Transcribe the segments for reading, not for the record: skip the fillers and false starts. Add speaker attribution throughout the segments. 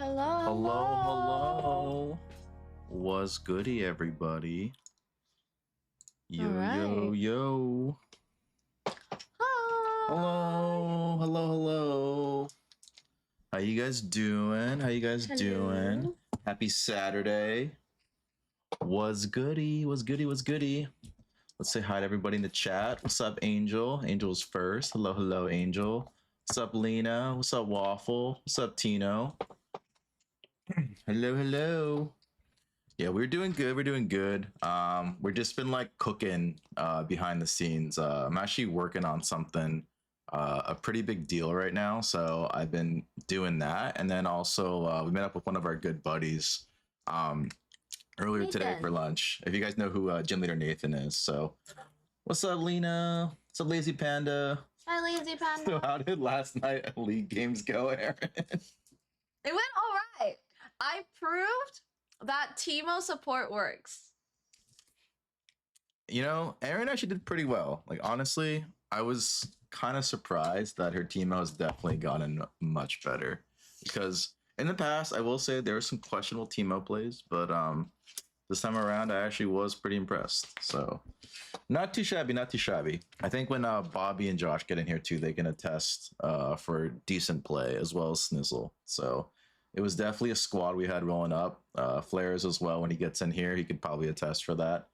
Speaker 1: Hello,
Speaker 2: Hello, hello. What's goody, everybody? Yo, yo,
Speaker 1: right.
Speaker 2: yo.
Speaker 1: Hi.
Speaker 2: Hello. How you guys doing?
Speaker 1: Hello.
Speaker 2: Happy Saturday. What's goody? Let's say hi to everybody in the chat. What's up, Angel? Angel's first. Hello, Angel. What's up, Lena? What's up, Waffle? What's up, Tino? Hello. Yeah, we're doing good. We're just been like cooking behind the scenes. I'm actually working on something, a pretty big deal right now. So I've been doing that, and then also we met up with one of our good buddies earlier today for
Speaker 1: Nathan.
Speaker 2: lunch. If you guys know who Gym Leader Nathan is, so what's up, Lena? What's up, Lazy Panda?
Speaker 1: Hi, Lazy Panda.
Speaker 2: So how did last night at League games go, Aaron?
Speaker 1: It went all right. I proved that Teemo support works.
Speaker 2: You know, Aaron actually did pretty well. Like, honestly, I was kind of surprised that her team has definitely gotten much better. Because in the past, I will say there were some questionable teamo plays, but this time around, I actually was pretty impressed. So, not too shabby. I think when Bobby and Josh get in here too, they can attest for decent play as well as Snizzle. So, it was definitely a squad we had rolling up. Flares as well. When he gets in here, he could probably attest for that.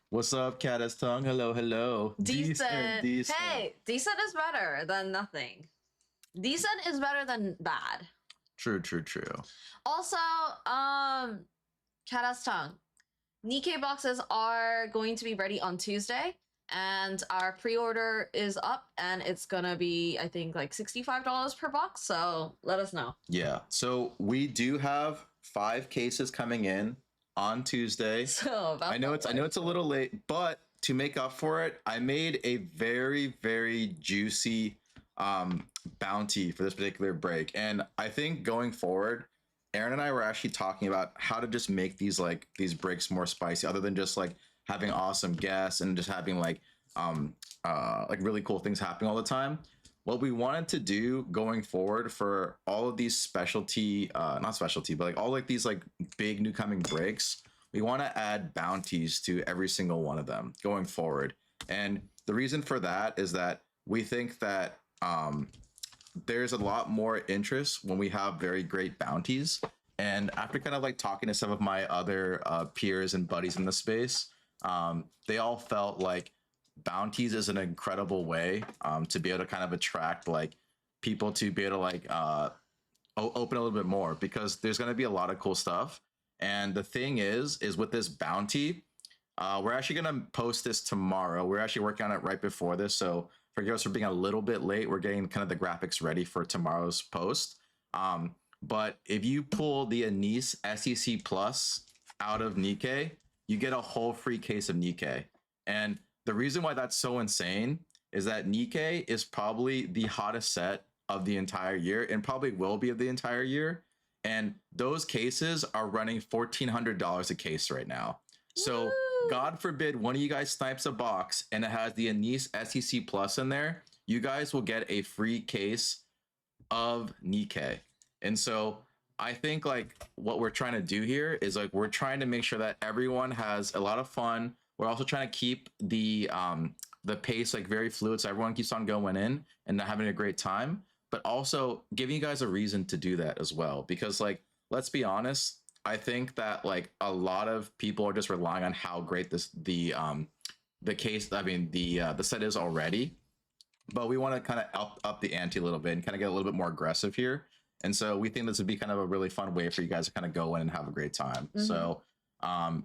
Speaker 2: What's up, Caddis Tongue? Hello.
Speaker 1: Decent. Hey, decent is better than nothing. Decent is better than bad.
Speaker 2: True.
Speaker 1: Also, Kata's tongue. Nikkei boxes are going to be ready on Tuesday, and our pre-order is up, and it's gonna be, I think, like $65 per box. So let us know.
Speaker 2: Yeah. So we do have 5 cases coming in on Tuesday.
Speaker 1: So
Speaker 2: I know it's a little late, but to make up for it, I made a very juicy bounty for this particular break. And I think going forward, Aaron and I were actually talking about how to just make these breaks more spicy, other than just like having awesome guests and just having like really cool things happening all the time. What we wanted to do going forward for all of these specialty, not specialty, but like all like these like big new coming breaks, we want to add bounties to every single one of them going forward. And the reason for that is that we think that there's a lot more interest when we have very great bounties. And after kind of like talking to some of my other peers and buddies in the space, they all felt like bounties is an incredible way to be able to kind of attract like people to be able to like open a little bit more, because there's going to be a lot of cool stuff. And the thing is with this bounty, we're actually going to post this tomorrow. We're actually working on it right before this, so forgive us for being a little bit late. We're getting kind of the graphics ready for tomorrow's post. But if you pull the Anise SEC Plus out of Nikkei, you get a whole free case of Nikkei. And the reason why that's so insane is that Nikkei is probably the hottest set of the entire year, and probably will be of the entire year. And those cases are running $1,400 a case right now. So
Speaker 1: Woo!
Speaker 2: God forbid one of you guys snipes a box and it has the Anise SEC Plus in there, you guys will get a free case of Nikkei. And so I think like what we're trying to do here is like we're trying to make sure that everyone has a lot of fun. We're also trying to keep the pace like very fluid, so everyone keeps on going in and having a great time, but also giving you guys a reason to do that as well. Because like, let's be honest, I think that like a lot of people are just relying on how great the set is already, but we want to kind of up the ante a little bit and kind of get a little bit more aggressive here. And so we think this would be kind of a really fun way for you guys to kind of go in and have a great time. Mm-hmm. So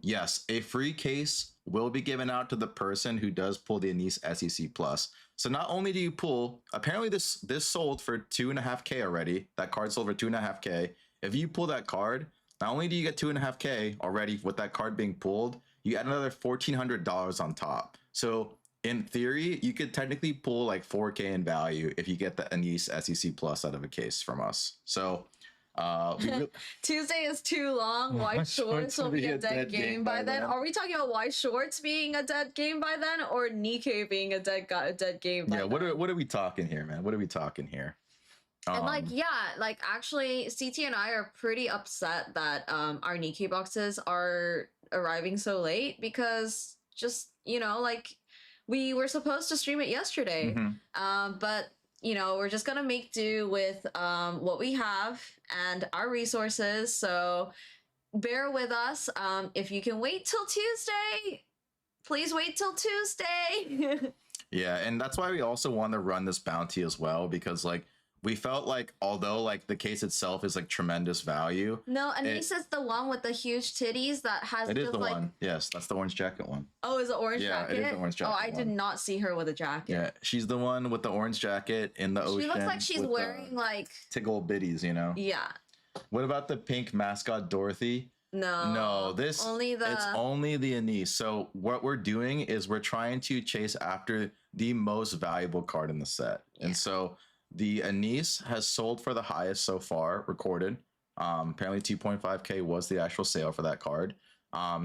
Speaker 2: yes, a free case will be given out to the person who does pull the Anise SEC Plus. So not only do you pull, apparently this sold for $2.5K already. That card sold for $2.5K. If you pull that card, not only do you get $2.5K already with that card being pulled, you add another $1,400 on top. So in theory, you could technically pull like 4K in value if you get the Anise SEC Plus out of a case from us. So
Speaker 1: Tuesday is too long. White Shorts will be a dead game by then. Are we talking about White Shorts being a dead game by then, or Nikkei being a dead game by then?
Speaker 2: Yeah, what are we talking here, man? What are we talking here?
Speaker 1: And like, yeah, like actually CT and I are pretty upset that our Nikkei boxes are arriving so late because just, you know, like we were supposed to stream it yesterday. But you know, we're just gonna make do with what we have and our resources. So bear with us. If you can wait till Tuesday, please wait till Tuesday.
Speaker 2: Yeah, and that's why we also want to run this bounty as well, because like we felt like although like the case itself is like tremendous value.
Speaker 1: No, Anise is the one with the huge titties that has
Speaker 2: It is
Speaker 1: just
Speaker 2: the
Speaker 1: like
Speaker 2: one. Yes, that's the orange jacket one.
Speaker 1: Oh, is it orange
Speaker 2: Yeah,
Speaker 1: jacket?
Speaker 2: it is the orange
Speaker 1: Oh,
Speaker 2: jacket
Speaker 1: I did
Speaker 2: one.
Speaker 1: not see her with a jacket.
Speaker 2: Yeah, she's the one with the orange jacket in the ocean.
Speaker 1: She looks like she's
Speaker 2: with
Speaker 1: wearing like
Speaker 2: tickle bitties, you know?
Speaker 1: Yeah.
Speaker 2: What about the pink mascot Dorothy?
Speaker 1: No.
Speaker 2: This
Speaker 1: only the
Speaker 2: it's only the Anise. So what we're doing is we're trying to chase after the most valuable card in the set.
Speaker 1: Yeah.
Speaker 2: And so the Anise has sold for the highest so far recorded. Apparently 2.5k was the actual sale for that card.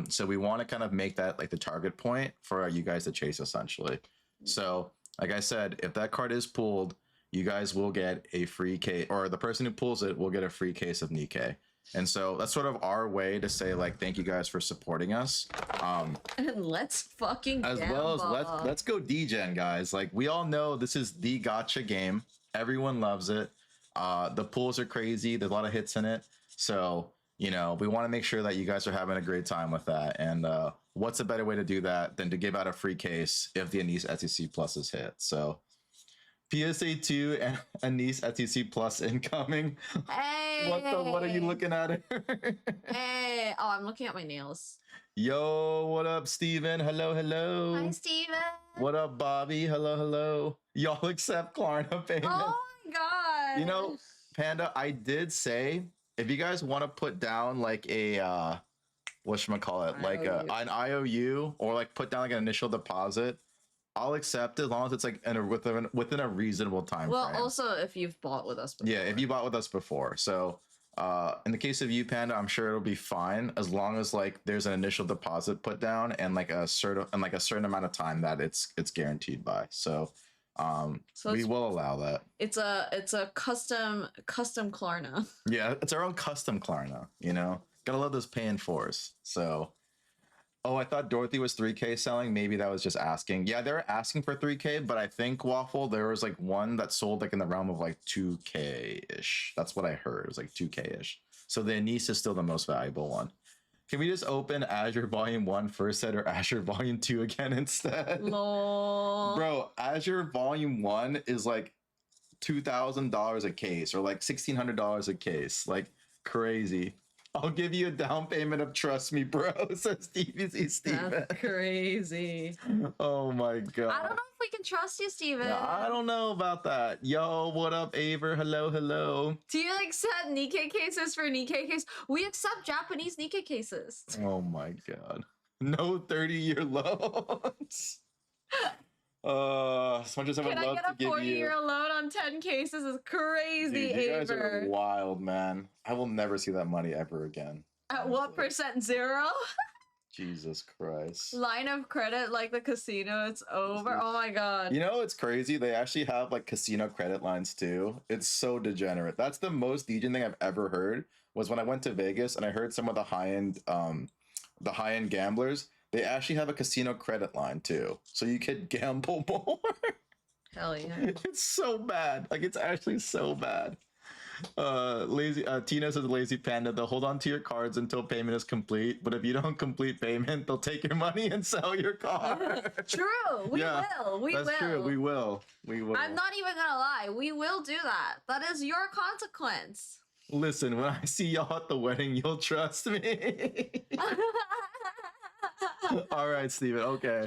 Speaker 2: So we want to kind of make that like the target point for you guys to chase essentially. So like I said, if that card is pulled, you guys will get a free case, or the person who pulls it will get a free case of Nikkei. And so that's sort of our way to say like thank you guys for supporting us.
Speaker 1: And let's fucking
Speaker 2: as
Speaker 1: gamble.
Speaker 2: well as let's go DGen, guys. Like we all know this is the gotcha game. Everyone loves it. The pools are crazy. There's a lot of hits in it. So, you know, we want to make sure that you guys are having a great time with that. And what's a better way to do that than to give out a free case if the Anise SEC Plus is hit? So PSA 2 and Anise SEC Plus incoming.
Speaker 1: Hey.
Speaker 2: What are you looking at?
Speaker 1: Hey. Oh, I'm looking at my nails.
Speaker 2: Yo, what up, Steven? Hello, hello.
Speaker 1: Hi, Steven.
Speaker 2: What up, Bobby? Hello, hello. Y'all accept Klarna payment?
Speaker 1: Oh my god.
Speaker 2: You know, Panda, I did say if you guys want to put down like a whatchamacallit, like an IOU or like put down like an initial deposit, I'll accept it as long as it's like within a reasonable time frame.
Speaker 1: Also if you've bought with us before.
Speaker 2: Yeah, if you bought with us before. So in the case of you, Panda, I'm sure it'll be fine as long as like there's an initial deposit put down and like a certain amount of time that it's guaranteed by. So we will allow that.
Speaker 1: It's a custom Klarna.
Speaker 2: Yeah, it's our own custom Klarna, you know. Gotta love those paying fours. So oh, I thought Dorothy was 3K selling. Maybe that was just asking. Yeah, they're asking for 3K, but I think Waffle, there was like one that sold like in the realm of like 2K-ish. That's what I heard. It was like 2K-ish. So the Anise is still the most valuable one. Can we just open Azure Volume 1 first set or Azure Volume 2 again instead?
Speaker 1: Lol.
Speaker 2: Bro, Azure Volume 1 is like $2,000 a case or like $1,600 a case. Like crazy. I'll give you a down payment of trust me, bro, says Steven.
Speaker 1: That's crazy.
Speaker 2: Oh my god.
Speaker 1: I don't know if we can trust you, Steven.
Speaker 2: Yeah, I don't know about that. Yo, what up, Aver? Hello, hello.
Speaker 1: Do you accept Nikkei cases for Nikkei case? We accept Japanese Nikkei cases.
Speaker 2: Oh my god. No 30-year loans. As much as I would love to give you.
Speaker 1: Can I get a 40-year loan on 10 cases? Is crazy,
Speaker 2: Dude, you guys
Speaker 1: Aver.
Speaker 2: are wild, man. I will never see that money ever again.
Speaker 1: At what percent? 0?
Speaker 2: Jesus Christ.
Speaker 1: Line of credit like the casino, it's over. Oh my god.
Speaker 2: You know, it's crazy. They actually have like casino credit lines too. It's so degenerate. That's the most degen thing I've ever heard was when I went to Vegas and I heard some of the high-end gamblers. They actually have a casino credit line too. So you could gamble more.
Speaker 1: Hell yeah.
Speaker 2: It's so bad. Like it's actually so bad. Tina says Lazy Panda, they'll hold on to your cards until payment is complete, but if you don't complete payment, they'll take your money and sell your car.
Speaker 1: True. We will. We
Speaker 2: that's
Speaker 1: will.
Speaker 2: True. We will.
Speaker 1: I'm not even gonna lie. We will do that. That is your consequence.
Speaker 2: Listen, when I see y'all at the wedding, you'll trust me. All right, Steven. Okay.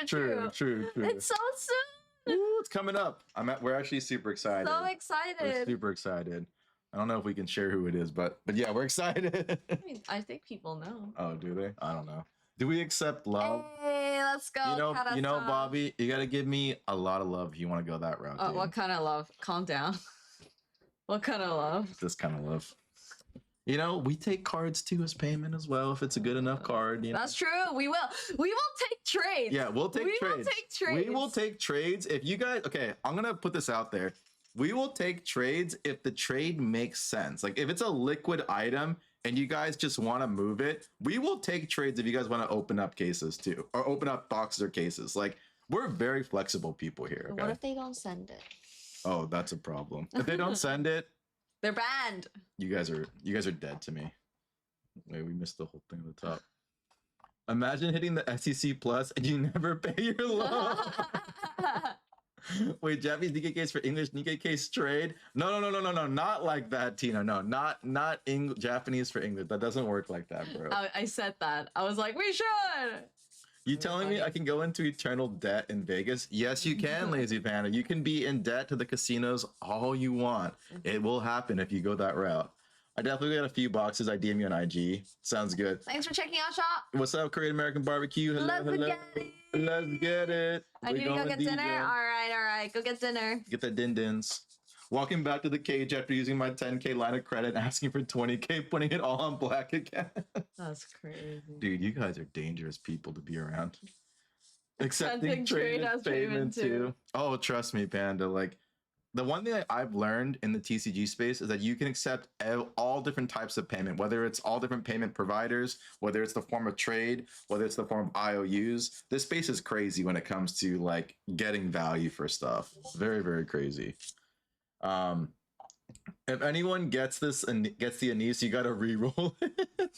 Speaker 1: True. It's so soon.
Speaker 2: Ooh, it's coming up. We're actually super excited.
Speaker 1: So excited.
Speaker 2: We're super excited. I don't know if we can share who it is, but yeah, we're excited.
Speaker 1: I mean, I think people know.
Speaker 2: Oh, do they? I don't know. Do we accept love?
Speaker 1: Hey, let's go.
Speaker 2: You know, Bobby, you gotta give me a lot of love if you want to go that route.
Speaker 1: Oh, what kind of love? Calm down. What kind of love?
Speaker 2: This kind of love. You know, we take cards too as payment as well if it's a good enough card. You know?
Speaker 1: That's true. We will take trades.
Speaker 2: Yeah, we'll take trades.
Speaker 1: We will take trades.
Speaker 2: We will take trades. If you guys, okay, I'm gonna put this out there. we will take trades if the trade makes sense. Like if it's a liquid item and you guys just want to move it, we will take trades if you guys want to open up cases too, or open up boxes or cases. Like we're very flexible people here. Okay?
Speaker 1: What if they don't send it?
Speaker 2: Oh, that's a problem. If they don't send it,
Speaker 1: they're banned.
Speaker 2: You guys are dead to me. Wait, we missed the whole thing at the top. Imagine hitting the SEC plus and you never pay your loan. Wait, Japanese Nikkei case for English Nikkei case trade? No, not like that, Tina. No, not Japanese for English. That doesn't work like that, bro.
Speaker 1: I said that. I was like, we should.
Speaker 2: You telling me I can go into eternal debt in Vegas? Yes, you can, Lazy Panda. You can be in debt to the casinos all you want. It will happen if you go that route. I definitely got a few boxes. I DM you on IG. Sounds good.
Speaker 1: Thanks for checking out shop.
Speaker 2: What's up, Korean American Barbecue? Hello,
Speaker 1: Let's
Speaker 2: hello.
Speaker 1: get it.
Speaker 2: Let's get it.
Speaker 1: I need to go get dinner. All right. Go get dinner.
Speaker 2: Get that din-dins. Walking back to the cage after using my 10K line of credit, asking for 20K, putting it all on black again.
Speaker 1: That's crazy.
Speaker 2: Dude, you guys are dangerous people to be around. Accepting
Speaker 1: trade
Speaker 2: as payment too. Oh, trust me, Panda. Like, the one thing that I've learned in the TCG space is that you can accept all different types of payment, whether it's all different payment providers, whether it's the form of trade, whether it's the form of IOUs. This space is crazy when it comes to like getting value for stuff. Very, very crazy. If anyone gets this and gets the Anise, you gotta re-roll it.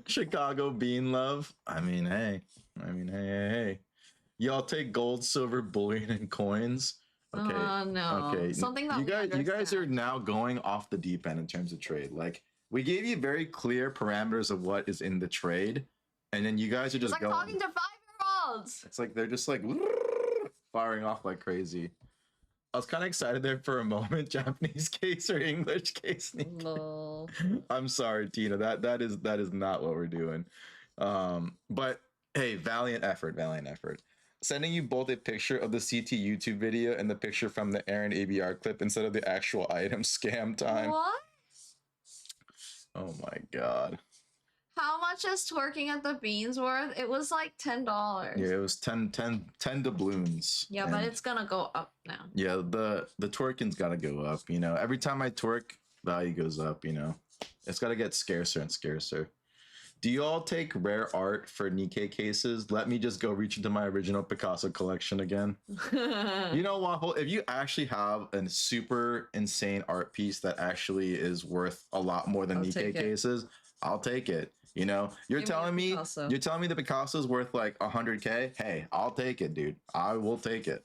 Speaker 2: Chicago Bean Love. I mean, hey. Y'all take gold, silver, bullion, and coins. Okay.
Speaker 1: No.
Speaker 2: Okay.
Speaker 1: Something that
Speaker 2: you guys are now going off the deep end in terms of trade. Like we gave you very clear parameters of what is in the trade, and then you guys are just
Speaker 1: it's like talking to 5-year-olds.
Speaker 2: It's like they're just like firing off like crazy. I was kind of excited there for a moment. Japanese case or English case?
Speaker 1: No.
Speaker 2: I'm sorry, Tina. That is not what we're doing. But hey, valiant effort. Sending you both a picture of the CT YouTube video and the picture from the Aaron ABR clip instead of the actual item. Scam time.
Speaker 1: What?
Speaker 2: Oh my god.
Speaker 1: How much is twerking at the beans worth? It was like $10.
Speaker 2: Yeah, it was 10 doubloons.
Speaker 1: Yeah, but it's gonna go up now.
Speaker 2: Yeah, the twerking's gotta go up, you know. Every time I twerk, value goes up, you know. It's gotta get scarcer and scarcer. Do you all take rare art for Nikkei cases? Let me just go reach into my original Picasso collection again. You know, Waffle, if you actually have a super insane art piece that actually is worth a lot more than Nikkei cases, I'll take it. You know, you're telling me the Picasso is worth like 100K. Hey, I'll take it, dude. I will take it.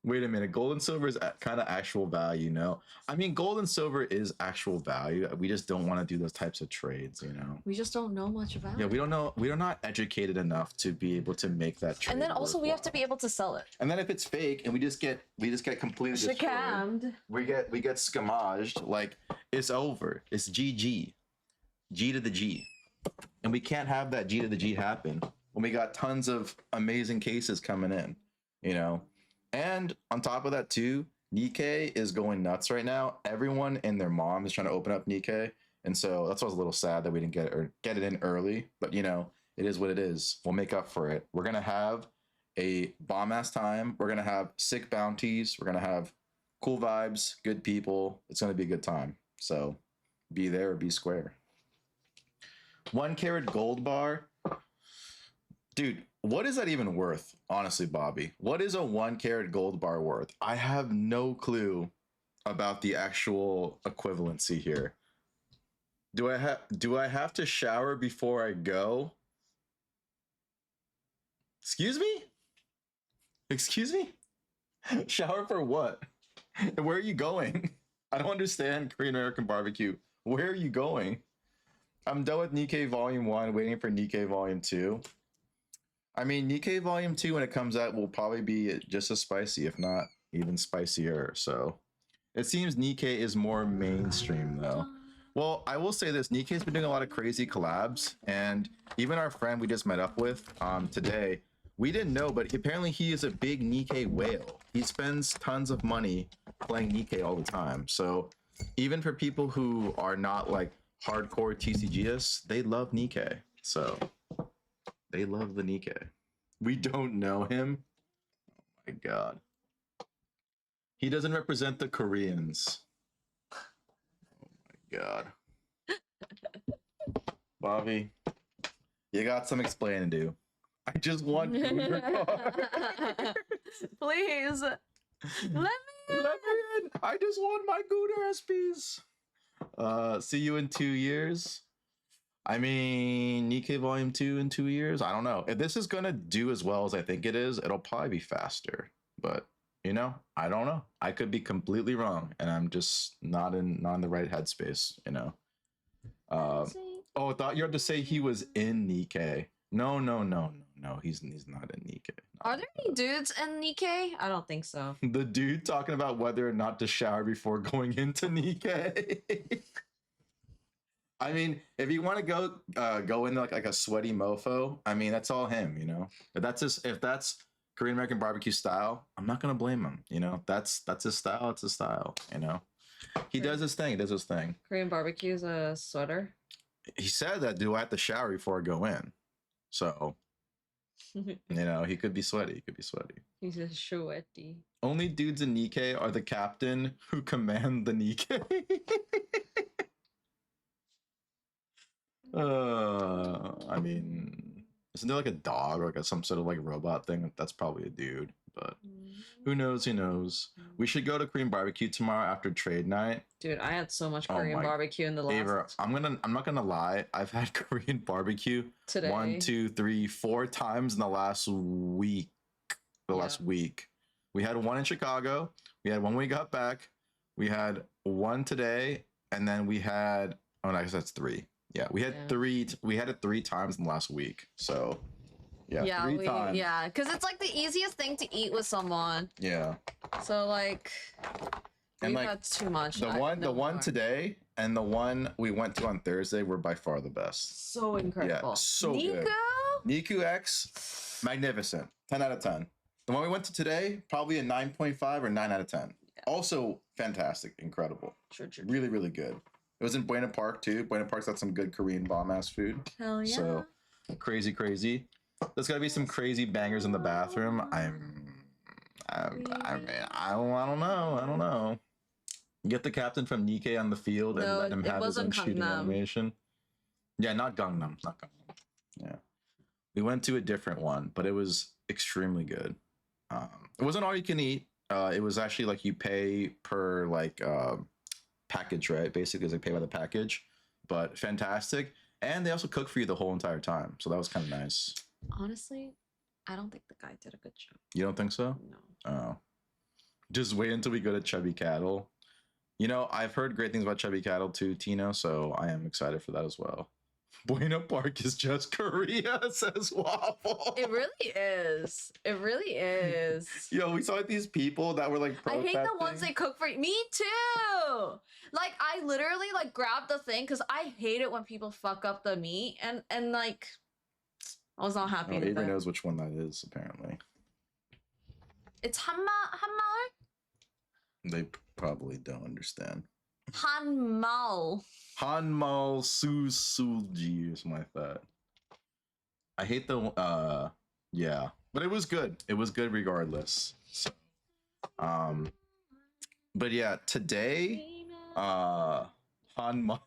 Speaker 2: Wait a minute, gold and silver is kind of actual value, no? I mean, gold and silver is actual value. We just don't want to do those types of trades, you know?
Speaker 1: We just don't know much about it.
Speaker 2: Yeah, we don't know. We're not educated enough to be able to make that trade.
Speaker 1: And then also we have to be able to sell it.
Speaker 2: And then if it's fake and we just get completely destroyed, we get scamaged, like it's over. It's GG. G to the G. And we can't have that G to the G happen when we got tons of amazing cases coming in, you know? And on top of that too, Nikkei is going nuts right now. Everyone and their mom is trying to open up Nikkei. And so that's why I was a little sad that we didn't get it in early. But you know, it is what it is. We'll make up for it. We're gonna have a bomb ass time. We're gonna have sick bounties. We're gonna have cool vibes, good people. It's gonna be a good time. So be there or be square. 1 karat gold bar. Dude, what is that even worth? Honestly, Bobby, what is a 1 karat gold bar worth? I have no clue about the actual equivalency here. Do I have to shower before I go? Excuse me? Excuse me? Shower for what? Where are you going? I don't understand Korean American barbecue. Where are you going? I'm done with Nikkei Volume 1, waiting for Nikkei Volume 2. I mean, Nikkei Volume 2, when it comes out, will probably be just as spicy, if not even spicier. So it seems Nikkei is more mainstream, though. Well, I will say this. Nikkei's been doing a lot of crazy collabs. And even our friend we just met up with today, we didn't know, but apparently he is a big Nikkei whale. He spends tons of money playing Nikkei all the time. So even for people who are not like hardcore TCGists, they love Nikkei. So they love the Nikkei. We don't know him. Oh my god. He doesn't represent the Koreans. Oh my god. Bobby, you got some explaining to do. I just want Gooner card.
Speaker 1: Please. Let me
Speaker 2: Let me in. I just want my Gooner SPs. See you in 2 years. I mean, Nikkei Volume 2 in 2 years? I don't know. If this is going to do as well as I think it is, it'll probably be faster. But, you know, I don't know. I could be completely wrong, and I'm just not in the right headspace, you know. Oh, I thought you had to say he was in Nikkei. No. He's not in Nikkei.
Speaker 1: Are there any dudes in Nikkei? I don't think so.
Speaker 2: The dude talking about whether or not to shower before going into Nikkei. I mean, if you want to go into like a sweaty mofo, I mean that's all him, you know. If that's Korean American barbecue style, I'm not gonna blame him. You know, that's his style. It's his style. You know, he does his thing. He does his thing.
Speaker 1: Korean barbecue's a sweater.
Speaker 2: He said that. Do I have to shower before I go in? So, you know, he could be sweaty. He could be sweaty.
Speaker 1: He's a sweaty.
Speaker 2: Only dudes in Nikkei are the captain who command the Nikkei. I mean, isn't there like a dog or like some sort of like robot thing? That's probably a dude, but who knows? Who knows? We should go to Korean barbecue tomorrow after trade night.
Speaker 1: Dude, I had so much Korean barbecue in the last.
Speaker 2: Ava, I'm not gonna lie. I've had Korean barbecue
Speaker 1: today
Speaker 2: 1, 2, 3, 4 times in the last week. Last week, we had one in Chicago. We had one when we got back. We had one today, and then we had. Oh, I guess that's 3. Yeah, we had 3. We had it 3 times in the last week. So, yeah, 3 times.
Speaker 1: Yeah, because it's like the easiest thing to eat with someone.
Speaker 2: Yeah.
Speaker 1: So like,
Speaker 2: and like
Speaker 1: that's too much.
Speaker 2: The one today and the one we went to on Thursday were by far the best.
Speaker 1: So incredible.
Speaker 2: Yeah, so good. Niku X, magnificent. 10 out of 10. The one we went to today, probably a 9.5 or 9 out of 10. Yeah. Also fantastic, incredible.
Speaker 1: True.
Speaker 2: Really, really good. It was in Buena Park too. Buena Park's got some good Korean bomb-ass food.
Speaker 1: Hell yeah.
Speaker 2: So crazy. There's gotta be some crazy bangers in the bathroom. I mean, I don't know. Get the captain from Nikkei on the field and let him have his own shooting animation. Yeah, not Gangnam. Yeah. We went to a different one, but it was extremely good. It wasn't all you can eat. It was actually like you pay per like package, right? Basically, it's like pay by the package, but fantastic. And they also cook for you the whole entire time, so that was kind of nice.
Speaker 1: Honestly, I don't think the guy did a good job.
Speaker 2: You don't think so?
Speaker 1: No.
Speaker 2: Oh. Just wait until we go to Chubby Cattle. You know, I've heard great things about Chubby Cattle too, Tino, so I am excited for that as well. Buena Park is just Korea, says Waffle.
Speaker 1: It really is. It really is.
Speaker 2: Yo, we saw like these people that were like
Speaker 1: I hate the ones they cook for you. Me too. Like I literally like grabbed the thing because I hate it when people fuck up the meat and like I was not happy.
Speaker 2: Oh, Avery knows which one that is, apparently.
Speaker 1: It's Hanmal?
Speaker 2: They probably don't understand.
Speaker 1: Hanmal
Speaker 2: Susulji or something like that. I hate the yeah, but it was good. It was good regardless. So, but yeah, today Hanmal's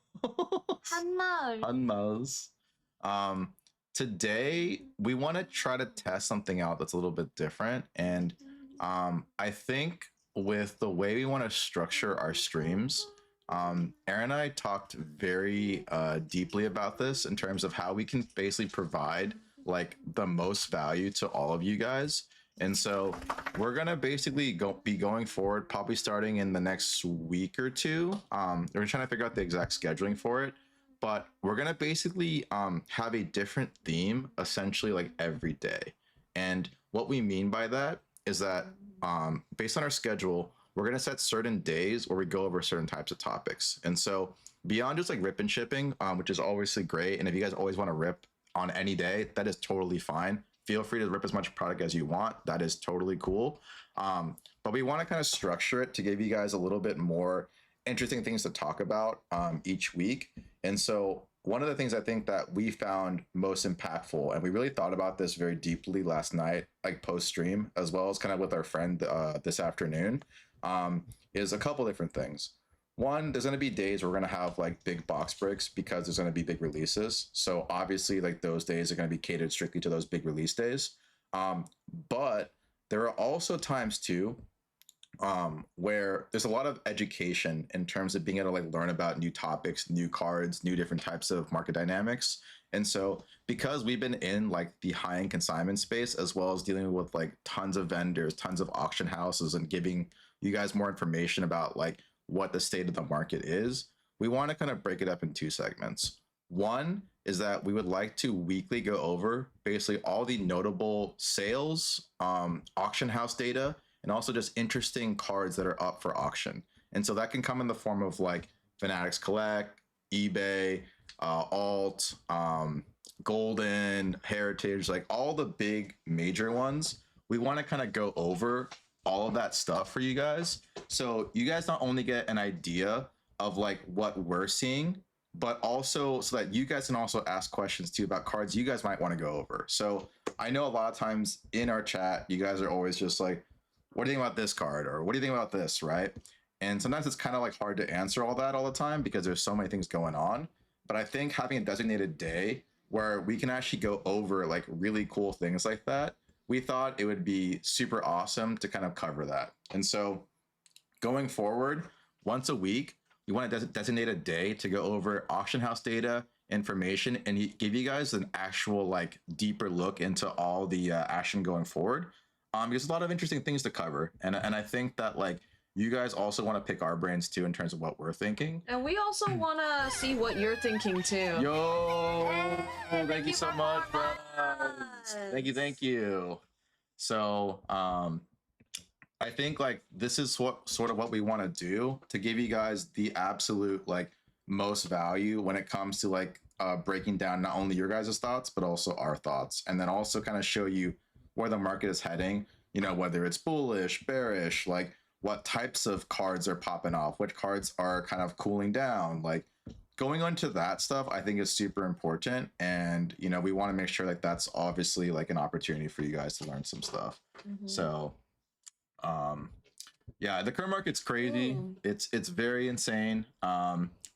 Speaker 2: today we want to try to test something out that's a little bit different, and I think with the way we want to structure our streams, Aaron and I talked very deeply about this in terms of how we can basically provide like the most value to all of you guys. And so we're gonna basically be going forward, probably starting in the next week or 2. We're trying to figure out the exact scheduling for it, but we're gonna basically have a different theme essentially like every day. And what we mean by that is that based on our schedule, we're going to set certain days where we go over certain types of topics. And so beyond just like rip and shipping, which is obviously great. And if you guys always want to rip on any day, that is totally fine. Feel free to rip as much product as you want. That is totally cool. But we want to kind of structure it to give you guys a little bit more interesting things to talk about each week. And so one of the things I think that we found most impactful, and we really thought about this very deeply last night, like post stream, as well as kind of with our friend this afternoon, is a couple different things. One, there's going to be days where we're going to have like big box breaks because there's going to be big releases. So obviously, like those days are going to be catered strictly to those big release days. But there are also times too where there's a lot of education in terms of being able to like learn about new topics, new cards, new different types of market dynamics. And so because we've been in like the high-end consignment space, as well as dealing with like tons of vendors, tons of auction houses, and giving you guys more information about like what the state of the market is, we want to kind of break it up in two segments. One is that we would like to weekly go over basically all the notable sales, auction house data, and also just interesting cards that are up for auction. And so that can come in the form of like Fanatics Collect, eBay, Alt, Golden, Heritage, like all the big major ones. We want to kind of go over all of that stuff for you guys. So you guys not only get an idea of like what we're seeing, but also so that you guys can also ask questions too about cards you guys might want to go over. So I know a lot of times in our chat, you guys are always just like, what do you think about this card? Or what do you think about this, right? And sometimes it's kind of like hard to answer all that all the time because there's so many things going on. But I think having a designated day where we can actually go over like really cool things like that, we thought it would be super awesome to kind of cover that. And so going forward, once a week, we want to designate a day to go over auction house data, information, and give you guys an actual like deeper look into all the action going forward. Because there's a lot of interesting things to cover, and I think that like you guys also want to pick our brains too in terms of what we're thinking.
Speaker 1: And we also want to see what you're thinking too.
Speaker 2: Yo,
Speaker 1: Hey,
Speaker 2: thank you so
Speaker 1: for
Speaker 2: much,
Speaker 1: more
Speaker 2: bros. Thank
Speaker 1: mods.
Speaker 2: thank you. So, I think like this is what sort of what we want to do to give you guys the absolute like most value when it comes to like breaking down not only your guys' thoughts but also our thoughts, and then also kind of show you where the market is heading. You know, whether it's bullish, bearish, like what types of cards are popping off, which cards are kind of cooling down, like going into that stuff I think is super important. And you know, we want to make sure like that's obviously like an opportunity for you guys to learn some stuff. So yeah, the current market's crazy. It's very insane.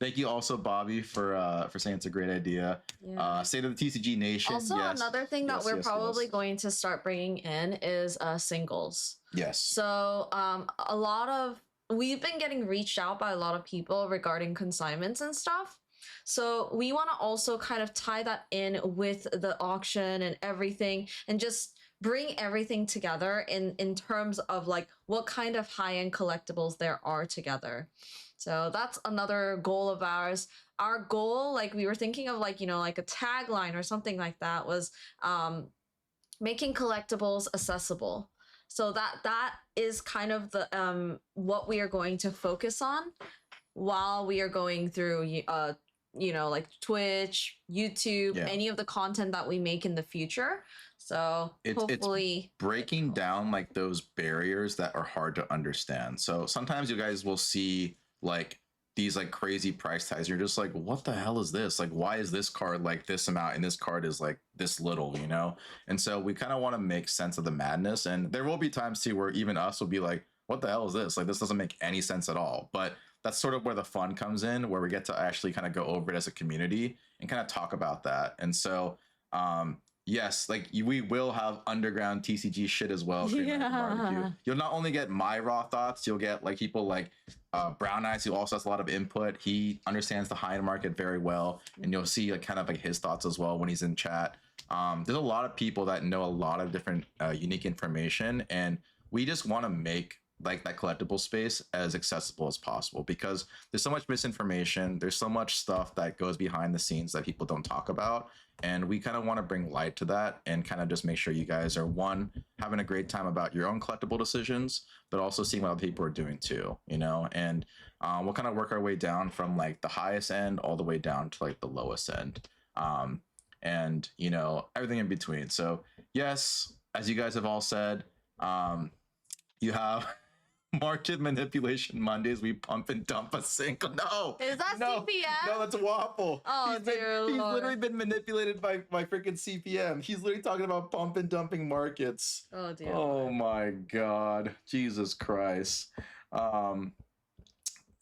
Speaker 2: Thank you also, Bobby, for saying it's a great idea.
Speaker 1: Yeah.
Speaker 2: State of the TCG Nation.
Speaker 1: Also,
Speaker 2: yes,
Speaker 1: another thing that
Speaker 2: yes,
Speaker 1: we're
Speaker 2: yes,
Speaker 1: probably
Speaker 2: yes.
Speaker 1: going to start bringing in is singles.
Speaker 2: Yes.
Speaker 1: So a lot of we've been getting reached out by a lot of people regarding consignments and stuff. So we want to also kind of tie that in with the auction and everything, and just bring everything together in terms of like what kind of high-end collectibles there are together. So that's another goal of ours. Our goal, like we were thinking of like, you know, like a tagline or something like that, was making collectibles accessible. So that is kind of the what we are going to focus on while we are going through you know, like Twitch, YouTube,
Speaker 2: Yeah.
Speaker 1: any of the content that we make in the future. So hopefully
Speaker 2: it's breaking down like those barriers that are hard to understand. So sometimes you guys will see like these like crazy price tags. You're just like, what the hell is this? Like, why is this card like this amount and this card is like this little, you know? And so we kind of want to make sense of the madness. And there will be times too where even us will be like, what the hell is this? Like, this doesn't make any sense at all. But that's sort of where the fun comes in, where we get to actually kind of go over it as a community and kind of talk about that. And so, yes, like we will have underground TCG shit as well.
Speaker 1: Yeah.
Speaker 2: You'll not only get my raw thoughts, you'll get like people like Brown Eyes, who also has a lot of input. He understands the high-end market very well, and you'll see like kind of like his thoughts as well when he's in chat. There's a lot of people that know a lot of different unique information, and we just want to make like that collectible space as accessible as possible, because there's so much misinformation, there's so much stuff that goes behind the scenes that people don't talk about, and we kind of want to bring light to that and kind of just make sure you guys are, one, having a great time about your own collectible decisions, but also seeing what other people are doing too, you know. And we'll kind of work our way down from like the highest end all the way down to like the lowest end, and you know, everything in between. So yes, as you guys have all said, you have market manipulation Mondays. We pump and dump a single. No,
Speaker 1: Is that
Speaker 2: no,
Speaker 1: CPM?
Speaker 2: no, that's Waffle.
Speaker 1: Oh, dear
Speaker 2: He's
Speaker 1: Lord.
Speaker 2: literally been manipulated by freaking CPM. He's literally talking about pump and dumping markets.
Speaker 1: Oh dear.
Speaker 2: Oh my God, Jesus Christ. Um,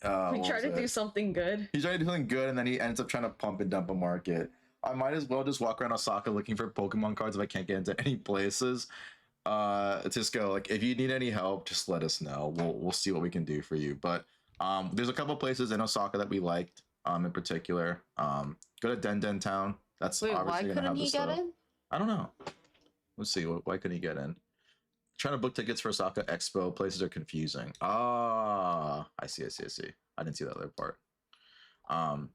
Speaker 1: We
Speaker 2: what
Speaker 1: try
Speaker 2: was
Speaker 1: to do
Speaker 2: it?
Speaker 1: something good.
Speaker 2: He's trying to do something good, and then he ends up trying to pump and dump a market. I might as well just walk around Osaka looking for Pokemon cards if I can't get into any places. Just go like, if you need any help, just let us know. We'll see what we can do for you. But there's a couple places in Osaka that we liked. In particular, go to Den Town. That's
Speaker 1: Wait, why
Speaker 2: obviously gonna
Speaker 1: couldn't
Speaker 2: have the
Speaker 1: he get
Speaker 2: stuff.
Speaker 1: in?
Speaker 2: I don't know. Let's see. Why couldn't he get in? Trying to book tickets for Osaka Expo. Places are confusing. Ah, I see. I didn't see that other part. Um,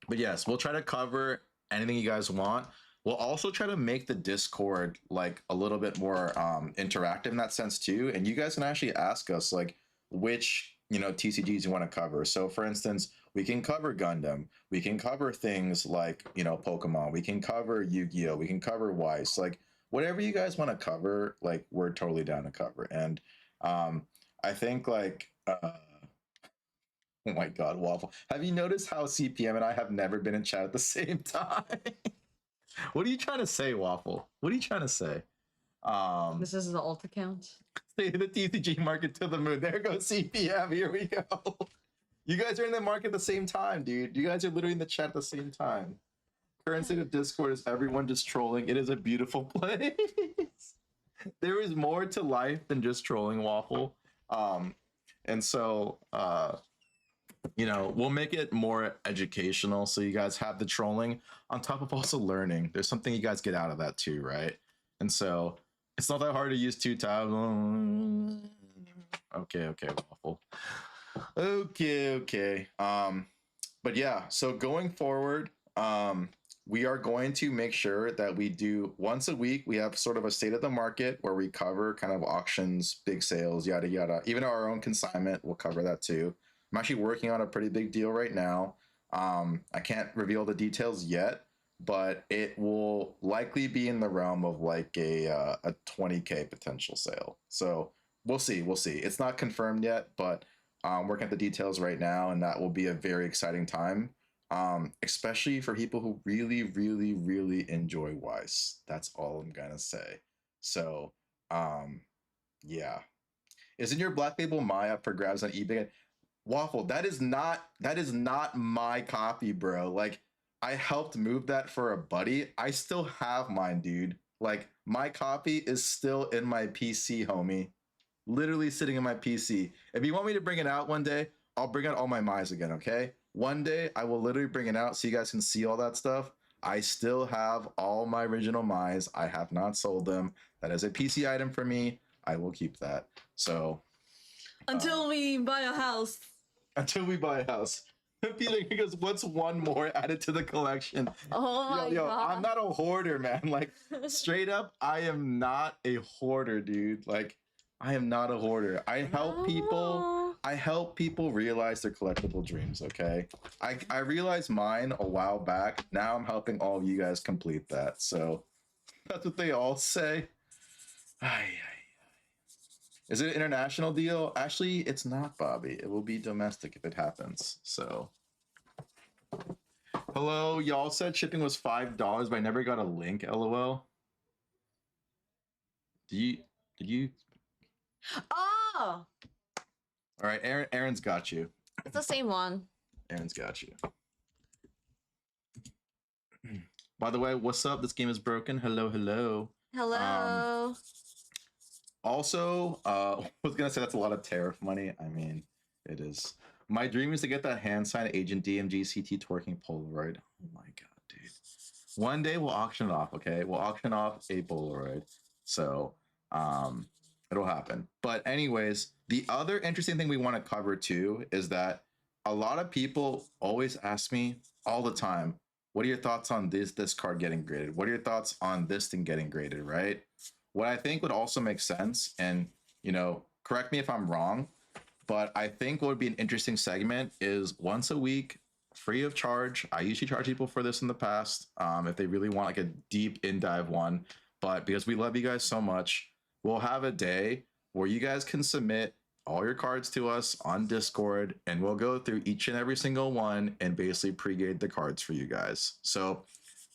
Speaker 2: but yes, we'll try to cover anything you guys want. We'll also try to make the Discord like a little bit more interactive in that sense too. And you guys can actually ask us like which TCGs you want to cover. So for instance, we can cover Gundam, we can cover things like Pokemon, we can cover Yu-Gi-Oh, we can cover Weiss, like whatever you guys want to cover, like we're totally down to cover. And I think like oh my God, Waffle. Have you noticed how CPM and I have never been in chat at the same time? What are you trying to say, Waffle? What are you trying to say?
Speaker 1: This is the alt account.
Speaker 2: Say the TCG market to the moon. There goes CPM. Here we go. You guys are in the market at the same time, dude. You guys are literally in the chat at the same time. Current state of Discord is everyone just trolling. It is a beautiful place. There is more to life than just trolling, Waffle. And so we'll make it more educational so you guys have the trolling on top of also learning. There's something you guys get out of that too, right? And so it's not that hard to use two tabs. Okay, Waffle. Okay. But yeah, so going forward, we are going to make sure that we do once a week. We have sort of a state of the market where we cover kind of auctions, big sales, yada yada. Even our own consignment, we'll cover that too. I'm actually working on a pretty big deal right now. I can't reveal the details yet, but it will likely be in the realm of like a 20K potential sale. So we'll see. It's not confirmed yet, but working at the details right now, and that will be a very exciting time, especially for people who really, really, really enjoy Weiss. That's all I'm gonna say. So, yeah. Isn't your Black Label Maya up for grabs on eBay? Waffle, that is not my copy, bro. Like, I helped move that for a buddy. I still have mine, dude. Like, my copy is still in my PC, homie. Literally sitting in my PC. If you want me to bring it out one day, I'll bring out all my Mize again, okay? One day I will literally bring it out so you guys can see all that stuff. I still have all my original Mize. I have not sold them. That is a PC item for me. I will keep that. So
Speaker 1: Until we buy a house.
Speaker 2: until we buy a house. Peter goes, what's one more added to the collection?
Speaker 1: Oh my God.
Speaker 2: I'm not a hoarder, man. Like, straight up, I am not a hoarder, dude. Like, I am not a hoarder. I help people realize their collectible dreams, okay? I realized mine a while back. Now I'm helping all of you guys complete that. So that's what they all say. Is it an international deal? Actually, it's not, Bobby. It will be domestic if it happens. So, hello, y'all said shipping was $5, but I never got a link. LOL. Did you?
Speaker 1: Oh,
Speaker 2: All right, Aaron's got you.
Speaker 1: it's the same one.
Speaker 2: Aaron's got you. By the way, what's up? This game is broken. Hello.
Speaker 1: Hello.
Speaker 2: Also, I was gonna say that's a lot of tariff money. I mean, it is. My dream is to get that hand signed AgentDMG CT twerking Polaroid. Oh my God, dude. One day we'll auction it off, okay? We'll auction off a Polaroid. So it'll happen. But anyways, the other interesting thing we want to cover too is that a lot of people always ask me all the time, what are your thoughts on this card getting graded? What are your thoughts on this thing getting graded, right? What I think would also make sense, and correct me if I'm wrong, but I think what would be an interesting segment is once a week, free of charge. I usually charge people for this in the past, if they really want like a deep in dive one. But because we love you guys so much, we'll have a day where you guys can submit all your cards to us on Discord, and we'll go through each and every single one and basically pre-grade the cards for you guys. So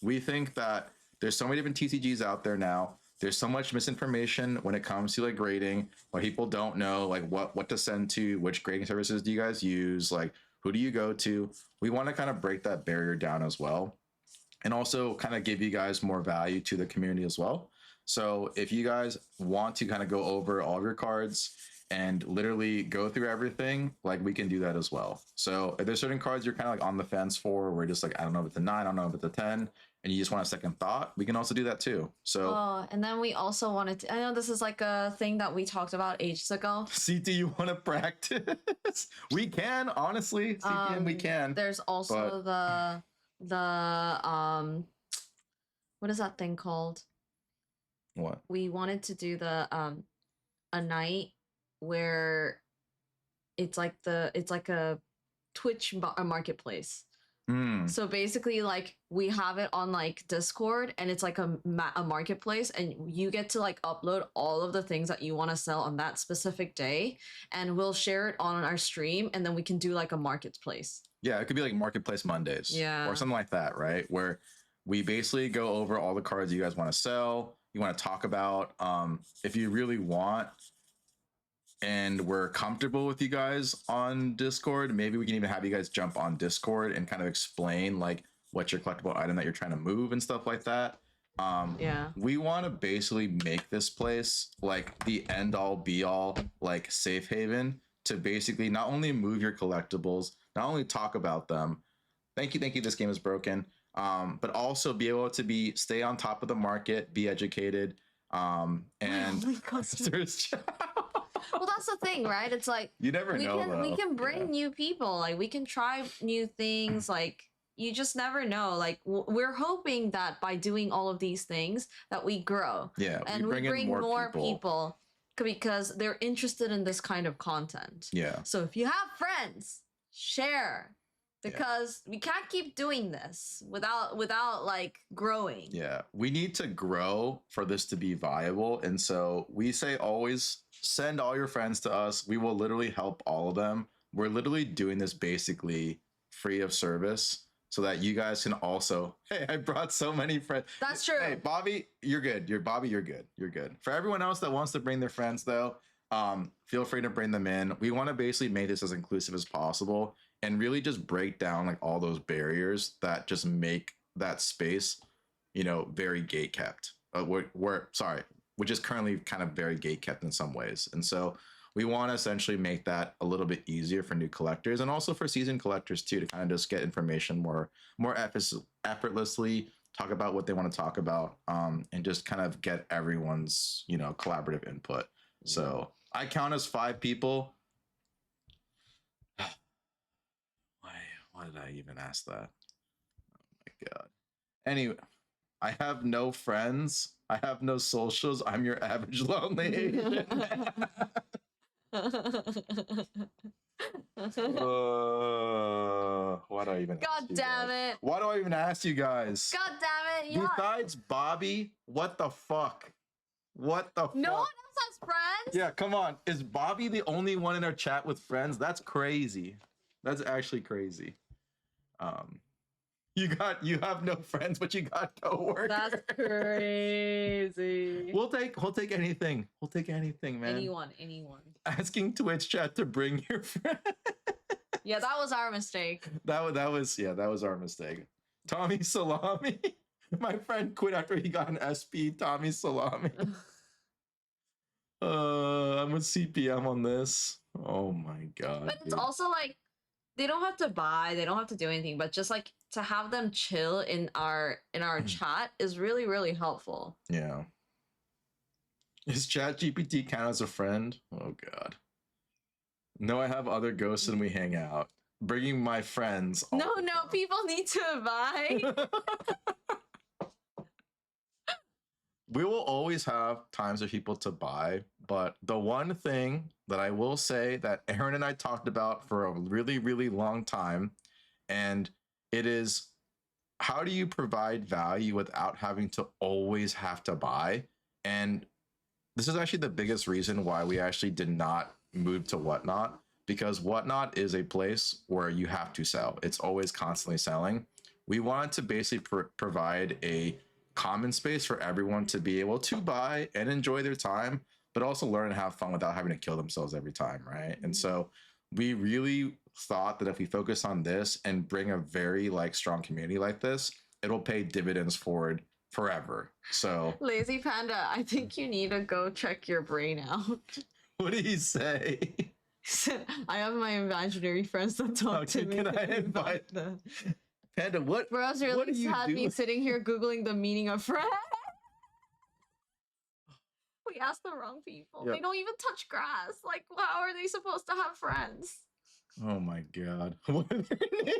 Speaker 2: we think that there's so many different TCGs out there now. there's so much misinformation when it comes to like grading. What people don't know, like what to send to, which grading services do you guys use, like who do you go to. We want to kind of break that barrier down as well, and also kind of give you guys more value to the community as well. So if you guys want to kind of go over all of your cards and literally go through everything, like we can do that as well. So if there's certain cards you're kind of like on the fence for, where just like, I don't know if it's a 9, I don't know if it's a 10, and you just want a second thought, we can also do that too. So
Speaker 1: Oh, and then we also wanted to, I know this is like a thing that we talked about ages ago.
Speaker 2: CT, you want to practice? We can, honestly, CTM, we can.
Speaker 1: There's also the what is that thing called?
Speaker 2: What?
Speaker 1: We wanted to do the a night where it's like a a marketplace. So basically, like we have it on like Discord, and it's like a marketplace, and you get to like upload all of the things that you want to sell on that specific day, and we'll share it on our stream, and then we can do like a marketplace.
Speaker 2: Yeah, it could be like Marketplace Mondays,
Speaker 1: yeah,
Speaker 2: or something like that, right? Where we basically go over all the cards you guys want to sell, you want to talk about, if you really want, and we're comfortable with you guys on Discord, maybe we can even have you guys jump on Discord and kind of explain like what's your collectible item that you're trying to move and stuff like that.
Speaker 1: Yeah,
Speaker 2: we want to basically make this place like the end all be all, like safe haven, to basically not only move your collectibles, not only talk about them, thank you, this game is broken, but also be able to stay on top of the market, be educated, and
Speaker 1: well, that's the thing, right? It's like
Speaker 2: you never know.
Speaker 1: We can bring new people, like we can try new things, like you just never know. Like we're hoping that by doing all of these things that we grow.
Speaker 2: Yeah,
Speaker 1: and we bring more people because they're interested in this kind of content.
Speaker 2: Yeah.
Speaker 1: So if you have friends, share, because we can't keep doing this without like growing.
Speaker 2: Yeah, we need to grow for this to be viable, and so we say always send all your friends to us. We will literally help all of them. We're literally doing this basically free of service so that you guys can also, hey, I brought so many friends.
Speaker 1: That's true.
Speaker 2: Hey, Bobby, you're good. You're good. You're good. For everyone else that wants to bring their friends though, feel free to bring them in. We want to basically make this as inclusive as possible and really just break down like all those barriers that just make that space, very gate kept. Which is currently kind of very gate kept in some ways. And so we want to essentially make that a little bit easier for new collectors and also for seasoned collectors too, to kind of just get information more effortlessly, talk about what they want to talk about, and just kind of get everyone's, collaborative input. So I count as 5 people. Why did I even ask that? Oh my God. Anyway, I have no friends. I have no socials. I'm your average lonely Asian. Why do I even?
Speaker 1: God damn it!
Speaker 2: Why do I even ask you guys?
Speaker 1: God damn it! Yeah.
Speaker 2: Besides Bobby, what the fuck? What the fuck?
Speaker 1: No one else has friends?
Speaker 2: Yeah, come on. Is Bobby the only one in our chat with friends? That's crazy. That's actually crazy. You have no friends, but you got coworkers.
Speaker 1: That's crazy.
Speaker 2: We'll take anything. We'll take anything, man.
Speaker 1: Anyone.
Speaker 2: Asking Twitch chat to bring your friend.
Speaker 1: Yeah, that was our mistake.
Speaker 2: That was our mistake. Tommy Salami. My friend quit after he got an SP. Tommy Salami. I'm with CPM on this. Oh my God.
Speaker 1: But it's also like they don't have to buy, they don't have to do anything, but just like to have them chill in our chat is really, really helpful.
Speaker 2: Yeah. Is ChatGPT count as a friend? Oh God. No, I have other ghosts and we hang out. Bringing my friends.
Speaker 1: No, people need to buy.
Speaker 2: We will always have times for people to buy, but the one thing that I will say that Aaron and I talked about for a really, really long time, and it is, how do you provide value without having to always have to buy? And this is actually the biggest reason why we actually did not move to Whatnot, because Whatnot is a place where you have to sell. It's always constantly selling. We wanted to basically provide a common space for everyone to be able to buy and enjoy their time, but also learn and have fun without having to kill themselves every time, right? And so we really thought that if we focus on this and bring a very like strong community like this, it'll pay dividends forward forever. So
Speaker 1: Lazy Panda, I think you need to go check your brain out.
Speaker 2: what did he say?
Speaker 1: He said, I have my imaginary friends that talk
Speaker 2: Okay,
Speaker 1: to me.
Speaker 2: can I invite
Speaker 1: them?
Speaker 2: Panda? What?
Speaker 1: Bros
Speaker 2: what
Speaker 1: really
Speaker 2: are you
Speaker 1: had me
Speaker 2: doing?
Speaker 1: sitting here googling the meaning of friend. We asked the wrong people.
Speaker 2: Yep.
Speaker 1: They don't even touch grass. Like, how are they supposed to have friends?
Speaker 2: Oh my god. What are their names?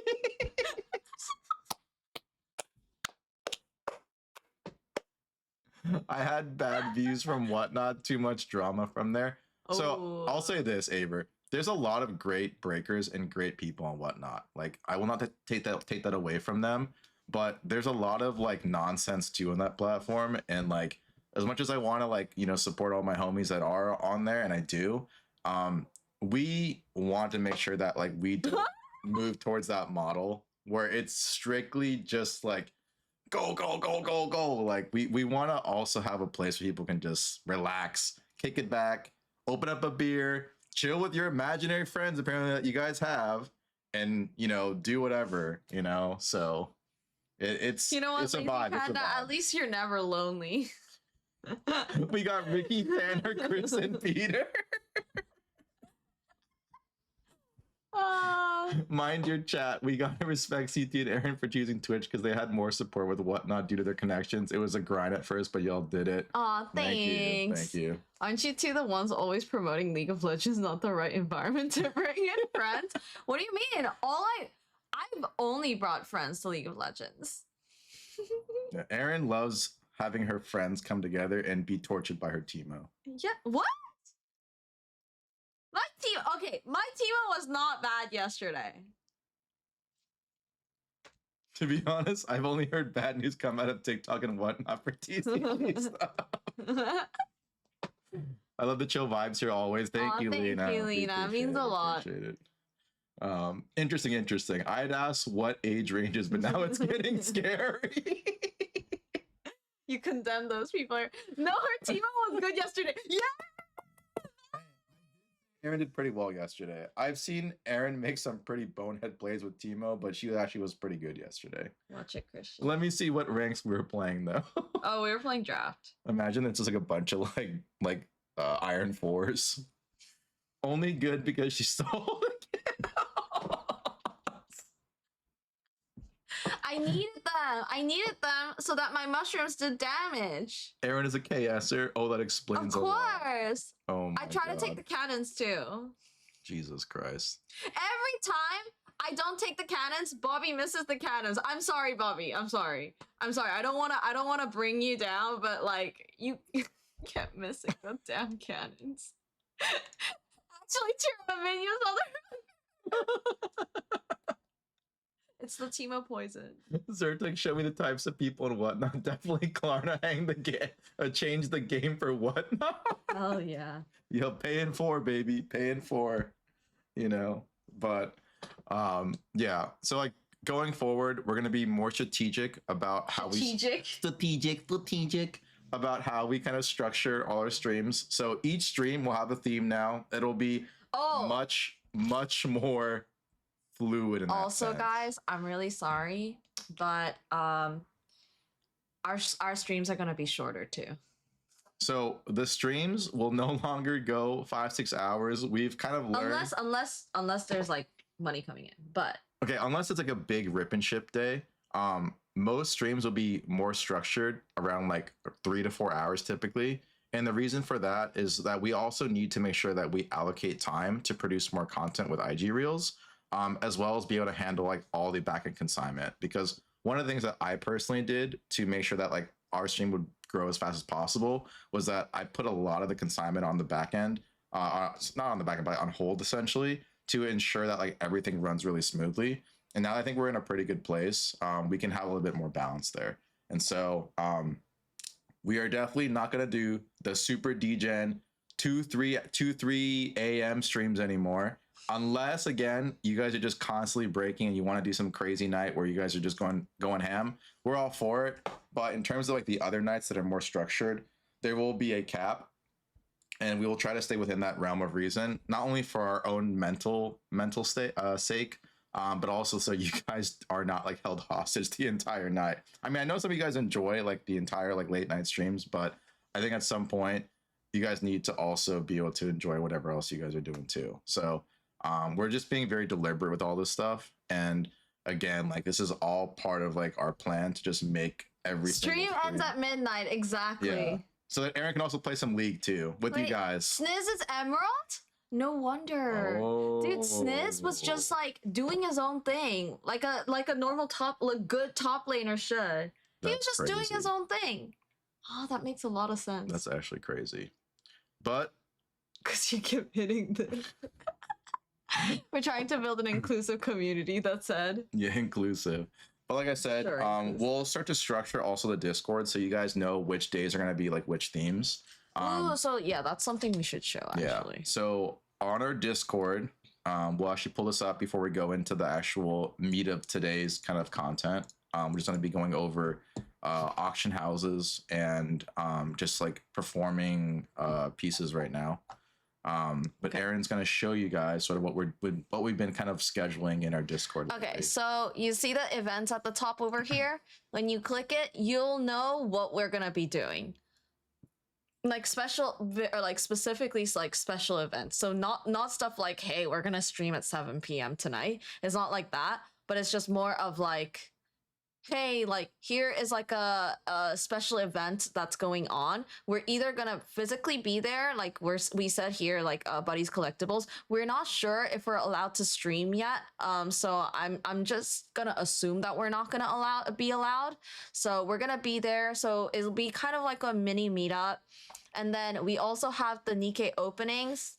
Speaker 2: I had bad views from Whatnot, too much drama from there. So I'll say this, Aver. There's a lot of great breakers and great people on Whatnot. Like I will not take that away from them, but there's a lot of like nonsense too on that platform. And like as much as I want to like support all my homies that are on there, and I do, we want to make sure that like we don't move towards that model where it's strictly just like go go go go go. Like we want to also have a place where people can just relax, kick it back, open up a beer, chill with your imaginary friends apparently that you guys have, and do whatever. So it's
Speaker 1: You know what,
Speaker 2: it's a
Speaker 1: Lazy
Speaker 2: vibe. It's a
Speaker 1: Panda? At
Speaker 2: vibe.
Speaker 1: least you're never lonely.
Speaker 2: We got Ricky, Tanner, Chris, and Peter. Mind your chat. We gotta respect CT and Aaron for choosing Twitch because they had more support with Whatnot due to their connections. It was a grind at first, but y'all did it.
Speaker 1: Aw, thanks.
Speaker 2: Thank you.
Speaker 1: Aren't you two the ones always promoting League of Legends, not the right environment to bring in friends? What do you mean? I've only brought friends to League of Legends.
Speaker 2: Yeah, Aaron loves having her friends come together and be tortured by her Teemo.
Speaker 1: Yeah, what? My Teemo was not bad yesterday.
Speaker 2: To be honest, I've only heard bad news come out of TikTok and Whatnot for TCG stuff. I love the chill vibes here always. Thank you, Lena.
Speaker 1: Thank you, Lena. It means a lot.
Speaker 2: Appreciate it. Interesting. I'd ask what age ranges, but now it's getting scary.
Speaker 1: You condemn those people. No, her Teemo was good yesterday. Yeah.
Speaker 2: Aaron did pretty well yesterday. I've seen Aaron make some pretty bonehead plays with Teemo, but she actually was pretty good yesterday.
Speaker 1: Watch it, Christian.
Speaker 2: Let me see what ranks we were playing though.
Speaker 1: Oh, we were playing draft.
Speaker 2: Imagine it's just like a bunch of like Iron 4s. Only good because she stole the
Speaker 1: I needed them so that my mushrooms did damage.
Speaker 2: Aaron is a KSer. Oh, that explains
Speaker 1: Of
Speaker 2: a lot.
Speaker 1: course.
Speaker 2: Oh my
Speaker 1: I try
Speaker 2: God.
Speaker 1: to take the cannons too.
Speaker 2: Jesus Christ.
Speaker 1: Every time I don't take the cannons, Bobby misses the cannons. I'm sorry, Bobby. I'm sorry. I don't wanna bring you down, but like you kept missing the damn cannons. Actually, two of the minions on the It's the Teemo poison.
Speaker 2: Zertic, show me the types of people and Whatnot. Definitely Klarna change the game for Whatnot.
Speaker 1: Oh yeah.
Speaker 2: Yo, paying for, baby. Paying for. But yeah. So like going forward, we're gonna be more strategic about how strategic about how we kind of structure all our streams. So each stream will have a theme now. It'll be much more fluid in that
Speaker 1: Also,
Speaker 2: sense.
Speaker 1: guys, I'm really sorry, but our streams are gonna be shorter too.
Speaker 2: So the streams will no longer go 5-6 hours. We've kind of learned
Speaker 1: unless there's like money coming in. But
Speaker 2: okay, unless it's like a big rip and ship day, most streams will be more structured around like 3 to 4 hours typically. And the reason for that is that we also need to make sure that we allocate time to produce more content with IG Reels. As well as be able to handle like all the backend consignment. Because one of the things that I personally did to make sure that like our stream would grow as fast as possible was that I put a lot of the consignment on the back end, not on the back end, but on hold essentially, to ensure that like everything runs really smoothly. And now I think we're in a pretty good place. We can have a little bit more balance there. And so we are definitely not going to do the super degen 2-3 a.m. streams anymore. unless again you guys are just constantly breaking and you want to do some crazy night where you guys are just going ham, we're all for it. But in terms of like the other nights that are more structured, there will be a cap, and we will try to stay within that realm of reason, not only for our own mental state sake, but also so you guys are not like held hostage the entire night. I mean, I know some of you guys enjoy like the entire like late night streams, but I think at some point you guys need to also be able to enjoy whatever else you guys are doing too. So we're just being very deliberate with all this stuff, and again, like this is all part of like our plan to just make everything
Speaker 1: Stream ends at midnight, exactly.
Speaker 2: Yeah. So that Aaron can also play some League too with you guys.
Speaker 1: Sniz is Emerald? No wonder. Dude, Sniz was just like doing his own thing. Like a normal good top laner should. He was just doing his own thing. Oh, that makes a lot of sense.
Speaker 2: That's actually crazy. But
Speaker 1: because you keep hitting this. We're trying to build an inclusive community, that said.
Speaker 2: Yeah, inclusive. But like I said, sure, we'll start to structure also the Discord so you guys know which days are going to be like which themes.
Speaker 1: So yeah, that's something we should show actually.
Speaker 2: Yeah. So on our Discord, we'll actually pull this up before we go into the actual meat of today's kind of content. We're just going to be going over auction houses and just like performing pieces right now. But okay. Aaron's going to show you guys sort of what we've been kind of scheduling in our Discord.
Speaker 1: Okay, so you see the events at the top over here. When you click it, you'll know what we're going to be doing. Like special, or like specifically like special events. So not stuff like, hey, we're going to stream at 7 p.m. tonight. It's not like that, but it's just more of like, hey, like here is like a special event that's going on. We're either gonna physically be there, like we said here, like Buddy's Collectibles. We're not sure if we're allowed to stream yet. So I'm just gonna assume that we're not gonna be allowed. So we're gonna be there. So it'll be kind of like a mini meetup. And then we also have the Nikkei openings.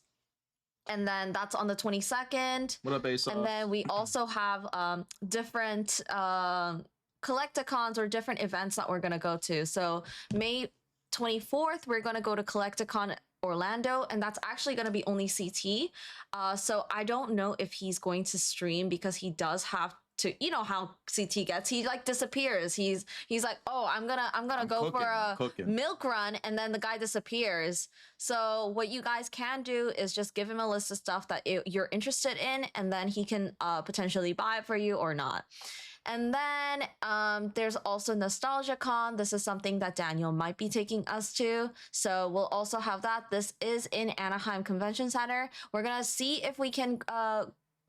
Speaker 1: And then that's on the 22nd.
Speaker 2: What up, Ace?
Speaker 1: And then we also have different Collecticons or different events that we're going to go to. So May 24th, we're going to go to Collecticon Orlando, and that's actually going to be only CT. So I don't know if he's going to stream because he does have to, you know how CT gets, he like disappears. He's like, oh, I'm gonna go for a milk run, and then the guy disappears. So what you guys can do is just give him a list of stuff that you're interested in, and then he can potentially buy it for you or not. And then there's also Nostalgia Con. This is something that Daniel might be taking us to. So we'll also have that. This is in Anaheim Convention Center. We're going to see if we can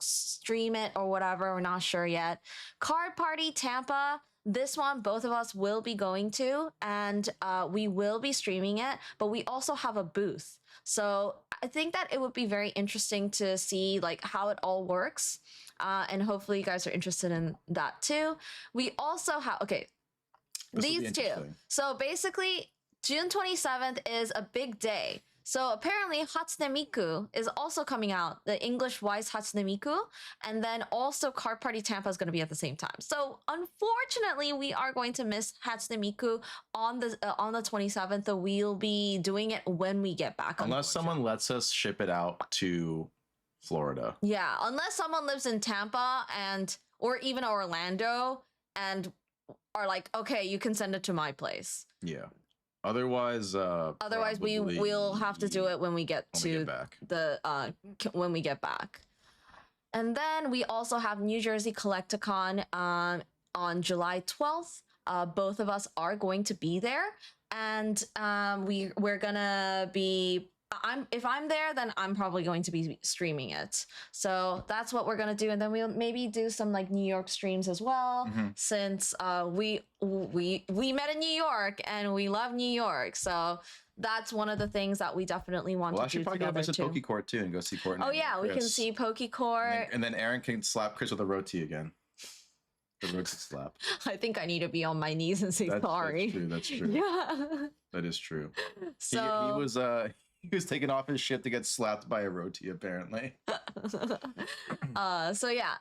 Speaker 1: stream it or whatever. We're not sure yet. Card Party Tampa. This one, both of us will be going to, and we will be streaming it, but we also have a booth. So I think that it would be very interesting to see like how it all works. And hopefully you guys are interested in that too. We also have, okay, these two. So basically June 27th is a big day. So apparently Hatsune Miku is also coming out, the English Wise Hatsune Miku, and then also Card Party Tampa is going to be at the same time. So unfortunately, we are going to miss Hatsune Miku on the 27th. So we'll be doing it when we get back.
Speaker 2: Unless someone lets us ship it out to Florida.
Speaker 1: Yeah, unless someone lives in Tampa or even Orlando and are like, okay, you can send it to my place.
Speaker 2: Yeah. Otherwise
Speaker 1: we'll have to do it when we get when we get back. And then we also have New Jersey Collecticon on July 12th. Both of us are going to be there, and we're gonna be. If I'm there, then I'm probably going to be streaming it. So that's what we're gonna do, and then we'll maybe do some like New York streams as well, since we met in New York and we love New York. So that's one of the things that we definitely want to do.
Speaker 2: I should probably go visit Pokecourt too and go see Courtney.
Speaker 1: Oh yeah, we can see Pokecourt,
Speaker 2: and then Aaron can slap Chris with a roti again. The roti slap.
Speaker 1: I think I need to be on my knees and say sorry.
Speaker 2: That's true. Yeah, that is true.
Speaker 1: So
Speaker 2: he was taking off his shit to get slapped by a roti, apparently.
Speaker 1: So yeah,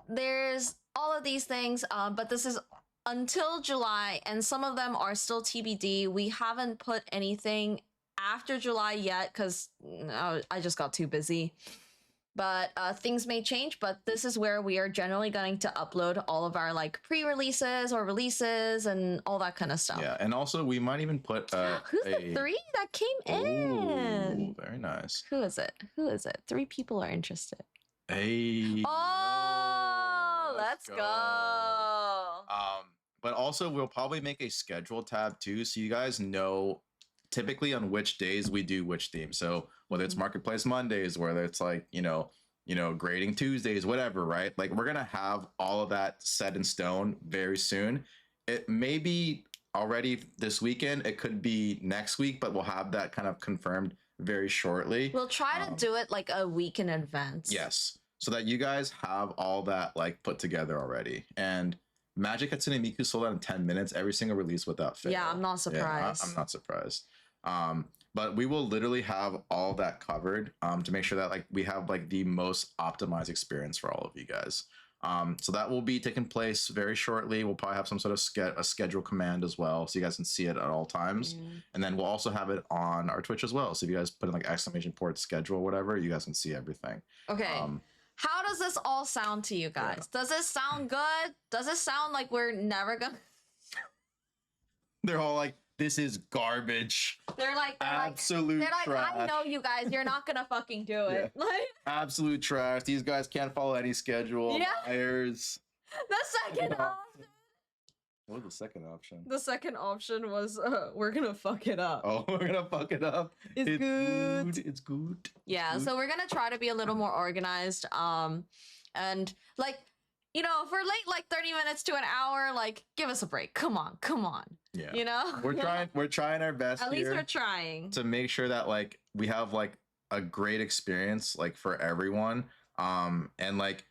Speaker 1: there's all of these things, but this is until July, and some of them are still TBD. We haven't put anything after July yet because I just got too busy. but things may change. But this is where we are generally going to upload all of our like pre-releases or releases and all that kind of stuff.
Speaker 2: Yeah, and also we might even put
Speaker 1: Who's the 3 that came in?
Speaker 2: Very nice.
Speaker 1: Who is it? Who is it? 3 people are interested.
Speaker 2: Hey.
Speaker 1: Oh, let's go.
Speaker 2: But also we'll probably make a schedule tab too, so you guys know typically on which days we do which theme. So whether it's Marketplace Mondays, whether it's like, grading Tuesdays, whatever, right? Like we're gonna have all of that set in stone very soon. It may be already this weekend, it could be next week, but we'll have that kind of confirmed very shortly.
Speaker 1: We'll try to do it like a week in advance.
Speaker 2: Yes, so that you guys have all that like put together already. And Magic Hatsune Miku sold out in 10 minutes every single release without fail.
Speaker 1: Yeah, I'm not surprised.
Speaker 2: Yeah, I'm not surprised. But we will literally have all that covered to make sure that like we have like the most optimized experience for all of you guys. So that will be taking place very shortly. We'll probably have some sort of a schedule command as well, so you guys can see it at all times. And then we'll also have it on our Twitch as well. So if you guys put in like exclamation point schedule or whatever, you guys can see everything.
Speaker 1: Okay. How does this all sound to you guys? Yeah. Does it sound good? Does it sound like we're never gonna?
Speaker 2: They're all like, this is garbage.
Speaker 1: They're like
Speaker 2: absolute trash.
Speaker 1: I know you guys, you're not gonna fucking do it. Like
Speaker 2: absolute trash. These guys can't follow any schedule.
Speaker 1: Yeah.
Speaker 2: Liars.
Speaker 1: The second option.
Speaker 2: What was the second option?
Speaker 1: The second option was we're gonna fuck it up.
Speaker 2: Oh, we're gonna fuck it up.
Speaker 1: It's good.
Speaker 2: It's good.
Speaker 1: Yeah, so we're gonna try to be a little more organized. And like, if we're late like 30 minutes to an hour, like give us a break. Come on.
Speaker 2: Yeah. We're trying our best.
Speaker 1: At least we're trying
Speaker 2: to make sure that like we have like a great experience like for everyone. And like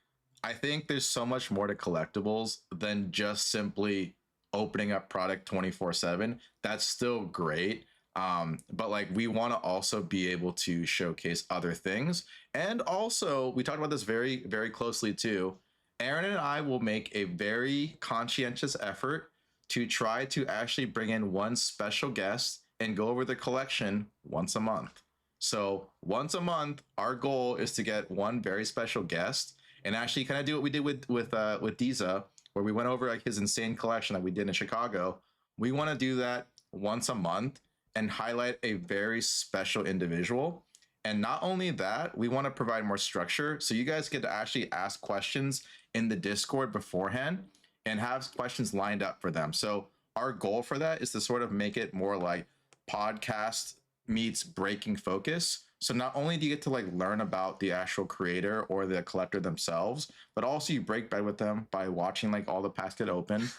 Speaker 2: I think there's so much more to collectibles than just simply opening up product 24/7. That's still great. But like we want to also be able to showcase other things. And also we talked about this very, very closely too. Aaron and I will make a very conscientious effort to try to actually bring in one special guest and go over the collection once a month. So once a month, our goal is to get one very special guest and actually kind of do what we did with Diza, where we went over like his insane collection that we did in Chicago. We want to do that once a month and highlight a very special individual. And not only that, we want to provide more structure so you guys get to actually ask questions in the Discord beforehand and have questions lined up for them. So our goal for that is to sort of make it more like podcast meets breaking focus. So not only do you get to like learn about the actual creator or the collector themselves, but also you break bread with them by watching like all the packs get open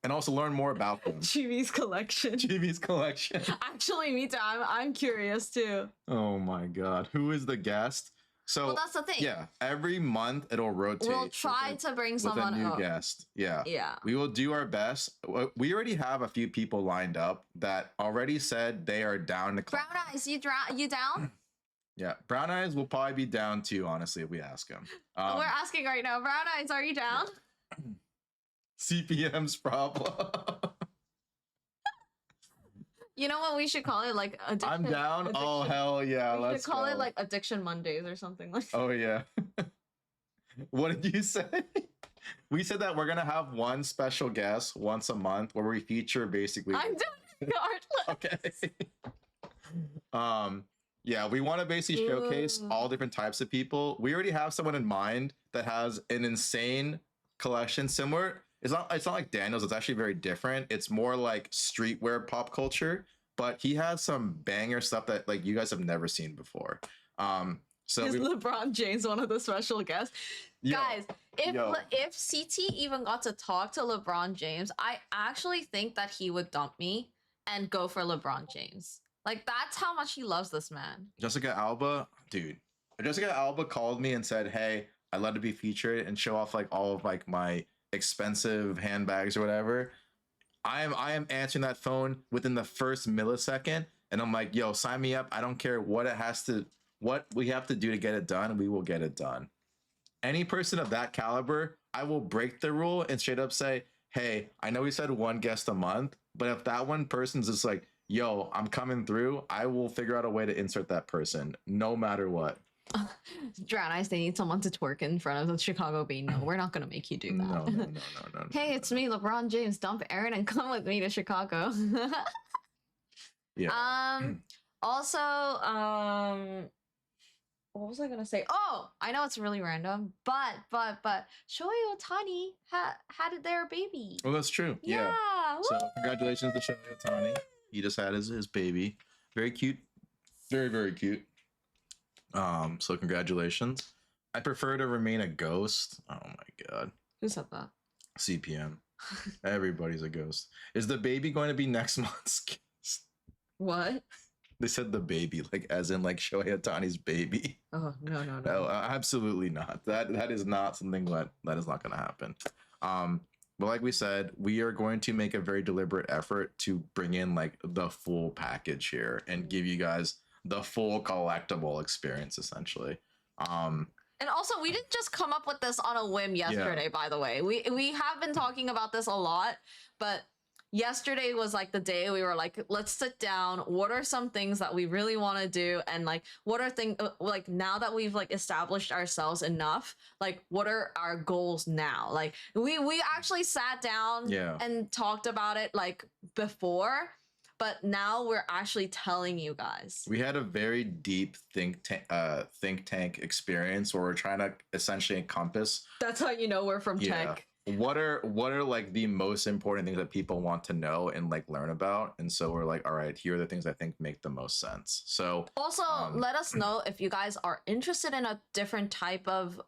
Speaker 2: and also learn more about them.
Speaker 1: Chibi's collection. Actually, me too. I'm curious too.
Speaker 2: Oh my God. Who is the guest? So
Speaker 1: well, that's the thing.
Speaker 2: Yeah, every month it'll rotate.
Speaker 1: We'll try to bring someone
Speaker 2: with a new guest. Yeah.
Speaker 1: Yeah.
Speaker 2: We will do our best. We already have a few people lined up that already said they are down to
Speaker 1: Brown Eyes, you down?
Speaker 2: Yeah, Brown Eyes will probably be down too, honestly, if we ask him.
Speaker 1: We're asking right now. Brown Eyes, are you down?
Speaker 2: CPM's problem.
Speaker 1: You know what we should call it? Like addiction.
Speaker 2: I'm down. Addiction. Oh hell yeah!
Speaker 1: We should call it like Addiction Mondays or something like that.
Speaker 2: Oh yeah. What did you say? We said that we're gonna have one special guest once a month where we feature basically.
Speaker 1: I'm doing regardless.
Speaker 2: Okay. Yeah, we want to basically showcase all different types of people. We already have someone in mind that has an insane collection similar. It's not like Daniel's. It's actually very different. It's more like streetwear pop culture, but he has some banger stuff that like you guys have never seen before. So
Speaker 1: is LeBron James one of the special guests? Guys, if CT even got to talk to LeBron James, I actually think that he would dump me and go for LeBron James. Like that's how much he loves this man.
Speaker 2: Jessica Alba, dude. Jessica Alba called me and said, "Hey, I'd love to be featured and show off like all of like my expensive handbags or whatever." I am answering that phone within the first millisecond, and I'm like, "Yo, sign me up. I don't care what we have to do to get it done. We will get it done." Any person of that caliber, I will break the rule and straight up say, "Hey, I know we said one guest a month, but if that one person's just like, yo, I'm coming through, I will figure out a way to insert that person, no matter what."
Speaker 1: Drown Ice, they need someone to twerk in front of the Chicago Bean. No, we're not gonna make you do that.
Speaker 2: No.
Speaker 1: Hey, it's me, LeBron James. Dump Aaron and come with me to Chicago.
Speaker 2: Yeah.
Speaker 1: Also, what was I gonna say? Oh, I know it's really random, but Shohei Ohtani had their baby.
Speaker 2: Well, that's true. Yeah. So congratulations to Shohei Ohtani. He just had his baby. Very cute. Very, very cute. So congratulations. I prefer to remain a ghost. Oh my god.
Speaker 1: Who said that?
Speaker 2: CPM. Everybody's a ghost. Is the baby going to be next month's guest?
Speaker 1: What?
Speaker 2: They said the baby, like as in like Shohei Ohtani's baby.
Speaker 1: Oh no.
Speaker 2: No, absolutely not. That is not something that is not going to happen. But like we said, we are going to make a very deliberate effort to bring in like the full package here and give you guys the full collectible experience essentially.
Speaker 1: And also, we didn't just come up with this on a whim yesterday, by the way. We have been talking about this a lot, but yesterday was like the day we were like, let's sit down. What are some things that we really want to do? And like, what are things like now that we've like established ourselves enough, like what are our goals now? Like we actually sat down and talked about it like before, but now we're actually telling you guys.
Speaker 2: We had a very deep think tank experience where we're trying to essentially encompass.
Speaker 1: That's how you know we're from tech.
Speaker 2: What are like the most important things that people want to know and like learn about? And so we're like, all right, here are the things I think make the most sense. So
Speaker 1: also let us know if you guys are interested in a different type of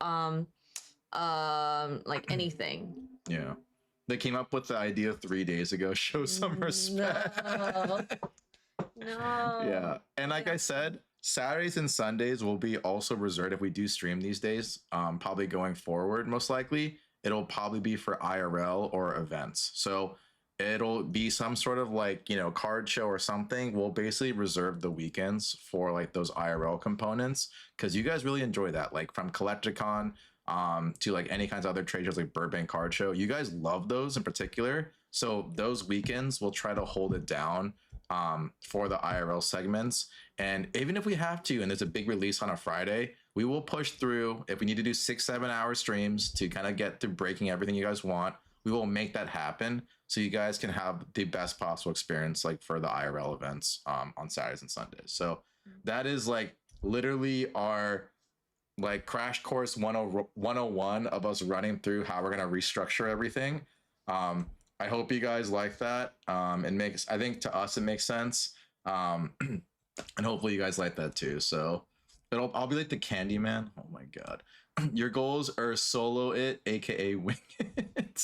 Speaker 1: like anything.
Speaker 2: Yeah. They came up with the idea 3 days ago. Show some respect.
Speaker 1: No.
Speaker 2: Yeah. And like I said, Saturdays and Sundays will be also reserved if we do stream these days. Probably going forward, most likely. It'll probably be for IRL or events. So it'll be some sort of like, you know, card show or something. We'll basically reserve the weekends for like those IRL components because you guys really enjoy that. Like from Collecticon to like any kinds of other trade shows like Burbank Card Show. You guys love those in particular. So those weekends we'll try to hold it down for the IRL segments. And even if we have to, and there's a big release on a Friday, we will push through. If we need to do 6-7 hour streams to kind of get to breaking everything you guys want, we will make that happen so you guys can have the best possible experience like for the IRL events on Saturdays and Sundays. So that is like literally our like crash course 101 of us running through how we're going to restructure everything. I hope you guys like that. It makes, I think to us, it makes sense. And hopefully you guys like that too. So I'll be like the Candy Man. Oh my God. Your goals are solo it, AKA wing it.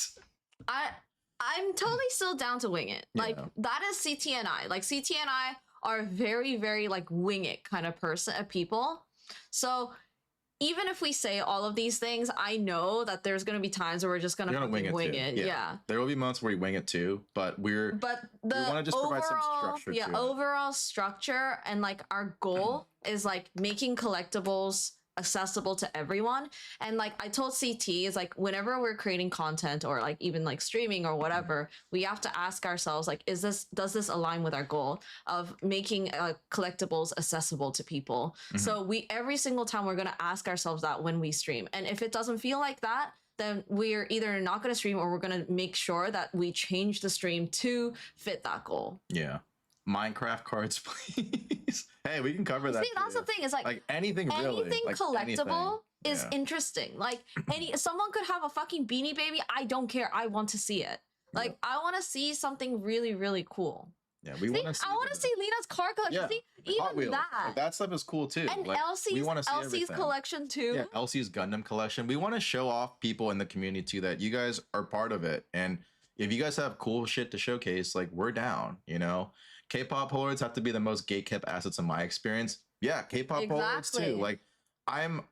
Speaker 1: I'm totally still down to wing it. Like that is CTNI. Like CTNI are very, very like wing it kind of people. So even if we say all of these things, I know that there's going to be times where we're just going to wing it. Yeah.
Speaker 2: There will be months where we wing it too, but we want to just provide some structure.
Speaker 1: Yeah, overall structure and like our goal is like making collectibles accessible to everyone. And like I told CT is like whenever we're creating content or like even like streaming or whatever, we have to ask ourselves like, does this align with our goal of making collectibles accessible to people? So every single time we're going to ask ourselves that when we stream. And if it doesn't feel like that, then we're either not going to stream or we're going to make sure that we change the stream to fit that goal.
Speaker 2: Yeah. Minecraft cards, please. Hey, we can cover that.
Speaker 1: See, that's the thing. Is like
Speaker 2: anything really.
Speaker 1: Anything
Speaker 2: like
Speaker 1: collectible is interesting. Like someone could have a fucking Beanie Baby. I don't care. I want to see it. Like I want to see something really, really cool.
Speaker 2: Yeah, we want to see.
Speaker 1: I want to see Lena's car collection. See, even that.
Speaker 2: Like, that stuff is cool too.
Speaker 1: And
Speaker 2: like,
Speaker 1: Elsie's collection too.
Speaker 2: Yeah, Elsie's Gundam collection. We want to show off people in the community too that you guys are part of it. And if you guys have cool shit to showcase, like we're down, you know. K-pop Polaroids have to be the most gatekept assets in my experience. Yeah, K-pop Polaroids too. Like I've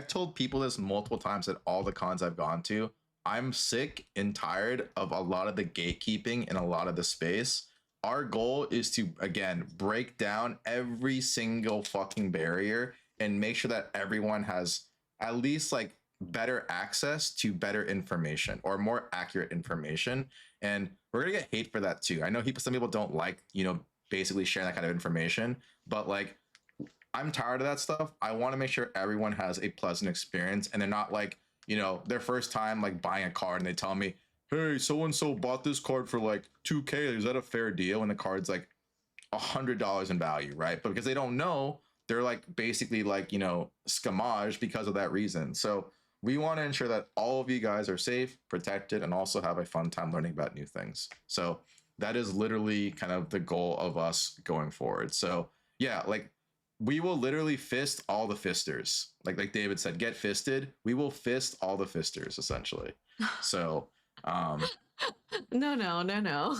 Speaker 2: told people this multiple times at all the cons I've gone to. I'm sick and tired of a lot of the gatekeeping in a lot of the space. Our goal is to, again, break down every single fucking barrier and make sure that everyone has at least like better access to better information or more accurate information. And we're gonna get hate for that too. I know some people don't like, you know, basically sharing that kind of information, but like I'm tired of that stuff. I want to make sure everyone has a pleasant experience and they're not like, you know, their first time like buying a card and they tell me, hey, so and so bought this card for like 2K. Is that a fair deal? And the card's like $100 in value, right? But because they don't know, they're like basically like, you know, scamage because of that reason. So we want to ensure that all of you guys are safe, protected, and also have a fun time learning about new things. So that is literally kind of the goal of us going forward. So yeah, like we will literally fist all the fisters. Like David said, get fisted. We will fist all the fisters essentially. So
Speaker 1: No.
Speaker 2: no.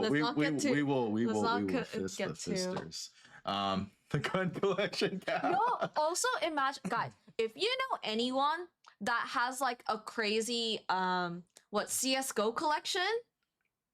Speaker 1: Let's not get too-
Speaker 2: we will
Speaker 1: let's
Speaker 2: fist the
Speaker 1: get too-
Speaker 2: fisters. The gun collection cap.
Speaker 1: No, also imagine, guys, if you know anyone that has like a crazy CS:GO collection,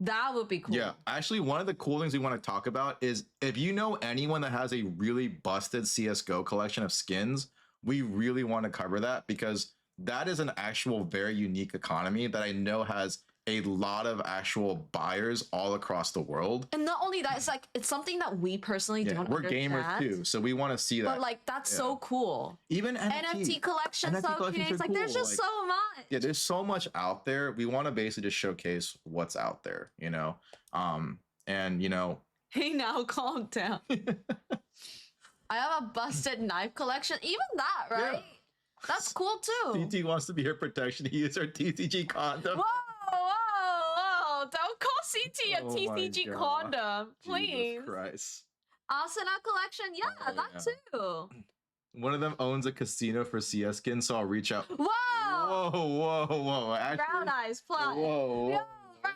Speaker 1: that would be cool.
Speaker 2: Yeah, actually, one of the cool things we want to talk about is if you know anyone that has a really busted CS:GO collection of skins, we really want to cover that because that is an actual very unique economy that I know has a lot of actual buyers all across the world.
Speaker 1: And not only that, it's like it's something that we personally don't
Speaker 2: we're
Speaker 1: understand.
Speaker 2: gamers too, so we want to see that.
Speaker 1: But like that's so cool.
Speaker 2: Even
Speaker 1: NFT collections,
Speaker 2: NFT collections are
Speaker 1: like there's
Speaker 2: cool.
Speaker 1: just so much.
Speaker 2: Yeah, there's so much out there. We want to basically just showcase what's out there, you know. And you know,
Speaker 1: Hey, now calm down. I have a busted knife collection. Even that, right?
Speaker 2: Yeah.
Speaker 1: That's cool too.
Speaker 2: TT wants to be her protection. He used her TCG condom.
Speaker 1: Whoa! Don't call CT a
Speaker 2: Oh my
Speaker 1: TCG
Speaker 2: God.
Speaker 1: condom, please.
Speaker 2: Jesus Christ.
Speaker 1: Asuna collection, yeah,
Speaker 2: Oh,
Speaker 1: that
Speaker 2: yeah.
Speaker 1: too.
Speaker 2: One of them owns a casino for CS skins, so I'll reach out.
Speaker 1: Whoa!
Speaker 2: Whoa. Actually,
Speaker 1: Brown eyes, fly.
Speaker 2: Whoa.
Speaker 1: Yo, brown eyes,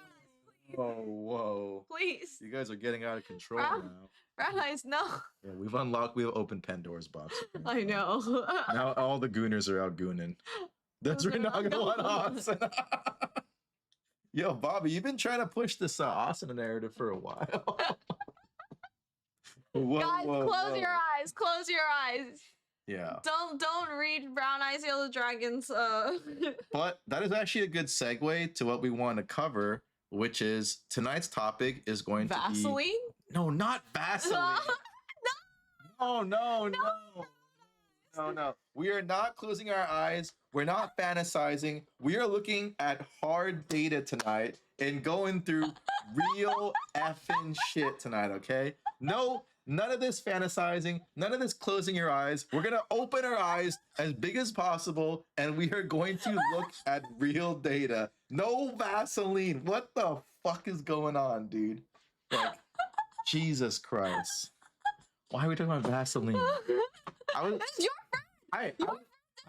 Speaker 1: please.
Speaker 2: Whoa.
Speaker 1: Please.
Speaker 2: You guys are getting out of control
Speaker 1: Brown-
Speaker 2: now.
Speaker 1: Brown eyes, no.
Speaker 2: Yeah, we've opened Pandora's box.
Speaker 1: I know.
Speaker 2: Now all the gooners are out gooning. That's
Speaker 1: Okay,
Speaker 2: we're not gonna
Speaker 1: no.
Speaker 2: let Austin. Yo, Bobby, you've been trying to push this Austin narrative for a while. Whoa,
Speaker 1: Guys, close your eyes. Close your eyes.
Speaker 2: Yeah.
Speaker 1: Don't read Brown Eyes Yellow Dragons.
Speaker 2: But that is actually a good segue to what we want to cover, which is tonight's topic is going to be
Speaker 1: Vaseline?
Speaker 2: No, not Vaseline. No. We are not closing our eyes. We're not fantasizing. We are looking at hard data tonight and going through real effing shit tonight, okay? No, none of this fantasizing, none of this closing your eyes. We're going to open our eyes as big as possible and we are going to look at real data. No Vaseline. What the fuck is going on, dude? Like, Jesus Christ. Why are we talking about Vaseline? I was
Speaker 1: It's your friend.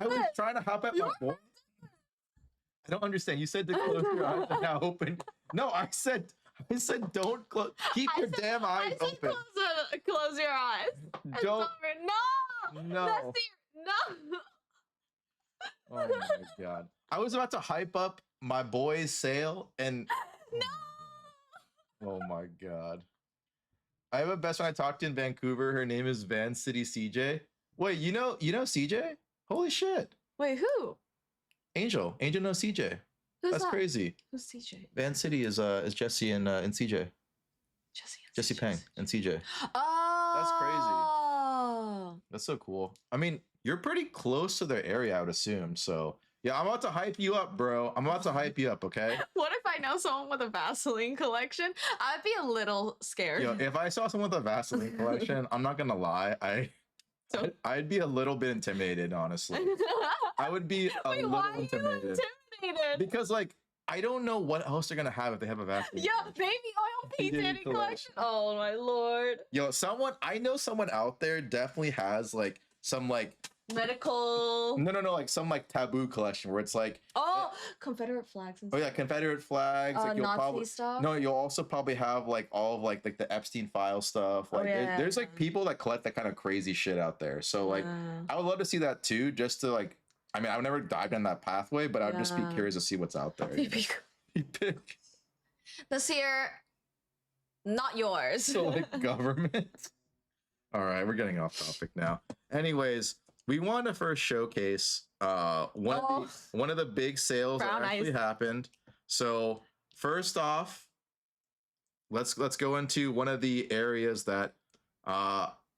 Speaker 2: I was trying to hop at my boy. I don't understand. You said to close your eyes and now open. No, I said don't close. Keep your damn eyes
Speaker 1: I said
Speaker 2: open.
Speaker 1: close your eyes. And
Speaker 2: Don't.
Speaker 1: Summer, no.
Speaker 2: No.
Speaker 1: That's no.
Speaker 2: Oh my god. I was about to hype up my boy's sale and
Speaker 1: No.
Speaker 2: oh my god. I have a best friend I talked to in Vancouver. Her name is Van City CJ. Wait, you know CJ? Holy shit.
Speaker 1: Wait, who?
Speaker 2: Angel knows CJ.
Speaker 1: Who's
Speaker 2: That's
Speaker 1: that?
Speaker 2: crazy.
Speaker 1: Who's CJ?
Speaker 2: Van City is Jesse and CJ. Jesse Pang and CJ.
Speaker 1: Oh.
Speaker 2: That's so cool. I mean, you're pretty close to their area, I would assume. So yeah, I'm about to hype you up, bro. I'm about to hype you up, okay?
Speaker 1: What if I know someone with a Vaseline collection? I'd be a little scared.
Speaker 2: Yo, if I saw someone with a Vaseline collection, I'm not gonna lie, I'd be a little bit intimidated, honestly. I would be a
Speaker 1: Wait,
Speaker 2: little
Speaker 1: why are you
Speaker 2: intimidated.
Speaker 1: intimidated?
Speaker 2: Because like I don't know what else they're gonna have if they have a Vaseline.
Speaker 1: Yeah,
Speaker 2: collection.
Speaker 1: baby oil P.
Speaker 2: Baby
Speaker 1: Diddy
Speaker 2: collection.
Speaker 1: collection. Oh my lord.
Speaker 2: Yo, I know someone out there definitely has like some like
Speaker 1: Medical.
Speaker 2: no, like some like taboo collection where it's like
Speaker 1: Oh, Confederate flags and
Speaker 2: oh yeah, Confederate flags. Like you'll
Speaker 1: Nazi
Speaker 2: probably
Speaker 1: stuff.
Speaker 2: no, you'll also probably have like all of like the Epstein file stuff.
Speaker 1: Oh,
Speaker 2: Like
Speaker 1: yeah.
Speaker 2: there's like people that collect that kind of crazy shit out there. So like I would love to see that too, just to like I mean I've never dived down that pathway, but I'd just be
Speaker 1: Yeah.
Speaker 2: curious to see what's out there. You know?
Speaker 1: This year, not yours.
Speaker 2: So like government. All right, we're getting off topic now. Anyways, we want to first showcase one of the big sales
Speaker 1: Brown
Speaker 2: that actually
Speaker 1: eyes.
Speaker 2: happened. So first off, let's go into one of the areas that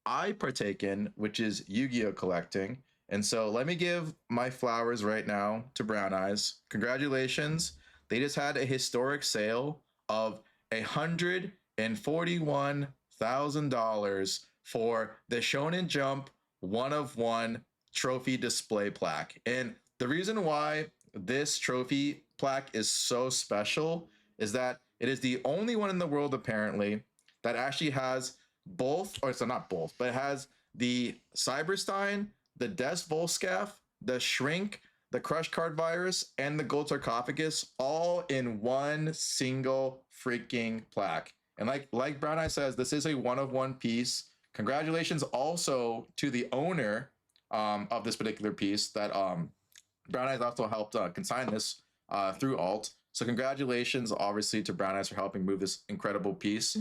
Speaker 2: I partake in, which is Yu-Gi-Oh collecting. And so let me give my flowers right now to Brown Eyes. Congratulations. They just had a historic sale of $141,000 for the Shonen Jump one of one trophy display plaque. And the reason why this trophy plaque is so special is that it is the only one in the world, apparently, that actually has both, or so not both, but it has the Cyberstein, the Des Volscaf, the Shrink, the Crush Card Virus, and the Gold Sarcophagus all in one single freaking plaque. And like Brown Eye says, this is a one of one piece. Congratulations also to the owner of this particular piece that Brown Eyes also helped consign this through Alt. So congratulations, obviously, to Brown Eyes for helping move this incredible piece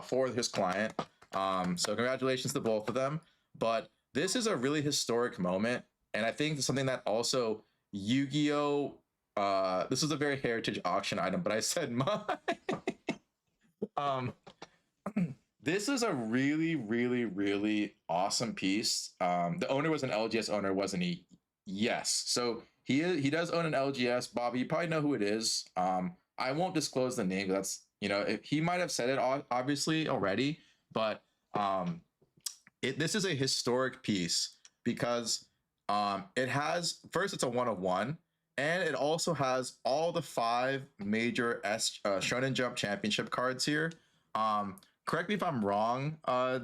Speaker 2: for his client. So congratulations to both of them. But this is a really historic moment, and I think something that also Yu-Gi-Oh. This is a very heritage auction item, but I said my. um, this is a really, really, really awesome piece. The owner was an LGS owner, wasn't he? Yes. So he does own an LGS. Bobby, you probably know who it is. I won't disclose the name. That's if he might have said it obviously already, but this is a historic piece because it has first it's a one of one, and it also has all the 5 major Shonen Jump Championship cards here. Correct me if I'm wrong,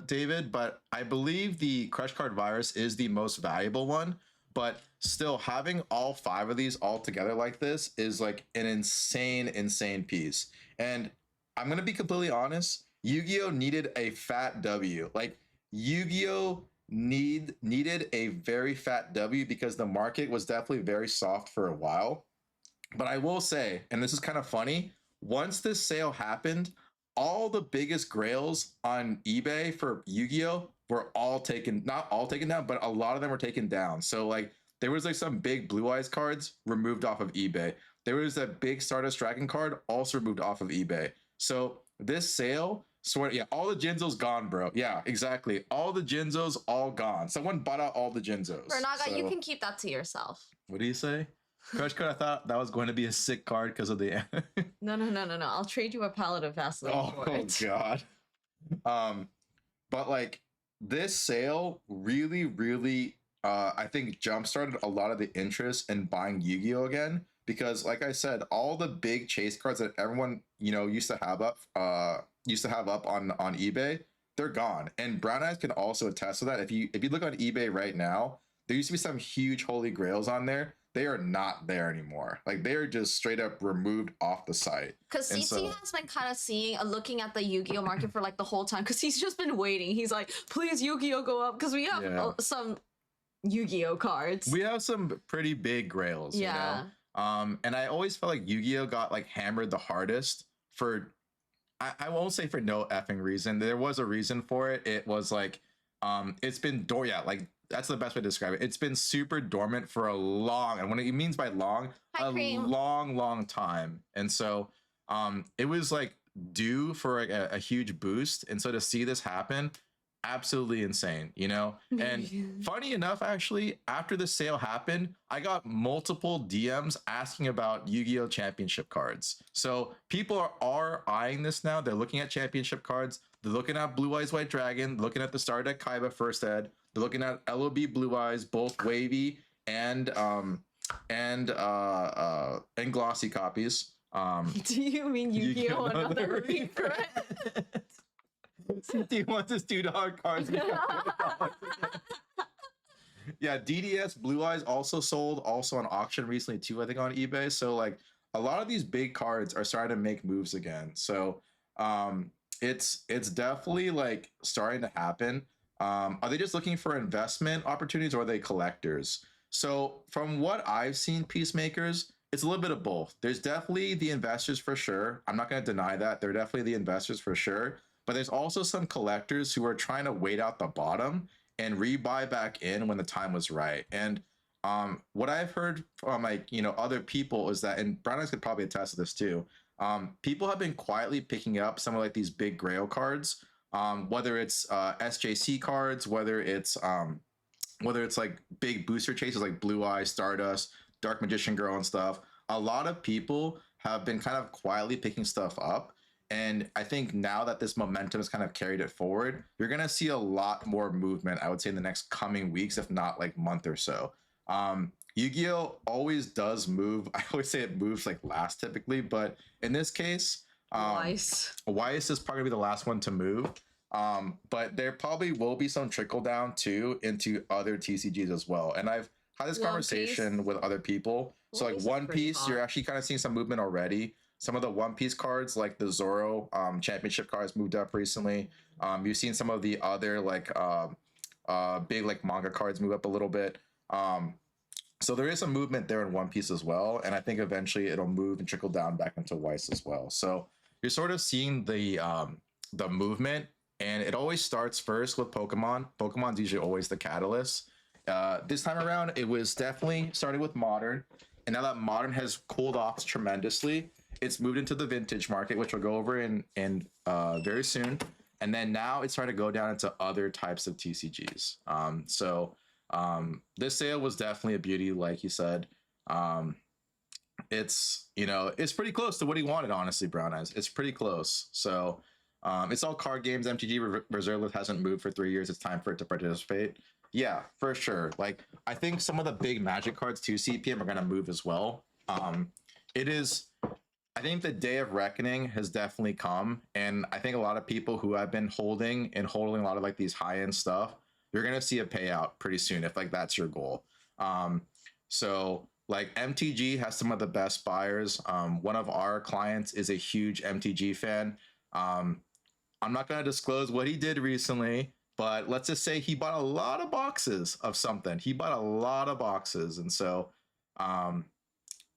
Speaker 2: David, but I believe the Crush Card Virus is the most valuable one. But still, having all 5 of these all together like this is like an insane piece. And I'm gonna be completely honest. Yu-Gi-Oh needed a fat W. Like Yu-Gi-Oh needed a very fat W because the market was definitely very soft for a while. But I will say, and this is kind of funny, once this sale happened, all the biggest grails on eBay for Yu-Gi-Oh were all taken, not all taken down, but a lot of them were taken down. So like there was like some big Blue Eyes cards removed off of eBay. There was a big Stardust Dragon card also removed off of eBay. So this sale, yeah, all the Jinzos gone, bro. Yeah, exactly. All the Jinzos all gone. Someone bought out all the Jinzos.
Speaker 1: Bernaga,
Speaker 2: so,
Speaker 1: you can keep that to yourself.
Speaker 2: What do you say? Crush Card, I thought that was going to be a sick card because of the.
Speaker 1: No. I'll trade you a pallet of Vaseline for it.
Speaker 2: Oh god. But like this sale really I think jump started a lot of the interest in buying Yu-Gi-Oh again because like I said, all the big chase cards that everyone used to have up on eBay, they're gone. And Brown Eyes can also attest to that. If you look on eBay right now, there used to be some huge holy grails on there. They are not there anymore. Like they are just straight up removed off the site.
Speaker 1: Because CC has been kind of looking at the Yu-Gi-Oh market for like the whole time. Because he's just been waiting. He's like, please Yu-Gi-Oh go up because we have some Yu-Gi-Oh cards.
Speaker 2: We have some pretty big grails.
Speaker 1: Yeah.
Speaker 2: And I always felt like Yu-Gi-Oh got like hammered the hardest for. I won't say for no effing reason. There was a reason for it. It was like, it's been like that's the best way to describe it. It's been super dormant for a long, and what it means by long, long time. And so, it was like due for a huge boost. And so to see this happen, absolutely insane, And funny enough, actually, after the sale happened, I got multiple DMs asking about Yu-Gi-Oh! Championship cards. So people are eyeing this now. They're looking at championship cards. They're looking at Blue Eyes White Dragon, looking at the Star Deck Kaiba first ed. They're looking at LOB Blue Eyes, both wavy and glossy copies.
Speaker 1: Do you mean Yu-Gi-Oh! Another reprint?
Speaker 2: CT wants his $2 cards. Yeah, DDS Blue Eyes also sold also on auction recently too, I think on eBay. So like a lot of these big cards are starting to make moves again. So it's definitely like starting to happen. Are they just looking for investment opportunities or are they collectors? So from what I've seen, Peacemakers, it's a little bit of both. There's definitely the investors for sure. I'm not going to deny that. They're definitely the investors for sure. But there's also some collectors who are trying to wait out the bottom and rebuy back in when the time was right. And what I've heard from other people is that, and Brown Eyes could probably attest to this too, people have been quietly picking up some of like these big grail cards Whether it's SJC cards, whether it's like big booster chases like Blue Eye, Stardust, Dark Magician Girl, and stuff. A lot of people have been kind of quietly picking stuff up. And I think now that this momentum has kind of carried it forward, you're going to see a lot more movement, I would say, in the next coming weeks, if not like month or so. Yu-Gi-Oh always does move. I always say it moves like last typically, but in this case, Weiss is probably the last one to move. But there probably will be some trickle down too into other TCGs as well. And I've had this conversation with other people. So like One Piece, you're actually kind of seeing some movement already. Some of the One Piece cards, like the Zoro championship cards, moved up recently. You've seen some of the other like big like manga cards move up a little bit. So there is some movement there in One Piece as well, and I think eventually it'll move and trickle down back into Weiss as well. So you're sort of seeing the movement, and it always starts first with Pokemon. Pokemon's usually always the catalyst. This time around, it was definitely starting with Modern, and now that Modern has cooled off tremendously, it's moved into the Vintage market, which we'll go over in very soon. And then now it's starting to go down into other types of TCGs. This sale was definitely a beauty, like you said. It's it's pretty close to what he wanted, honestly, Brown Eyes. It's pretty close. So it's all card games. MTG Reserve List hasn't moved for 3 years. It's time for it to participate. Yeah, for sure. Like I think some of the big Magic cards to CPM are gonna move as well. It is. I think the day of reckoning has definitely come, and I think a lot of people who have been holding a lot of like these high end stuff, you're gonna see a payout pretty soon if like that's your goal. So like MTG has some of the best buyers. One of our clients is a huge MTG fan. I'm not gonna disclose what he did recently, but let's just say he bought a lot of boxes of something. He bought a lot of boxes, and so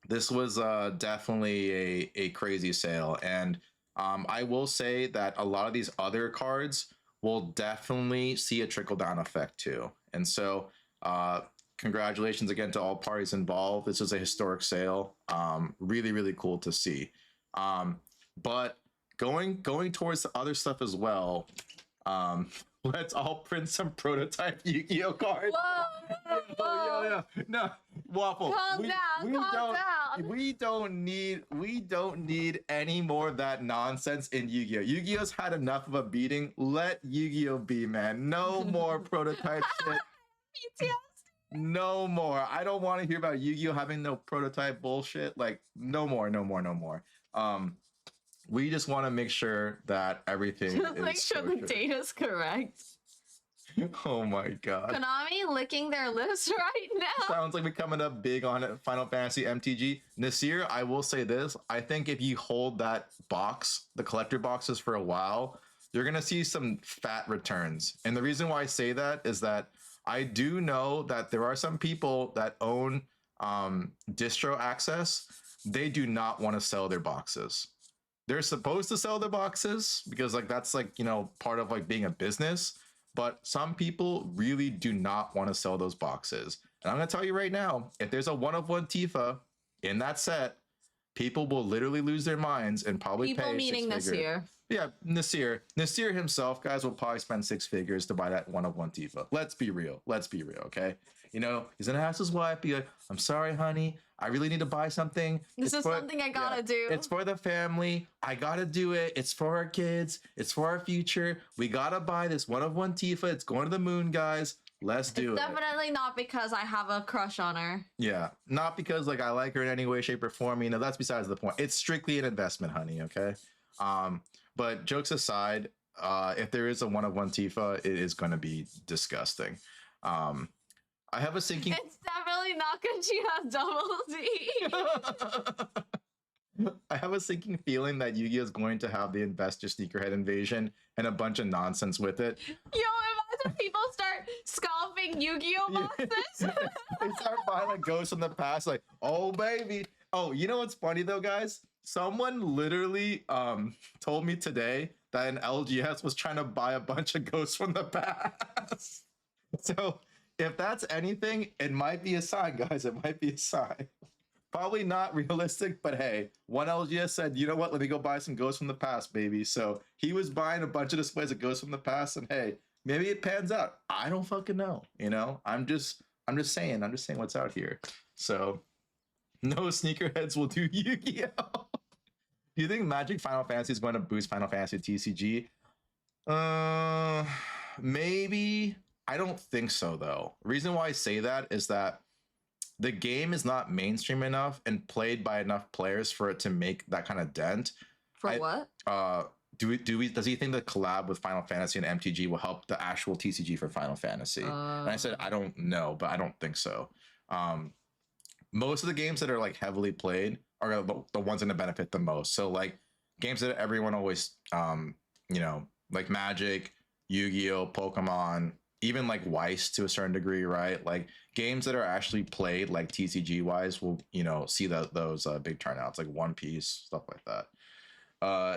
Speaker 2: this was definitely a crazy sale. And I will say that a lot of these other cards will definitely see a trickle down effect too. And so congratulations again to all parties involved. This is a historic sale. Really, really cool to see. But going towards the other stuff as well, let's all print some prototype Yu-Gi-Oh cards.
Speaker 1: Whoa!
Speaker 2: Yeah. No, Waffle.
Speaker 1: Calm down.
Speaker 2: We don't need any more of that nonsense in Yu-Gi-Oh. Yu-Gi-Oh's had enough of a beating. Let Yu-Gi-Oh be, man. No more prototype shit. No more. I don't want to hear about Yu-Gi-Oh having no prototype bullshit. Like no more. We just want to make sure that everything is
Speaker 1: make sure the data's correct.
Speaker 2: Oh my god.
Speaker 1: Konami licking their lips right now.
Speaker 2: Sounds like we're coming up big on Final Fantasy MTG. Nasir, I will say this. I think if you hold that box, the collector boxes for a while, you're going to see some fat returns. And the reason why I say that is that I do know that there are some people that own distro access. They do not want to sell their boxes. They're supposed to sell their boxes because like that's like, part of like being a business. But some people really do not want to sell those boxes. And I'm going to tell you right now, if there's a 1-of-1 Tifa in that set, people will literally lose their minds and probably
Speaker 1: people
Speaker 2: pay
Speaker 1: meaning Nasir.
Speaker 2: Yeah, Nasir himself, guys, will probably spend 6 figures to buy that 1-of-1 Tifa. Let's be real, okay? He's gonna ask his wife, be like, I'm sorry, honey, I really need to buy something.
Speaker 1: This is something I gotta do.
Speaker 2: It's for the family. I gotta do it. It's for our kids. It's for our future. We gotta buy this 1-of-1 Tifa. It's going to the moon, guys. Let's do it.
Speaker 1: Definitely not because I have a crush on her.
Speaker 2: Yeah, not because like I like her in any way, shape, or form. That's besides the point. It's strictly an investment, honey. Okay. But jokes aside, if there is a 1-of-1 Tifa, it is going to be disgusting. I have a sinking.
Speaker 1: It's definitely not because she has double D.
Speaker 2: I have a sinking feeling that Yu-Gi-Oh is going to have the investor sneakerhead invasion and a bunch of nonsense with it.
Speaker 1: Yo, imagine people start scoffing Yu-Gi-Oh boxes.
Speaker 2: They start buying a Ghost from the Past, like, oh baby. Oh, you know what's funny though, guys? Someone literally told me today that an LGS was trying to buy a bunch of Ghosts from the Past. So if that's anything, it might be a sign, guys. It might be a sign. Probably not realistic, but hey, one LGS said, you know what? Let me go buy some Ghosts from the Past, baby. So he was buying a bunch of displays of Ghosts from the Past, and hey, maybe it pans out. I don't fucking know. You know, I'm just saying what's out here. So no sneakerheads will do Yu-Gi-Oh. Do you think Magic Final Fantasy is going to boost Final Fantasy TCG? Maybe. I don't think so though. Reason why I say that is that the game is not mainstream enough and played by enough players for it to make that kind of dent.
Speaker 1: For what?
Speaker 2: Does he think the collab with Final Fantasy and MTG will help the actual TCG for Final Fantasy? And I said I don't know, but I don't think so. Most of the games that are like heavily played are the ones going to benefit the most. So like games that everyone always you know, like Magic, Yu-Gi-Oh, Pokemon, even like Weiss to a certain degree, right? Like games that are actually played like TCG wise will, you know, see those big turnouts, like One Piece, stuff like that.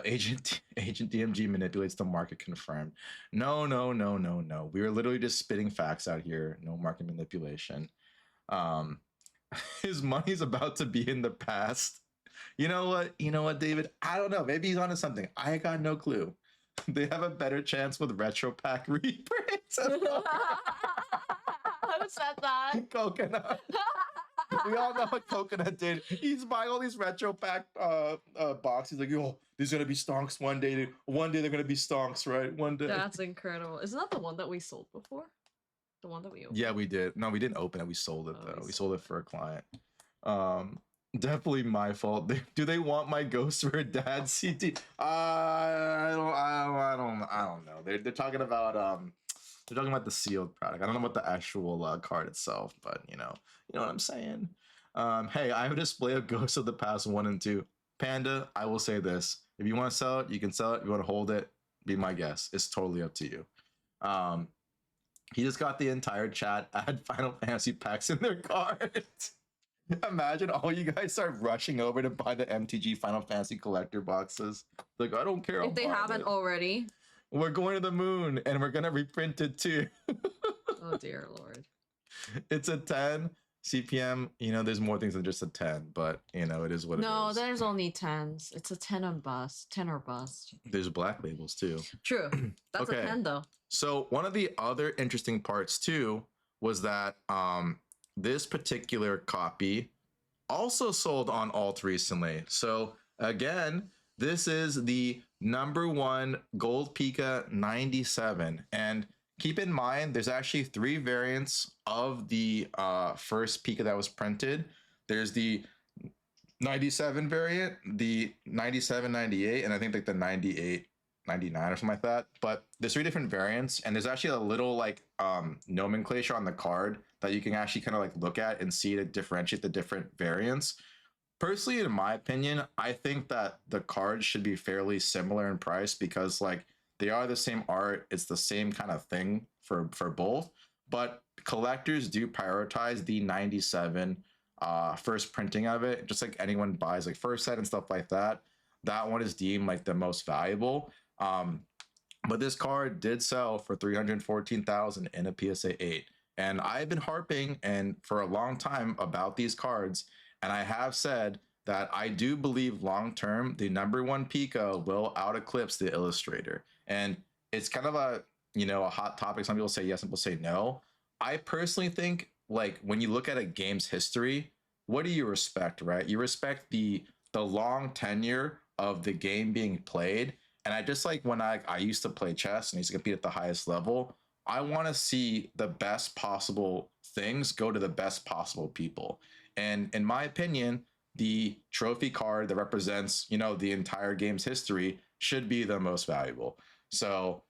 Speaker 2: Agent DMG manipulates the market, confirmed. No. We were literally just spitting facts out here. No market manipulation. His money's about to be in the past. You know what, David? I don't know. Maybe he's onto something. I got no clue. They have a better chance with retro pack reprints.
Speaker 1: Who said that?
Speaker 2: Coconut. We all know what Coconut did. He's buying all these retro pack boxes. Like, yo, these are gonna be stonks one day. One day they're gonna be stonks, right? One day.
Speaker 1: That's incredible. Isn't that the one that we sold before? The one that we opened?
Speaker 2: Yeah, we did. No, we didn't open it. We sold it though. We sold it for a client. Definitely my fault. Do they want my Ghost for Dad CT? I don't know. They're talking about the sealed product. I don't know about the actual card itself, but you know what I'm saying. Hey, I have a display of Ghosts of the Past 1 and 2. Panda, I will say this: if you want to sell it, you can sell it. If you want to hold it, be my guest. It's totally up to you. He just got the entire chat add Final Fantasy packs in their cards. Imagine all you guys start rushing over to buy the MTG Final Fantasy collector boxes. Like, I don't care
Speaker 1: if they haven't already.
Speaker 2: We're going to the moon and we're gonna reprint it too.
Speaker 1: Oh dear Lord.
Speaker 2: It's a 10 CPM. You know, there's more things than just a 10, but you know, it is what it is.
Speaker 1: No, there's only 10s. It's a 10 or bust. 10 or bust.
Speaker 2: There's black labels too.
Speaker 1: True. That's
Speaker 2: okay.
Speaker 1: A 10 though.
Speaker 2: So one of the other interesting parts too was that this particular copy also sold on Alt recently. So again, this is the #1 Gold Pika 97. And keep in mind, there's actually 3 variants of the first Pika that was printed. There's the 97 variant, the 97, 98, and I think like the 98, 99 or something like that. But there's 3 different variants, and there's actually a little like nomenclature on the card that you can actually kind of like look at and see to differentiate the different variants. Personally, in my opinion, I think that the cards should be fairly similar in price because like they are the same art. It's the same kind of thing for both, but collectors do prioritize the 97 first printing of it. Just like anyone buys like first set and stuff like that, that one is deemed like the most valuable. But this card did sell for 314,000 in a PSA 8. And I've been harping and for a long time about these cards. And I have said that I do believe long term, the #1 Pika will out eclipse the Illustrator. And it's kind of a hot topic. Some people say yes, some people say no. I personally think like when you look at a game's history, what do you respect, right? You respect the long tenure of the game being played. And I just like when I used to play chess and used to compete at the highest level, I want to see the best possible things go to the best possible people. And in my opinion, the trophy card that represents, the entire game's history should be the most valuable. So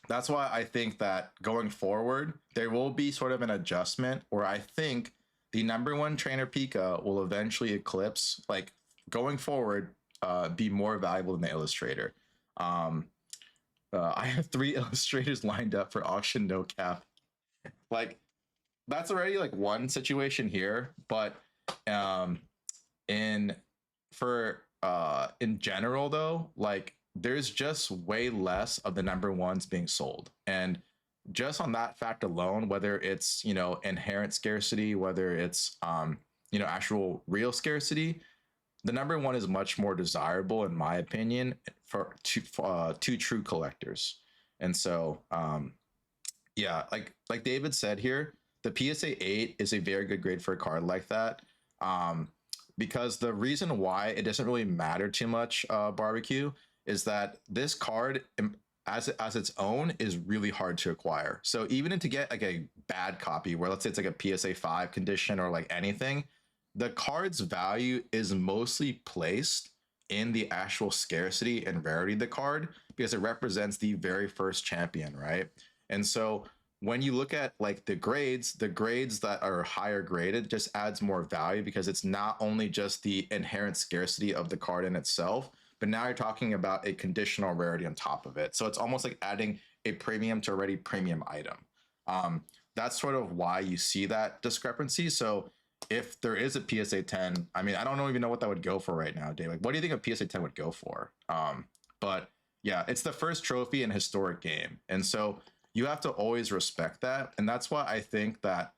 Speaker 2: that's why I think that going forward, there will be sort of an adjustment where I think the #1 trainer Pika will eventually eclipse, like going forward, be more valuable than the Illustrator. I have 3 Illustrators lined up for auction, no cap. Like, that's already like one situation here, but in general though, like there's just way less of the #1s being sold. And just on that fact alone, whether it's, inherent scarcity, whether it's, actual real scarcity, the number one is much more desirable, in my opinion, for two true collectors. And so, yeah, like David said here, the PSA 8 is a very good grade for a card like that. Um, because the reason why it doesn't really matter too much, barbecue, is that this card as its own is really hard to acquire. So even to get like a bad copy, where let's say it's like a PSA 5 condition or like anything, the card's value is mostly placed in the actual scarcity and rarity of the card because it represents the very first champion, right? And so when you look at like the grades that are higher graded just adds more value because it's not only just the inherent scarcity of the card in itself, but now you're talking about a conditional rarity on top of it. So it's almost like adding a premium to already premium item. That's sort of why you see that discrepancy. So if there is a PSA 10, I mean, I don't even know what that would go for right now, Dave. Like, what do you think a PSA 10 would go for? But yeah, it's the first trophy in historic game. And so you have to always respect that. And that's why I think that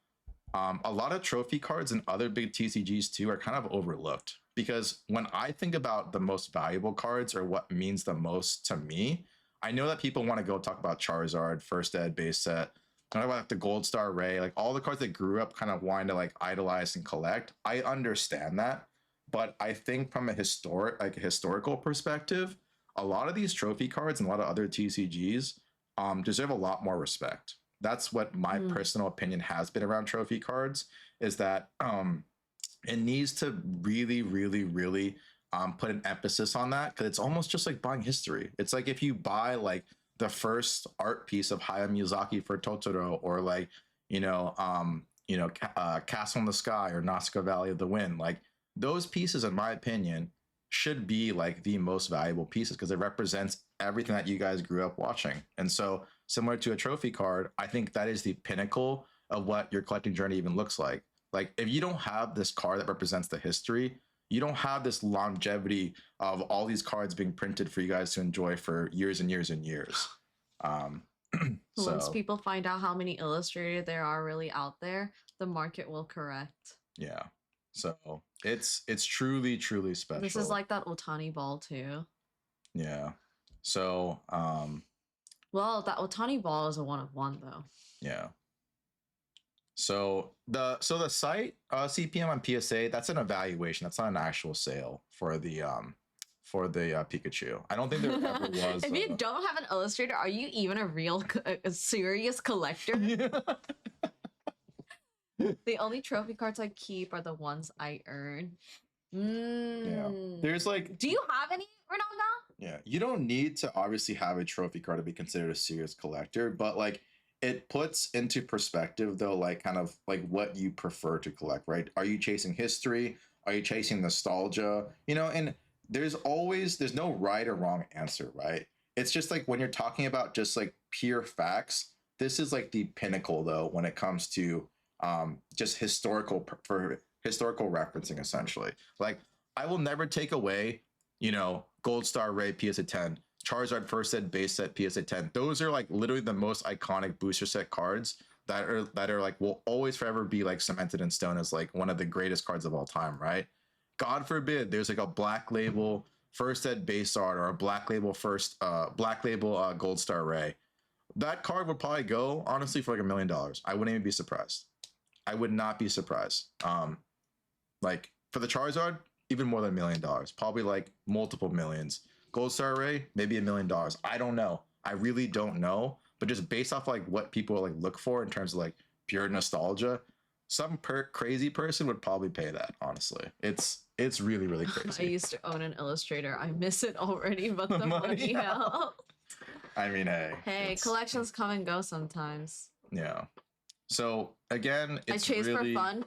Speaker 2: a lot of trophy cards and other big TCGs too are kind of overlooked. Because when I think about the most valuable cards or what means the most to me, I know that people want to go talk about Charizard, First Ed, base set, talk about like the Gold Star Ray, like all the cards that grew up kind of wanting to like idolize and collect. I understand that. But I think from a historical perspective, a lot of these trophy cards and a lot of other TCGs deserve a lot more respect. That's what my personal opinion has been around trophy cards, is that it needs to really, really, really put an emphasis on that, because it's almost just like buying history. It's like if you buy like the first art piece of Hayao Miyazaki for Totoro, or like Castle in the Sky or Nausicaa Valley of the Wind, like those pieces, in my opinion, should be like the most valuable pieces because it represents everything that you guys grew up watching. And so, similar to a trophy card, I think that is the pinnacle of what your collecting journey even looks like. Like, if you don't have this card that represents the history, you don't have this longevity of all these cards being printed for you guys to enjoy for years and years and years.
Speaker 1: Once people find out how many illustrators there are really out there, the market will correct.
Speaker 2: Yeah. So it's truly, truly special.
Speaker 1: This is like that Otani ball too.
Speaker 2: Yeah. So
Speaker 1: well, that Otani ball is a 1/1 though.
Speaker 2: Yeah. So the site CPM on PSA, that's an evaluation. That's not an actual sale for the Pikachu. I don't think there ever was.
Speaker 1: If you don't have an illustrator, are you even a serious collector? Yeah. The only trophy cards I keep are the ones I earn.
Speaker 2: Yeah. There's like.
Speaker 1: Do you have any, Ronaldo?
Speaker 2: Yeah. You don't need to obviously have a trophy card to be considered a serious collector, but like it puts into perspective though, like kind of like what you prefer to collect, right? Are you chasing history? Are you chasing nostalgia? And there's no right or wrong answer, right? It's just like when you're talking about just like pure facts, this is like the pinnacle though when it comes to just historical referencing, essentially. Like, I will never take away, Gold Star Ray PSA 10, Charizard First Ed base set PSA 10. Those are like literally the most iconic booster set cards that are like will always forever be like cemented in stone as like one of the greatest cards of all time, right? God forbid there's like a Black Label First Ed base art or a Black Label Gold Star Ray. That card would probably go honestly for like $1 million. I wouldn't even be surprised. I would not be surprised. Like for the Charizard, even more than $1 million, probably like multiple millions. Gold Star Ray, maybe $1 million. I don't know. I really don't know. But just based off like what people like look for in terms of like pure nostalgia, some crazy person would probably pay that. Honestly, it's really, really crazy.
Speaker 1: I used to own an illustrator. I miss it already, but the money helps.
Speaker 2: I mean,
Speaker 1: hey, collections come and go sometimes.
Speaker 2: Yeah. So again,
Speaker 1: I chase for fun.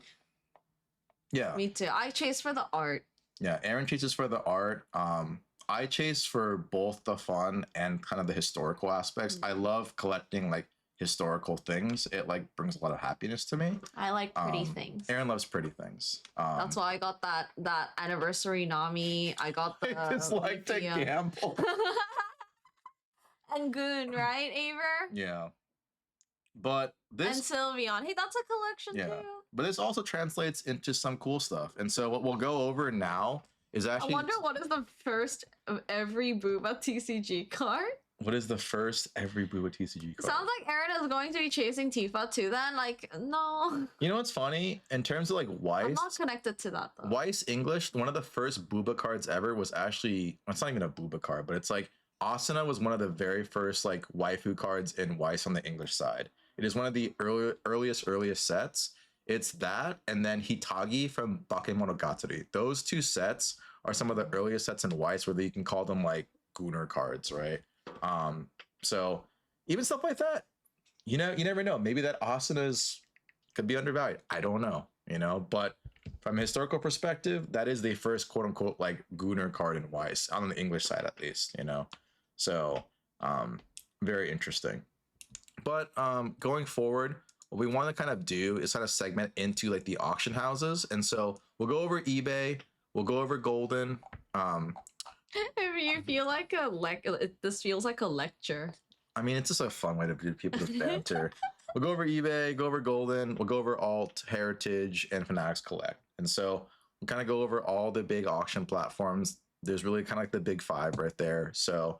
Speaker 2: Yeah.
Speaker 1: Me too. I chase for the art.
Speaker 2: Yeah, Aaron chases for the art. I chase for both the fun and kind of the historical aspects. I love collecting like historical things. It like brings a lot of happiness to me.
Speaker 1: I like pretty things.
Speaker 2: Aaron loves pretty things.
Speaker 1: That's why I got that anniversary Nami. I got the
Speaker 2: it's like the gamble.
Speaker 1: And Goon, right, Aver?
Speaker 2: Yeah. But this
Speaker 1: and Sylveon. Hey, that's a collection too.
Speaker 2: but this also translates into some cool stuff. And so what we'll go over now is
Speaker 1: I
Speaker 2: actually
Speaker 1: wonder what is the first of every Booba TCG card.
Speaker 2: what is the first every Booba TCG card.
Speaker 1: Sounds like Aaron is going to be chasing Tifa too. Then, like, no.
Speaker 2: You know what's funny? In terms of like
Speaker 1: I'm
Speaker 2: Weiss,
Speaker 1: not connected to that though.
Speaker 2: Weiss English, one of the first Booba cards ever was actually, it's not even a Booba card, but it's like Asuna was one of the very first like waifu cards in Weiss on the English side. It is one of the earliest sets. It's that, and then Hitagi from Bakemonogatari. Those two sets are some of the earliest sets in Weiss where you can call them like Gunner cards, right? So even stuff like that, you know, you never know. Maybe that Asuna's could be undervalued. I don't know, you know, but from a historical perspective, that is the first quote unquote like Gunner card in Weiss on the English side, at least, you know. So very interesting. But going forward, what we want to kind of do is kind of segment into like the auction houses. And so we'll go over eBay, we'll go over Golden.
Speaker 1: If you feel like this feels like a lecture.
Speaker 2: I mean, it's just a fun way to do people to banter. We'll go over eBay, go over Golden, we'll go over Alt, Heritage, and Fanatics Collect. And so we'll kind of go over all the big auction platforms. There's really kind of like the big five right there. So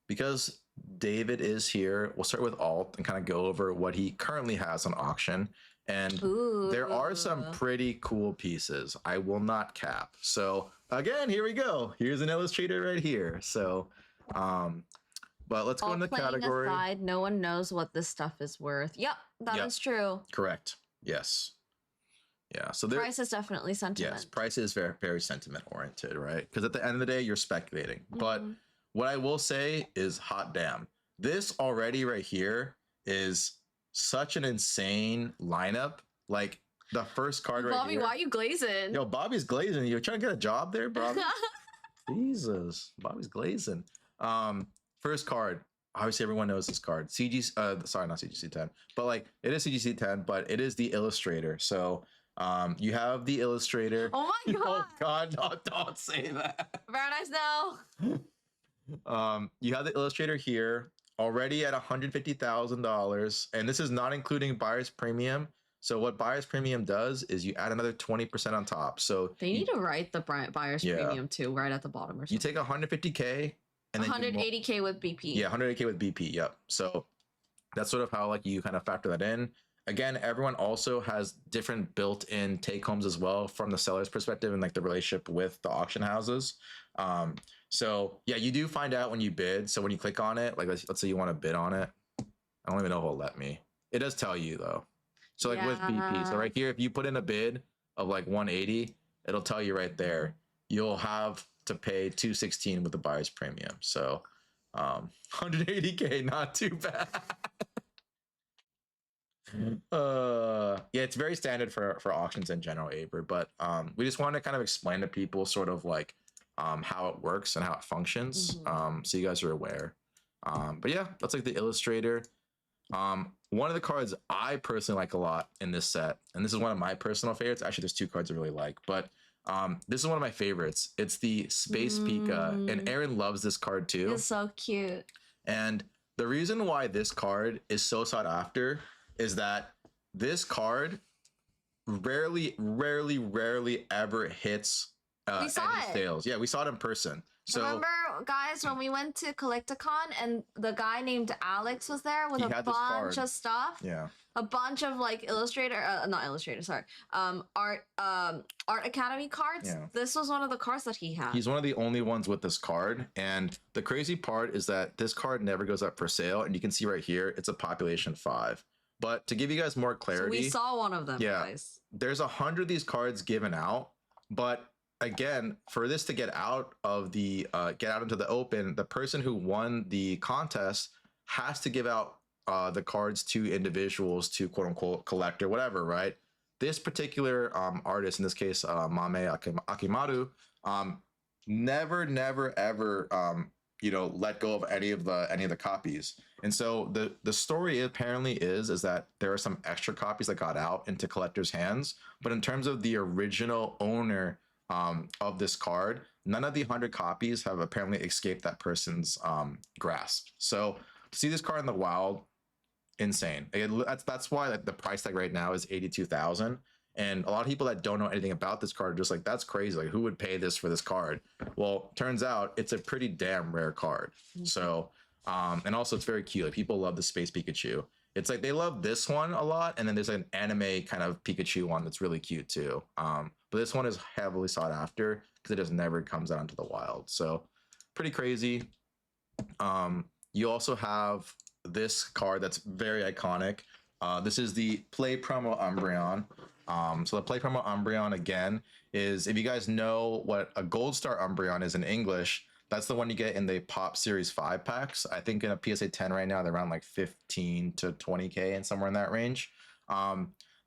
Speaker 2: because David is here, we'll start with Alt and kind of go over what he currently has on auction. And there are some pretty cool pieces. I will not cap. So again, here we go. Here's an illustrator right here. So, but let's go in the category.
Speaker 1: Aside, no one knows what this stuff is worth. Yep, that is true.
Speaker 2: Correct. Yes. Yeah. So
Speaker 1: price is definitely sentiment.
Speaker 2: Yes, price is very, very sentiment oriented, right? Because at the end of the day, you're speculating. But what I will say is, hot damn, this already right here is such an insane lineup. Like the first card right
Speaker 1: Bobby,
Speaker 2: here.
Speaker 1: why are you glazing?
Speaker 2: Yo, Bobby's glazing. You're trying to get a job there, Bobby? Jesus, Bobby's glazing. First card. Obviously, everyone knows this card. Sorry, not CGC 10, but like it is CGC 10, but it is the illustrator. So you have the illustrator.
Speaker 1: Oh my god!
Speaker 2: Oh god, no, don't say that.
Speaker 1: Very nice now.
Speaker 2: You have the illustrator here already at $150,000, and this is not including buyer's premium. So what buyer's premium does is you add another 20% on top. So
Speaker 1: they need to write the buyer's premium too, right at the bottom or something.
Speaker 2: You take 150K and then
Speaker 1: 180K with BP.
Speaker 2: Yeah, 180K with BP. Yep. So that's sort of how like you kind of factor that in. Again, everyone also has different built-in take-homes as well from the seller's perspective and like the relationship with the auction houses. So yeah, you do find out when you bid. So when you click on it, like let's say you want to bid on it, I don't even know if it'll let me. It does tell you though. So like with BP, so right here, if you put in a bid of like 180, it'll tell you right there. You'll have to pay 216 with the buyer's premium. So 180K, not too bad. Yeah, it's very standard for auctions in general, Aber, but we just want to kind of explain to people sort of like how it works and how it functions, so you guys are aware. But yeah, that's like the illustrator. One of the cards I personally like a lot in this set, and this is one of my personal favorites. Actually, there's two cards I really like, but this is one of my favorites. It's the Space Pika, and Aaron loves this card too.
Speaker 1: It's so cute.
Speaker 2: And the reason why this card is so sought after is that this card rarely ever hits any sales. Yeah, we saw it in person. So
Speaker 1: remember, guys, when we went to Collecticon and the guy named Alex was there with a bunch of stuff.
Speaker 2: Yeah.
Speaker 1: A bunch of like Art Academy cards.
Speaker 2: Yeah.
Speaker 1: This was one of the cards that he had.
Speaker 2: He's one of the only ones with this card. And the crazy part is that this card never goes up for sale. And you can see right here, it's a population 5. But to give you guys more clarity,
Speaker 1: so we saw one of them, guys.
Speaker 2: There's 100 of these cards given out, but again, for this to get out of the get out into the open, the person who won the contest has to give out the cards to individuals to quote unquote collect or whatever, right? This particular artist, in this case, Mame Akimaru, never ever let go of any of the copies. And so the story apparently is that there are some extra copies that got out into collectors' hands, but in terms of the original owner of this card, none of the 100 copies have apparently escaped that person's grasp. So to see this card in the wild, insane. That's why like the price tag right now is 82,000. And a lot of people that don't know anything about this card are just like, that's crazy. Like, who would pay this for this card? Well, turns out it's a pretty damn rare card. So, and also it's very cute. Like, people love the Space Pikachu. It's like they love this one a lot, and then there's an anime kind of Pikachu one that's really cute too. But this one is heavily sought after because it just never comes out into the wild. So, pretty crazy. You also have this card that's very iconic. This is the Play Promo Umbreon. So the Play Promo Umbreon, again, is, if you guys know what a Gold Star Umbreon is in English, that's the one you get in the Pop Series 5 packs. I think in a PSA 10 right now, they're around like 15 to 20K and somewhere in that range.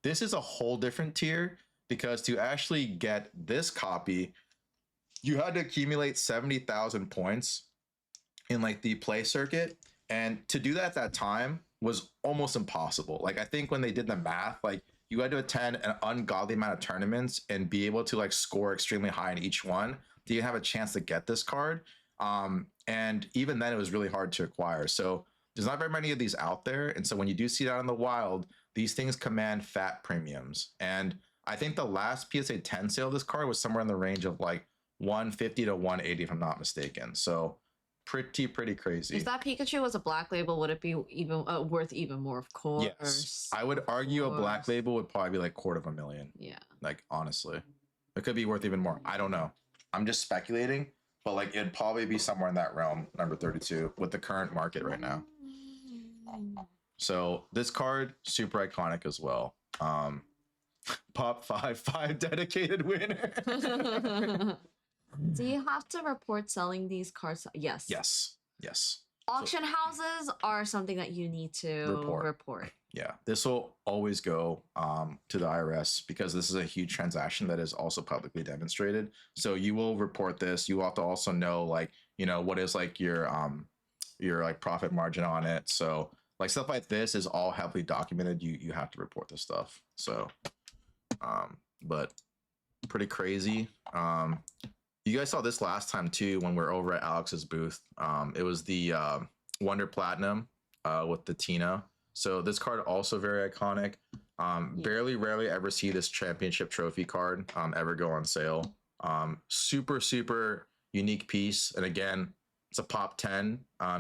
Speaker 2: This is a whole different tier because to actually get this copy, you had to accumulate 70,000 points in like the play circuit. And to do that at that time was almost impossible. Like, I think when they did the math, like, you had to attend an ungodly amount of tournaments and be able to like score extremely high in each one do you have a chance to get this card. And even then it was really hard to acquire. So there's not very many of these out there. And so when you do see it out in the wild, these things command fat premiums. And I think the last PSA 10 sale of this card was somewhere in the range of like 150 to 180, if I'm not mistaken. So pretty crazy.
Speaker 1: If that Pikachu was a black label, would it be even worth even more? Of course.
Speaker 2: Yes, I would argue a black label would probably be like $250,000.
Speaker 1: Yeah.
Speaker 2: Like, honestly, it could be worth even more. I don't know. I'm just speculating, but like it'd probably be somewhere in that realm, number 32, with the current market right now. So this card, super iconic as well. Pop 5 dedicated winner.
Speaker 1: Do you have to report selling these cards? Yes.
Speaker 2: Yes.
Speaker 1: Auction houses are something that you need to report.
Speaker 2: Yeah, this will always go to the IRS because this is a huge transaction that is also publicly demonstrated. So you will report this. You have to also know, like, you know, what is like your like profit margin on it. So like stuff like this is all heavily documented. You have to report this stuff. So, but pretty crazy. You guys saw this last time too when we are over at Alex's booth. It was the Wonder Platinum with the Tina. So this card also very iconic. Rarely ever see this championship trophy card ever go on sale. Super unique piece. And again, it's a Pop 10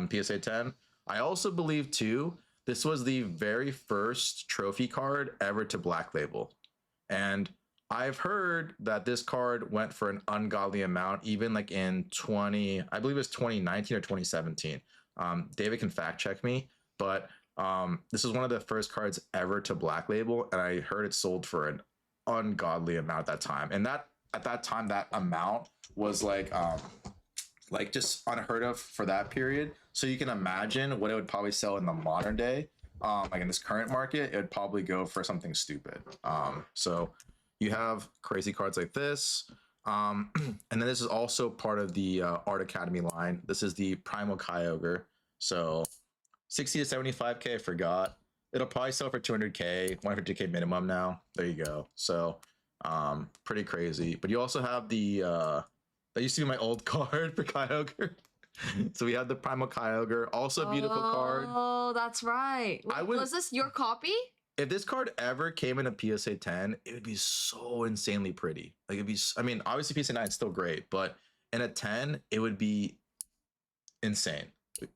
Speaker 2: PSA 10. I also believe too, this was the very first trophy card ever to black label. And I've heard that this card went for an ungodly amount, even like in I believe it was 2019 or 2017. David can fact check me, but this is one of the first cards ever to black label, and I heard it sold for an ungodly amount at that time. And that at that time, that amount was like just unheard of for that period. So you can imagine what it would probably sell in the modern day. Like in this current market, it would probably go for something stupid. So you have crazy cards like this. And then this is also part of the Art Academy line. This is the Primal Kyogre. So 60 to 75K, I forgot. It'll probably sell for 200K, 150K minimum now. There you go. So pretty crazy. But you also have the, that used to be my old card for Kyogre. So we have the Primal Kyogre, also a beautiful card.
Speaker 1: Oh, that's right. Was this your copy?
Speaker 2: If this card ever came in a PSA 10, it would be so insanely pretty. Like it'd be, I mean, obviously PSA 9 is still great, but in a 10, it would be insane.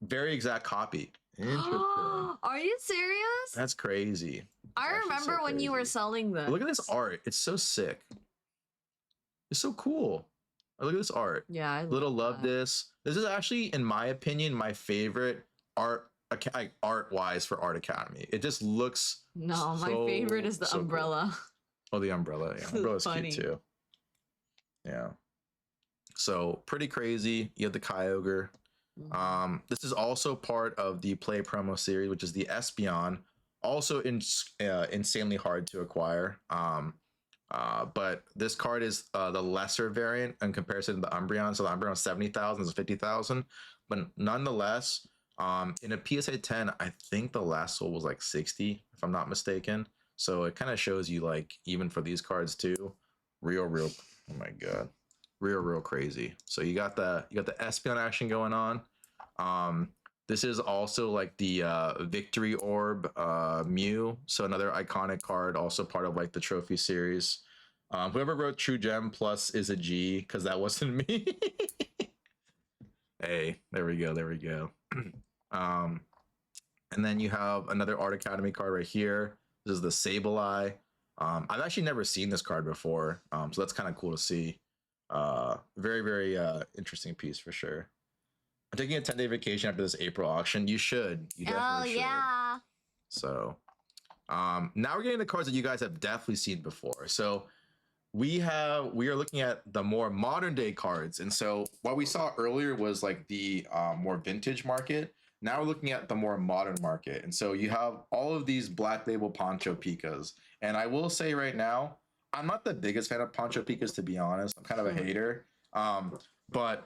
Speaker 2: Very exact copy. Interesting.
Speaker 1: Are you serious?
Speaker 2: That's crazy.
Speaker 1: I remember when you were selling this.
Speaker 2: Look at this art. It's so sick. It's so cool. Look at this art.
Speaker 1: Yeah, I
Speaker 2: love this. This is actually, in my opinion, my favorite art-wise for Art Academy. It just looks.
Speaker 1: No, my favorite is the umbrella.
Speaker 2: Cool. Oh, the umbrella. Yeah, umbrella's cute too. Yeah. So pretty crazy. You have the Kyogre. This is also part of the Play Promo series, which is the Espeon. Also insanely hard to acquire. But this card is the lesser variant in comparison to the Umbreon. So the Umbreon 70,000 is 50,000, but nonetheless, in a PSA 10, I think the last sold was like 60, if I'm not mistaken. So it kind of shows you, like, even for these cards too, real. Oh my god, real crazy. So you got the Espeon action going on. This is also like the Victory Orb Mew, so another iconic card, also part of like the trophy series. Whoever wrote True Gem Plus is a G, because that wasn't me. Hey, there we go, there we go. um, and then you have another Art Academy card right here. This is the Sableye. I've actually never seen this card before, so that's kind of cool to see. Very, very interesting piece for sure. I'm taking a 10-day vacation after this April auction. You should. You definitely should.
Speaker 1: Yeah.
Speaker 2: So, now we're getting the cards that you guys have definitely seen before. So we are looking at the more modern day cards, and so what we saw earlier was like the more vintage market. Now we're looking at the more modern market, and so you have all of these Black Label Poncho Pikas. And I will say right now, I'm not the biggest fan of Poncho Pikas, to be honest. I'm kind of a hater, but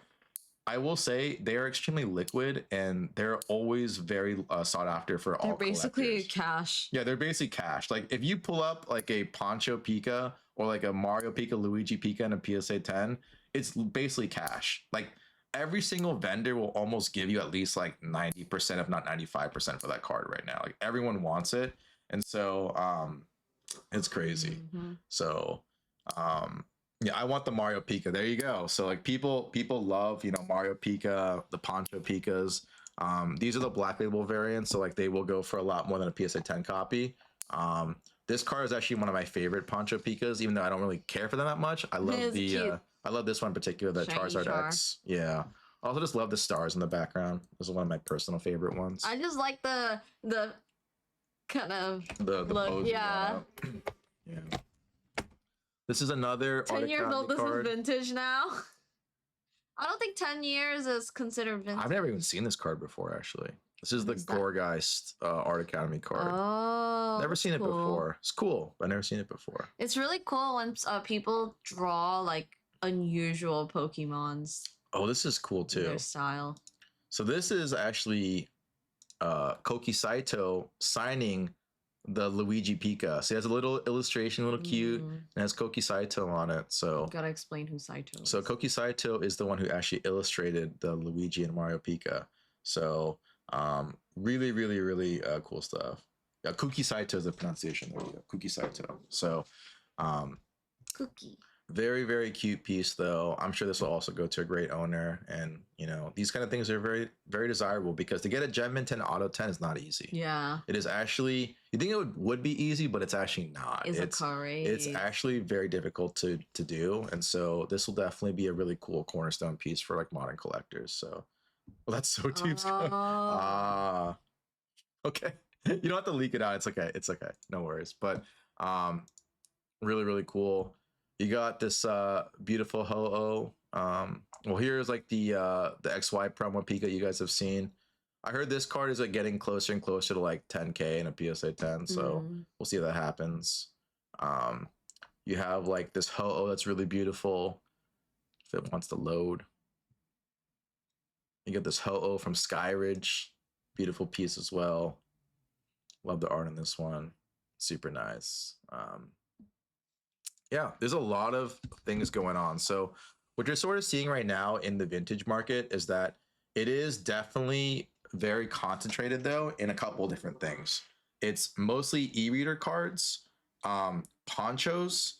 Speaker 2: I will say they are extremely liquid, and they're always very sought after for all
Speaker 1: They're basically
Speaker 2: collectors.
Speaker 1: cash.
Speaker 2: Yeah, they're basically cash. Like if you pull up like a Poncho Pika or like a Mario Pika, Luigi Pika, and a PSA 10, it's basically cash. Like every single vendor will almost give you at least like 90%, if not 95% for that card right now. Like everyone wants it. And so it's crazy.
Speaker 1: Mm-hmm.
Speaker 2: So yeah, I want the Mario Pika. There you go. So like people love, you know, Mario Pika, the Poncho Pikas. These are the Black Label variants, so like they will go for a lot more than a PSA 10 copy. This card is actually one of my favorite Poncho Pikas, even though I don't really care for them that much. I love I love this one in particular, the
Speaker 1: Shiny
Speaker 2: Charizard
Speaker 1: Char.
Speaker 2: X. Yeah. I also just love the stars in the background. This is one of my personal favorite ones.
Speaker 1: I just like the kind of
Speaker 2: The
Speaker 1: look.
Speaker 2: pose
Speaker 1: Yeah.
Speaker 2: yeah. This is another
Speaker 1: 10
Speaker 2: Art
Speaker 1: years old.
Speaker 2: Academy
Speaker 1: This
Speaker 2: card.
Speaker 1: is vintage now. I don't think 10 years is considered vintage.
Speaker 2: I've never even seen this card before, actually. This is the
Speaker 1: What is that?
Speaker 2: Gorgeist Art Academy card.
Speaker 1: Oh,
Speaker 2: Never
Speaker 1: that's
Speaker 2: seen it
Speaker 1: cool.
Speaker 2: before. It's cool, but I've never seen it before.
Speaker 1: It's really cool when people draw like unusual Pokemons
Speaker 2: Oh, this is cool
Speaker 1: in
Speaker 2: too.
Speaker 1: their style.
Speaker 2: So this is actually Koki Saito signing the Luigi Pika. So it has a little illustration, a little cute, and it has Koki Saito on it. So
Speaker 1: Gotta explain who Saito is.
Speaker 2: So Koki Saito is the one who actually illustrated the Luigi and Mario Pika. So really, really, really cool stuff. Yeah, Kuki Saito is the pronunciation. There we go. Kuki Saito. So
Speaker 1: Cookie.
Speaker 2: very, very cute piece though. I'm sure this will also go to a great owner. And you know, these kind of things are very, very desirable, because to get a Gem Mint 10 Auto 10 is not easy.
Speaker 1: Yeah.
Speaker 2: It is actually, you think it would be easy, but it's actually not. It's actually very difficult to do. And so this will definitely be a really cool cornerstone piece for like modern collectors. So well, that's so deep. Okay. You don't have to leak it out. It's okay. It's okay. No worries. But really, really cool. You got this beautiful Ho-Oh. Well, here's like the XY promo Pika you guys have seen. I heard this card is like getting closer and closer to like 10K in a PSA 10, so we'll see if that happens. You have like this Ho-Oh that's really beautiful. If it wants to load. You get this Ho-Oh from Skyridge. Beautiful piece as well. Love the art in this one. Super nice. Yeah, there's a lot of things going on. So what you're sort of seeing right now in the vintage market is that it is definitely very concentrated though in a couple different things. It's mostly e-reader cards, ponchos,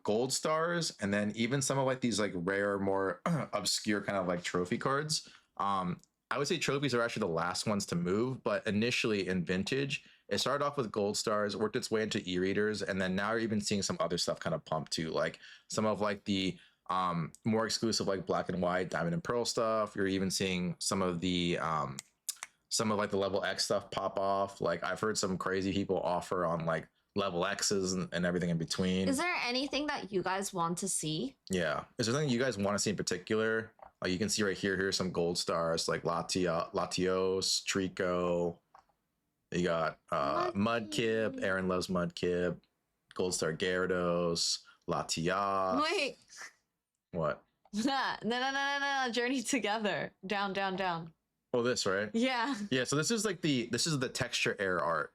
Speaker 2: gold stars, and then even some of like these like rare, more obscure kind of like trophy cards. I would say trophies are actually the last ones to move, but initially in vintage, it started off with gold stars, worked its way into e-readers, and then now you're even seeing some other stuff kind of pump too, like some of like the more exclusive like black and white, diamond and pearl stuff. You're even seeing some of like the level X stuff pop off. Like I've heard some crazy people offer on like level X's and everything in between.
Speaker 1: Is there anything that you guys want to see? Yeah.
Speaker 2: Is there something you guys want to see in particular? Like you can see right here, here's some gold stars like Latios, Trico. You got Mudkip. Aaron loves Mudkip. Gold Star Gyarados, Latias.
Speaker 1: Wait.
Speaker 2: What?
Speaker 1: No. Journey together. Down.
Speaker 2: Oh, this, right?
Speaker 1: Yeah.
Speaker 2: Yeah, so this is like the texture air art.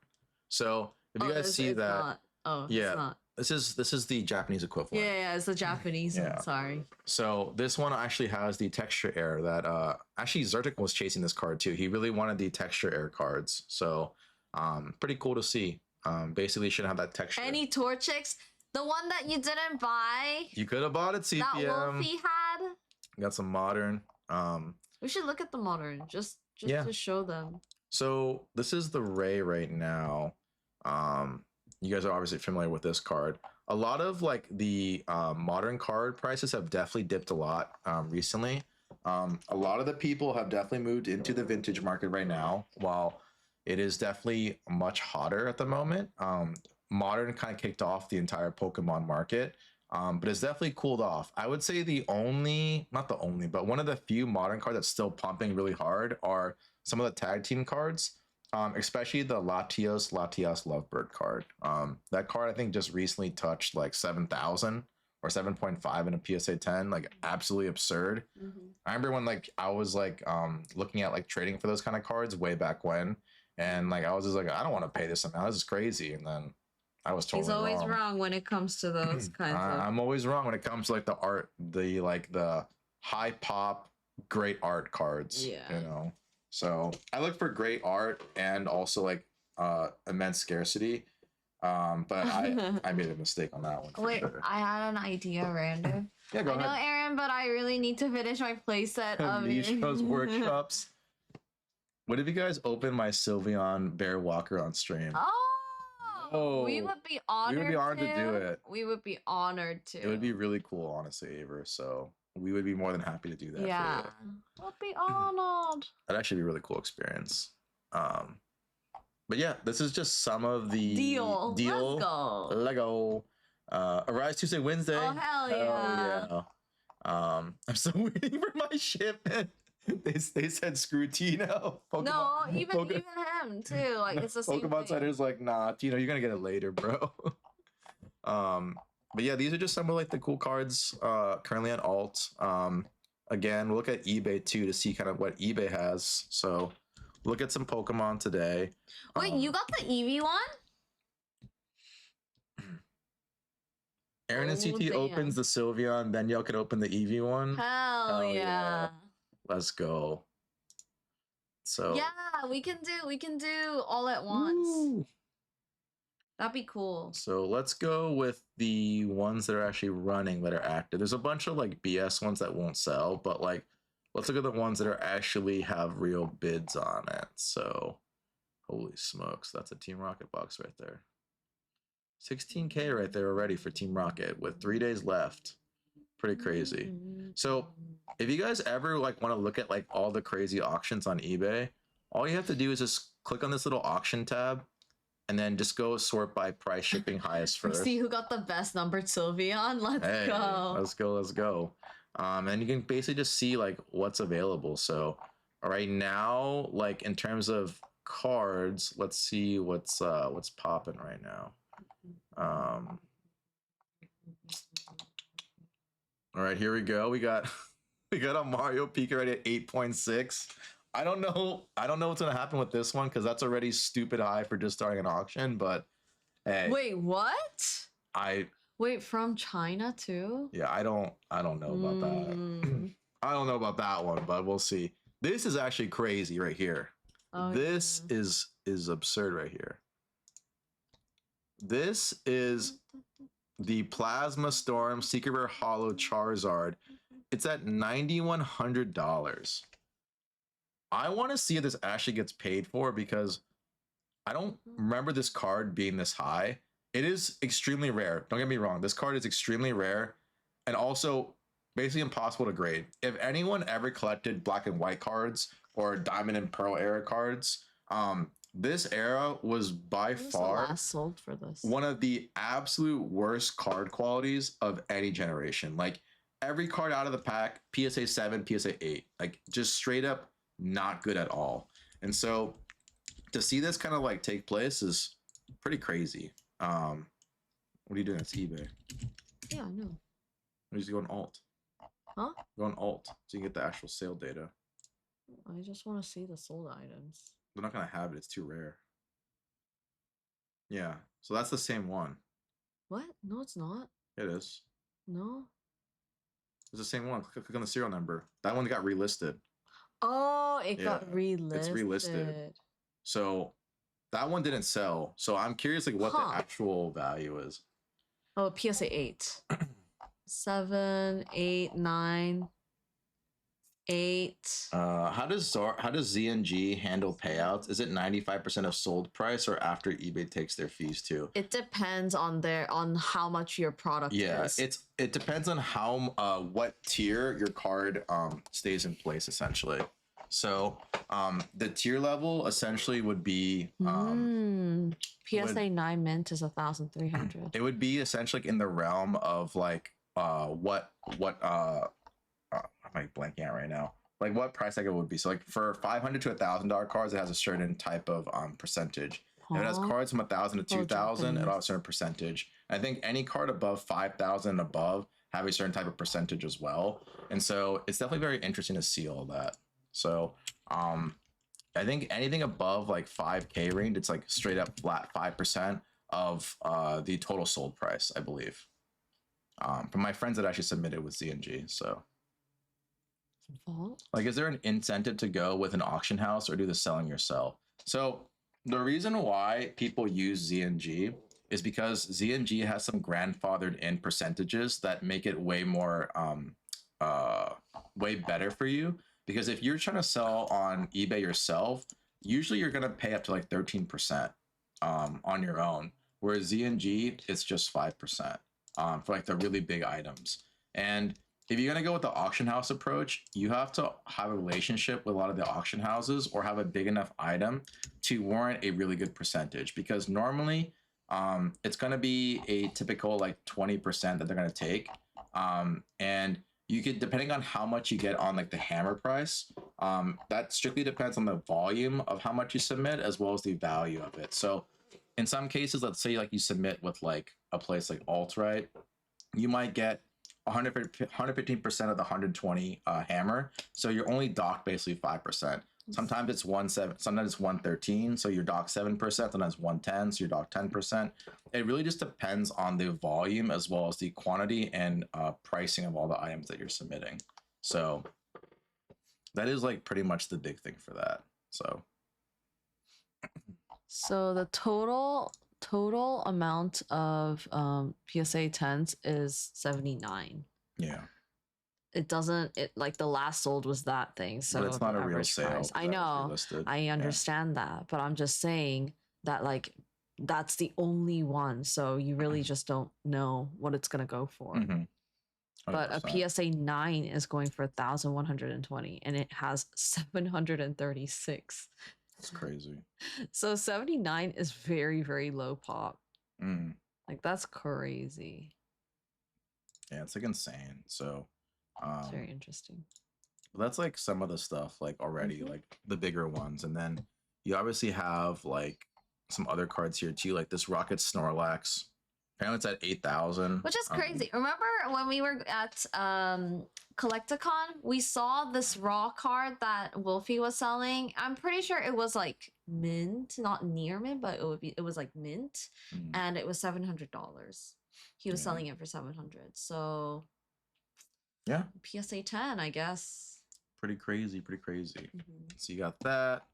Speaker 2: So if you guys see that,
Speaker 1: not. Oh,
Speaker 2: yeah,
Speaker 1: it's not.
Speaker 2: This is the Japanese equivalent.
Speaker 1: Yeah, it's the Japanese
Speaker 2: Yeah.
Speaker 1: one. Sorry.
Speaker 2: So this one actually has the texture air that actually Zertic was chasing this card too. He really wanted the texture air cards. So pretty cool to see. Basically should have that texture.
Speaker 1: Any Torchics? The one that you didn't buy
Speaker 2: You could have bought it CPM.
Speaker 1: that Wolfie had?
Speaker 2: Got some modern.
Speaker 1: We should look at the modern just
Speaker 2: Yeah.
Speaker 1: to show them.
Speaker 2: So this is the Ray right now. You guys are obviously familiar with this card. A lot of like the modern card prices have definitely dipped a lot recently. A lot of the people have definitely moved into the vintage market right now, while it is definitely much hotter at the moment. Modern kind of kicked off the entire Pokemon market, but it's definitely cooled off. I would say not the only, but one of the few modern cards that's still pumping really hard are some of the tag team cards. Especially the Latios Lovebird card. That card I think just recently touched like 7,000 or 7.5 in a PSA 10, like absolutely absurd. I remember when like I was like looking at like trading for those kind of cards way back when, and like I was just like, I don't want to pay this amount. This is crazy. And then I was totally
Speaker 1: He's always wrong when it comes to those kinds of.
Speaker 2: I'm always wrong when it comes to like the art, the high pop, great art cards.
Speaker 1: Yeah.
Speaker 2: You know. So I look for great art and also like immense scarcity. But I made a mistake on that one.
Speaker 1: Wait,
Speaker 2: sure.
Speaker 1: I had an idea, Random.
Speaker 2: Yeah, go
Speaker 1: I know,
Speaker 2: ahead.
Speaker 1: Aaron, but I really need to finish my playset of
Speaker 2: Mishra's workshops. What if you guys open my Sylveon Bear Walker on stream?
Speaker 1: Oh, we would be honored.
Speaker 2: We would be honored to do it.
Speaker 1: We would be honored to.
Speaker 2: It would be really cool, honestly, Aver. So we would be more than happy to do that.
Speaker 1: Yeah,
Speaker 2: for you.
Speaker 1: we'll be honored.
Speaker 2: That'd actually be a really cool experience. But yeah, this is just some of the
Speaker 1: deal. Let's go.
Speaker 2: Lego. Arise Tuesday, Wednesday.
Speaker 1: Oh hell yeah!
Speaker 2: Yeah. I'm still waiting for my shipment. They said screw Tino. Pokemon,
Speaker 1: No, even him too. Like it's the same
Speaker 2: Pokemon
Speaker 1: thing.
Speaker 2: Center's like, nah, Tino, you're gonna get it later, bro. But yeah, these are just some of like the cool cards currently on alt. Again, we'll look at eBay too to see kind of what eBay has. So look at some Pokemon today.
Speaker 1: Wait, you got the Eevee one?
Speaker 2: Aaron and CT opens the Sylveon, then y'all can open the Eevee one.
Speaker 1: Hell yeah.
Speaker 2: Let's go. So
Speaker 1: yeah, we can do all at once.
Speaker 2: Woo.
Speaker 1: That'd be cool.
Speaker 2: So let's go with the ones that are actually running, that are active. There's a bunch of like BS ones that won't sell, but like let's look at the ones that are actually have real bids on it. So holy smokes, that's a Team Rocket box right there. 16K right there already for Team Rocket with 3 days left. Pretty crazy. So if you guys ever like want to look at like all the crazy auctions on eBay, all you have to do is just click on this little auction tab and then just go sort by price, shipping highest first.
Speaker 1: See who got the best numbered Sylveon. Let's go.
Speaker 2: Let's go. And you can basically just see like what's available. So right now, like in terms of cards, let's see what's popping right now. All right, here we go. We got a Mario Pika right at 8.6. I don't know what's gonna happen with this one because that's already stupid high for just starting an auction. But hey,
Speaker 1: wait, what? Wait, from China too?
Speaker 2: Yeah, I don't know about that. I don't know about that one, but we'll see. This is actually crazy right here.
Speaker 1: Oh,
Speaker 2: this is absurd right here. This is the Plasma Storm Secret Rare Hollow Charizard. It's at $9,100. I want to see if this actually gets paid for because I don't remember this card being this high. It is extremely rare. Don't get me wrong. This card is extremely rare and also basically impossible to grade. If anyone ever collected black and white cards or Diamond and Pearl era cards, this era was by far
Speaker 1: last sold for this?
Speaker 2: One of the absolute worst card qualities of any generation. Like every card out of the pack, PSA 7, PSA 8, like just straight up not good at all. And so to see this kind of like take place is pretty crazy. What are you doing? It's eBay.
Speaker 1: Yeah, I know.
Speaker 2: Or just go on alt.
Speaker 1: Huh?
Speaker 2: Go on alt so you can get the actual sale data.
Speaker 1: I just want to see the sold items.
Speaker 2: They're not gonna have it. It's too rare. Yeah. So that's the same one.
Speaker 1: What? No, it's not.
Speaker 2: It is.
Speaker 1: No.
Speaker 2: It's the same one. Click on the serial number. That one got relisted.
Speaker 1: Oh, it
Speaker 2: Yeah,
Speaker 1: got relisted.
Speaker 2: it's relisted. So that one didn't sell. So I'm curious, like, what the actual value is.
Speaker 1: Oh, PSA 8. 7, 8, 9, 8.
Speaker 2: How does ZNG handle payouts? Is it 95% of sold price or after eBay takes their fees too?
Speaker 1: It depends on how much your product is.
Speaker 2: It depends on how what tier your card stays in place essentially. So the tier level essentially would be
Speaker 1: PSA 9 mint is 1,300.
Speaker 2: It would be essentially in the realm of like what am I blanking out right now? Like what price tag it would be. So like for $500 to $1,000 cards, it has a certain type of percentage. If it has cards from 1,000 to 2,000, it'll have a certain percentage. I think any card above 5,000 and above have a certain type of percentage as well. And so it's definitely very interesting to see all that. So I think anything above like 5K range, it's like straight up flat 5% of the total sold price, I believe. From my friends that actually submitted with ZNG. So like, is there an incentive to go with an auction house or do the selling yourself? So the reason why people use ZNG is because ZNG has some grandfathered in percentages that make it way more way better for you. Because if you're trying to sell on eBay yourself, usually you're gonna pay up to like 13% on your own. Whereas ZNG, it's just 5% for like the really big items. And if you're gonna go with the auction house approach, you have to have a relationship with a lot of the auction houses or have a big enough item to warrant a really good percentage. Because normally it's gonna be a typical like 20% that they're gonna take. And you could, depending on how much you get on like the hammer price, that strictly depends on the volume of how much you submit as well as the value of it. So in some cases, let's say like you submit with like a place like Alt-Right, you might get 115% of the 120 hammer. So you're only docked basically 5%. Sometimes it's 1.7, sometimes it's 113. So you're docked 7%, sometimes 110, so you're docked 10%. It really just depends on the volume as well as the quantity and pricing of all the items that you're submitting. So that is like pretty much the big thing for that.
Speaker 1: So the total amount of PSA 10s is 79.
Speaker 2: Yeah.
Speaker 1: It doesn't, it like the last sold was that thing. So
Speaker 2: but it's not a real sale.
Speaker 1: Price. I know. I understand that. But I'm just saying that like that's the only one. So you really just don't know what it's going to go for. But a PSA 9 is going for 1,120 and it has 736.
Speaker 2: It's crazy.
Speaker 1: So 79 is very, very low pop. Like that's crazy.
Speaker 2: Yeah, it's like insane. So
Speaker 1: it's very interesting.
Speaker 2: That's like some of the stuff like already, like the bigger ones. And then you obviously have like some other cards here too, like this Rocket Snorlax. Apparently it's at 8,000.
Speaker 1: Which is crazy. Remember when we were at Collecticon, we saw this raw card that Wolfie was selling. I'm pretty sure it was like mint, not near mint, but it was like mint, and it was $700. He was selling it for 700. So
Speaker 2: yeah,
Speaker 1: PSA 10, I guess.
Speaker 2: Pretty crazy. So you got that.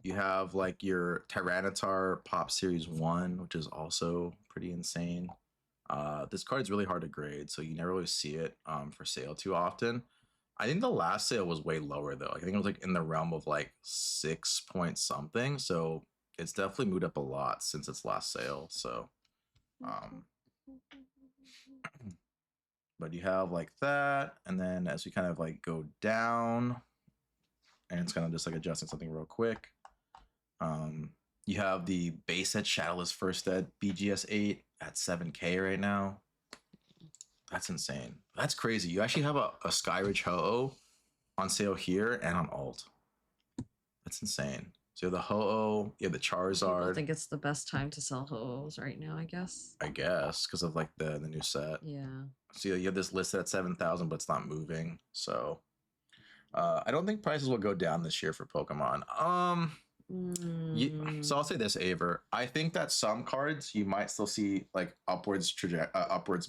Speaker 2: You have like your Tyranitar Pop Series 1, which is also pretty insane. This card is really hard to grade, so you never really see it for sale too often. I think the last sale was way lower though. I think it was like in the realm of like 6 point something. So it's definitely moved up a lot since its last sale. So, but you have like that, and then as we kind of like go down, and it's kind of just like adjusting something real quick. You have the base set Shadowless First Ed BGS 8 at 7K right now. That's insane. That's crazy. You actually have a Skyridge Ho-Oh on sale here and on alt. That's insane. So you have the Ho-Oh, you have the Charizard.
Speaker 1: I think it's the best time to sell Ho-Ohs right now, I guess.
Speaker 2: Because of like the new set.
Speaker 1: Yeah.
Speaker 2: So you have this listed at 7,000, but it's not moving. So I don't think prices will go down this year for Pokemon. So I'll say this, Aver. I think that some cards you might still see like upwards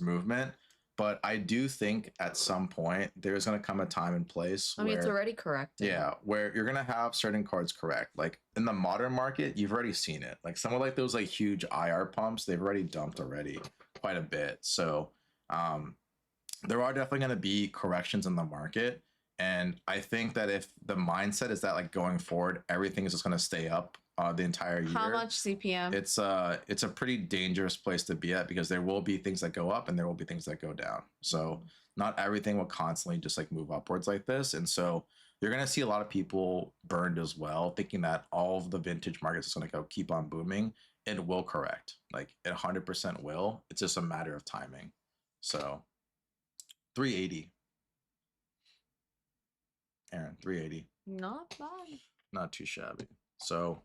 Speaker 2: movement, but I do think at some point there's gonna come a time and place
Speaker 1: I mean, it's already corrected.
Speaker 2: yeah, where you're gonna have certain cards correct. Like in the modern market, you've already seen it. Like some of like those like huge IR pumps, they've already dumped already quite a bit. So there are definitely gonna be corrections in the market. And I think that if the mindset is that like going forward, everything is just gonna stay up the entire year.
Speaker 1: How much CPM?
Speaker 2: It's a pretty dangerous place to be at because there will be things that go up and there will be things that go down. So not everything will constantly just like move upwards like this. And so you're gonna see a lot of people burned as well, thinking that all of the vintage markets is gonna go keep on booming. It will correct. Like it 100% will. It's just a matter of timing. So 380. Aaron, 380.
Speaker 1: Not bad.
Speaker 2: Not too shabby. So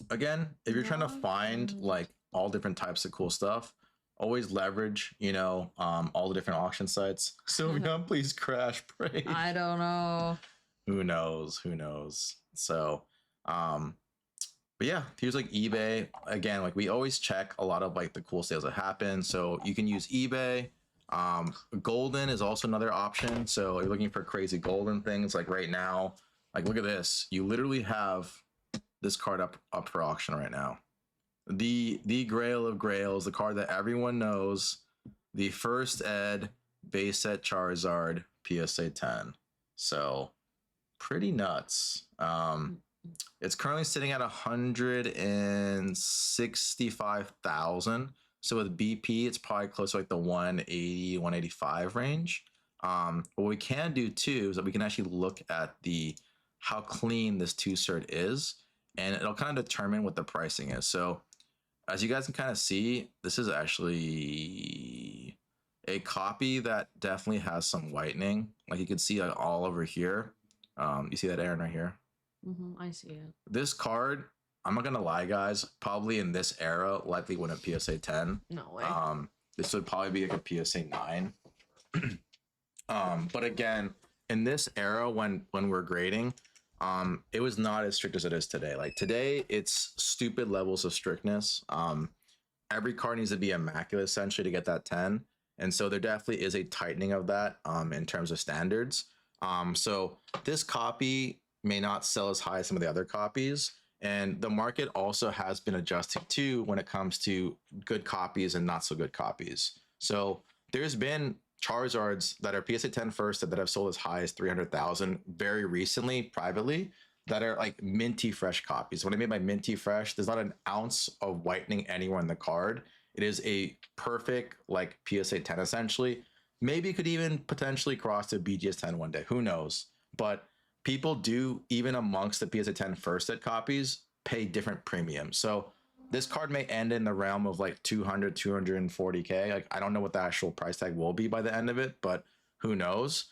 Speaker 2: again, if you're trying to find like all different types of cool stuff, always leverage, all the different auction sites. Sylveon, please crash, pray.
Speaker 1: I don't know.
Speaker 2: Who knows? So, but yeah, here's like eBay. Again, like we always check a lot of like the cool sales that happen. So you can use eBay. Golden is also another option. So you're looking for crazy golden things like right now, like look at this. You literally have this card up for auction right now. The Grail of Grails, the card that everyone knows, the first ed base set Charizard PSA 10. So pretty nuts. It's currently sitting at 165,000. So with BP, it's probably close to like the 180, 185 range. What we can do too is that we can actually look at how clean this 2-cert is, and it'll kind of determine what the pricing is. So as you guys can kind of see, this is actually a copy that definitely has some whitening. Like you can see all over here. You see that, Aaron, right here?
Speaker 1: I see it.
Speaker 2: This card, I'm not gonna lie, guys, probably in this era likely win a PSA 10.
Speaker 1: No way.
Speaker 2: This would probably be like a PSA 9. But again, in this era when we're grading, it was not as strict as it is today. Like today, it's stupid levels of strictness. Every card needs to be immaculate essentially to get that 10. And so there definitely is a tightening of that in terms of standards. So this copy may not sell as high as some of the other copies. And the market also has been adjusting too when it comes to good copies and not so good copies. So there's been Charizards that are PSA 10 first that have sold as high as 300,000 very recently, privately, that are like minty fresh copies. What I mean by minty fresh, there's not an ounce of whitening anywhere in the card. It is a perfect like PSA 10 essentially. Maybe it could even potentially cross to BGS 10 one day. Who knows? But people do, even amongst the PSA 10 first set copies, pay different premiums. So this card may end in the realm of like 200, 240K. Like I don't know what the actual price tag will be by the end of it, but who knows?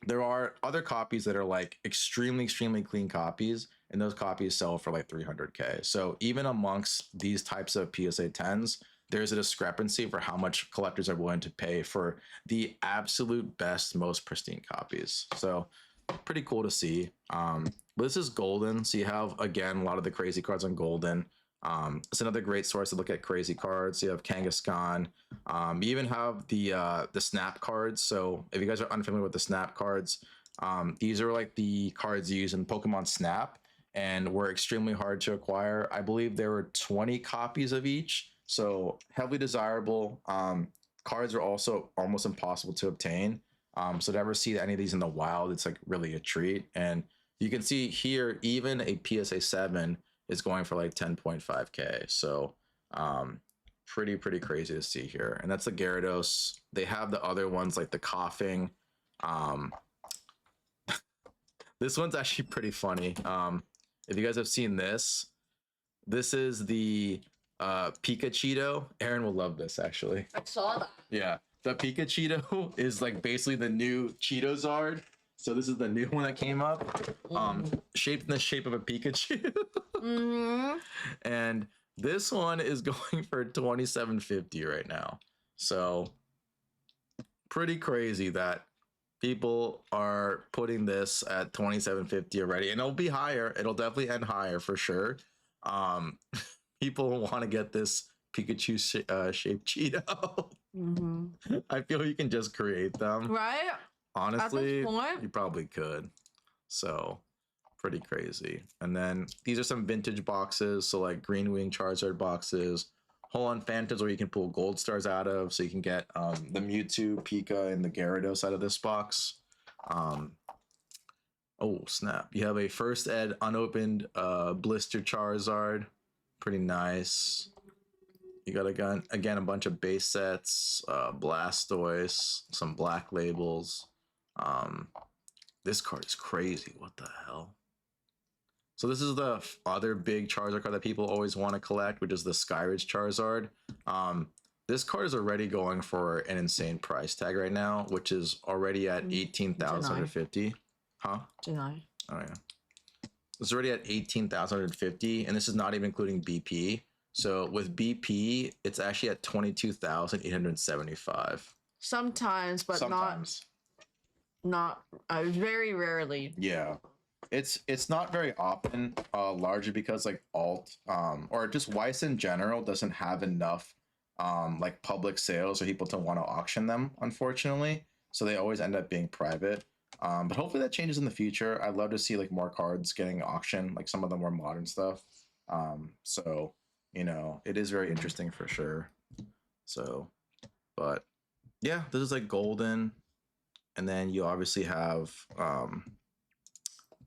Speaker 2: There are other copies that are like extremely clean copies, and those copies sell for like 300K. So even amongst these types of PSA 10s, there's a discrepancy for how much collectors are willing to pay for the absolute best, most pristine copies. So pretty cool to see. But this is golden, so you have again a lot of the crazy cards on golden. It's another great source to look at crazy cards. You have Kangaskhan. You even have the snap cards. So if you guys are unfamiliar with the snap cards, these are like the cards used in Pokemon Snap and were extremely hard to acquire. I believe there were 20 copies of each, so heavily desirable. Cards are also almost impossible to obtain. So to ever see any of these in the wild, it's like really a treat. And you can see here, even a PSA 7 is going for like 10.5K. So pretty crazy to see here. And that's the Gyarados. They have the other ones like the coughing. This one's actually pretty funny. If you guys have seen this, this is the Pikachu. Aaron will love this actually.
Speaker 1: I saw that.
Speaker 2: Yeah. The Pikachu is like basically the new Cheetozard. So this is the new one that came up, shaped in the shape of a Pikachu. And this one is going for $27.50 right now. So pretty crazy that People are putting this at 2750 already, and it'll be higher. It'll definitely end higher for sure. Um, people want to get this Pikachu shaped Cheeto. I feel you can just create them.
Speaker 1: Right?
Speaker 2: Honestly,
Speaker 1: point?
Speaker 2: you probably could. So pretty crazy. And then these are some vintage boxes. So like Green Wing Charizard boxes, Hold on Phantoms where you can pull gold stars out of. So you can get the Mewtwo, Pika, and the Gyarados out of this box. Oh snap. You have a first ed unopened blister Charizard. Pretty nice. You got again a bunch of base sets, Blastoise, some black labels. This card is crazy. What the hell? So this is the other big Charizard card that people always want to collect, which is the Skyridge Charizard. This card is already going for an insane price tag right now, which is already at 18,050. Huh?
Speaker 1: Deny.
Speaker 2: Oh yeah. It's already at 18,050, and this is not even including BP. So with BP, it's actually at 22,875.
Speaker 1: Sometimes, but
Speaker 2: Sometimes.
Speaker 1: not very rarely.
Speaker 2: Yeah. It's not very often, largely because like alt or just Weiss in general doesn't have enough like public sales or people to want to auction them, unfortunately. So they always end up being private. But hopefully that changes in the future. I'd love to see like more cards getting auctioned, like some of the more modern stuff. So you know, it is very interesting for sure. So, but yeah, this is like golden, and then you obviously have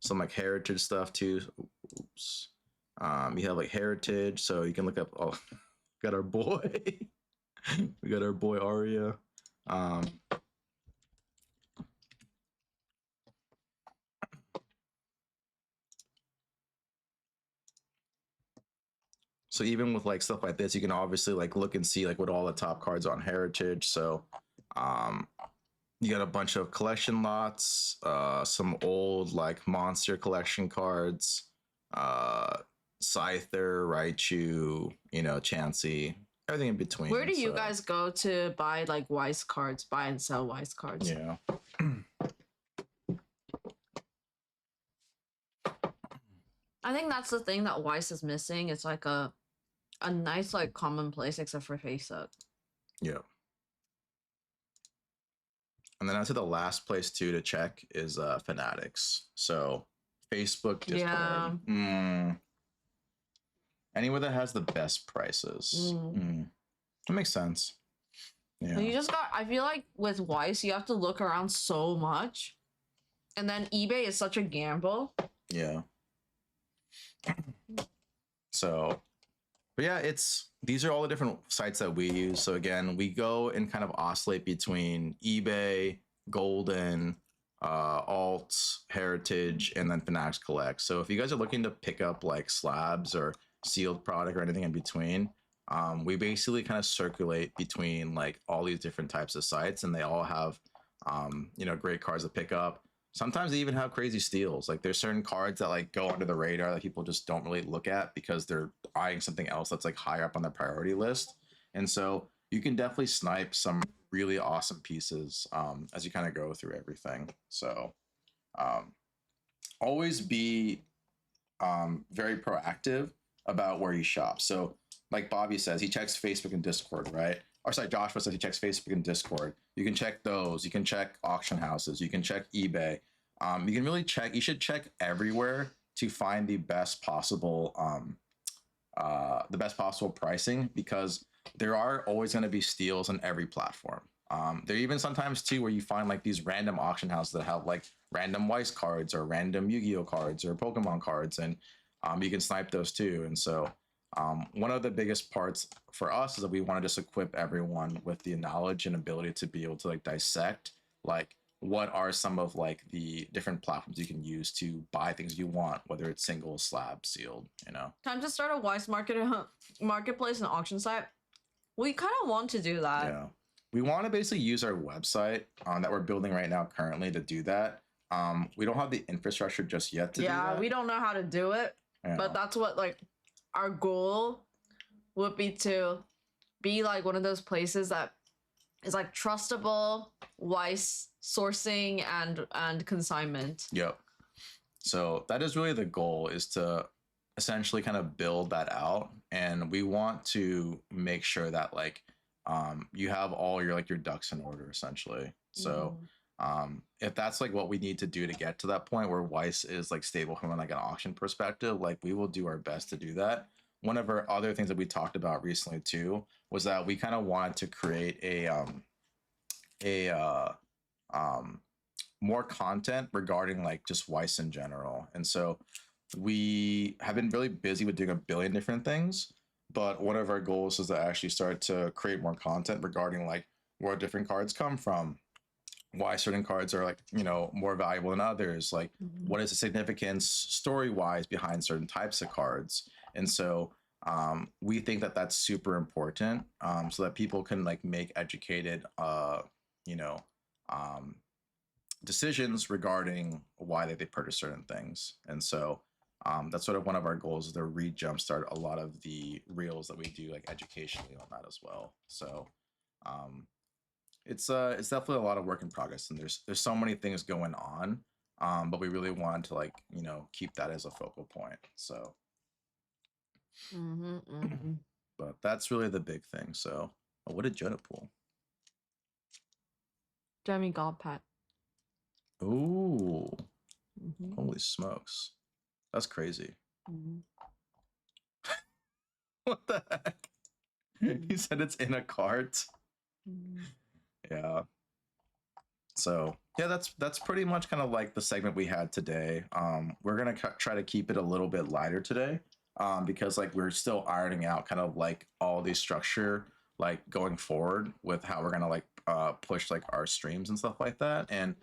Speaker 2: some like heritage stuff too. Oops. You have like heritage, so you can look up. Oh, got our boy. We got our boy Aria. So even with like stuff like this, you can obviously like look and see like what all the top cards on heritage. So you got a bunch of collection lots, some old like monster collection cards, Scyther, Raichu, you know, Chansey, everything in between.
Speaker 1: Where do you guys go to buy like Wise cards, buy and sell Wise cards?
Speaker 2: Yeah.
Speaker 1: I think that's the thing that Wise is missing. It's like a nice like commonplace except for Facebook.
Speaker 2: Yeah. And then I'd say the last place too to check is Fanatics. So Facebook, Discord.
Speaker 1: Yeah.
Speaker 2: Anywhere that has the best prices. That makes sense. Yeah.
Speaker 1: You just got, I feel like with Weiss, you have to look around so much. And then eBay is such a gamble.
Speaker 2: Yeah. So, but yeah, these are all the different sites that we use. So again, we go and kind of oscillate between eBay, Golden, Alts, Heritage, and then Fanatics Collect. So if you guys are looking to pick up like slabs or sealed product or anything in between, we basically kind of circulate between like all these different types of sites, and they all have you know, great cards to pick up. Sometimes they even have crazy steals. Like there's certain cards that like go under the radar that people just don't really look at because they're eyeing something else that's like higher up on their priority list. And so you can definitely snipe some really awesome pieces as you kind of go through everything. So always be very proactive about where you shop. So like Bobby says, he checks Facebook and Discord, right? Or sorry, Joshua says he checks Facebook and Discord. You can check those. You can check auction houses. You can check eBay. You can really check. You should check everywhere to find the best possible pricing, because there are always going to be steals on every platform. There are even sometimes too where you find like these random auction houses that have like random Weiss cards or random Yu-Gi-Oh cards or Pokemon cards, and you can snipe those too. And so one of the biggest parts for us is that we want to just equip everyone with the knowledge and ability to be able to like dissect like what are some of like the different platforms you can use to buy things you want, whether it's single, slab, sealed, you know.
Speaker 1: Time to start a Wise marketplace and auction site. We kind of want to do that.
Speaker 2: Yeah, we want to basically use our website that we're building right now currently to do that. We don't have the infrastructure just yet to do that.
Speaker 1: We don't know how to do it, but that's what like our goal would be, to be like one of those places that is like trustable Weiss sourcing and consignment.
Speaker 2: Yep. So that is really the goal, is to essentially kind of build that out, and we want to make sure that like you have all your like your ducks in order essentially. So if that's like what we need to do to get to that point where Weiss is like stable from like an auction perspective, like we will do our best to do that. One of our other things that we talked about recently too was that we kind of wanted to create a more content regarding like just Weiss in general. And so we have been really busy with doing a billion different things, but one of our goals is to actually start to create more content regarding like where different cards come from, why certain cards are like, you know, more valuable than others, like what is the significance story wise behind certain types of cards. And so we think that that's super important, so that people can like make educated you know um, decisions regarding why they purchase certain things. And so that's sort of one of our goals, is to re-jumpstart a lot of the reels that we do like educationally on that as well. So it's definitely a lot of work in progress, and there's so many things going on, but we really wanted to like, you know, keep that as a focal point. So but that's really the big thing. So what did Jonah pull?
Speaker 1: Demigod pet.
Speaker 2: Ooh, holy smokes, that's crazy. What the heck? He said it's in a cart. Yeah. So yeah, that's pretty much kind of like the segment we had today. We're gonna try to keep it a little bit lighter today, because like we're still ironing out kind of like all the structure like going forward with how we're gonna like push like our streams and stuff like that. And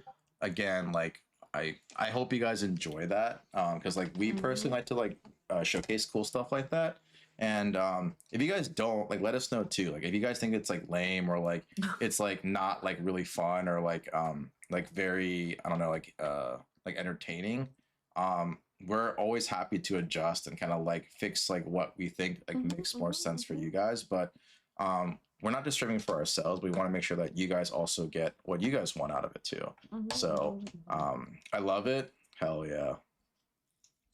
Speaker 2: again, like I hope you guys enjoy that, because like we personally like to like showcase cool stuff like that. And if you guys don't, like, let us know too. Like if you guys think it's like lame, or like it's like not like really fun, or like very, I don't know, like entertaining, we're always happy to adjust and kind of like fix like what we think like makes more sense for you guys. But we're not just streaming for ourselves. We want to make sure that you guys also get what you guys want out of it too. So I love it. Hell yeah.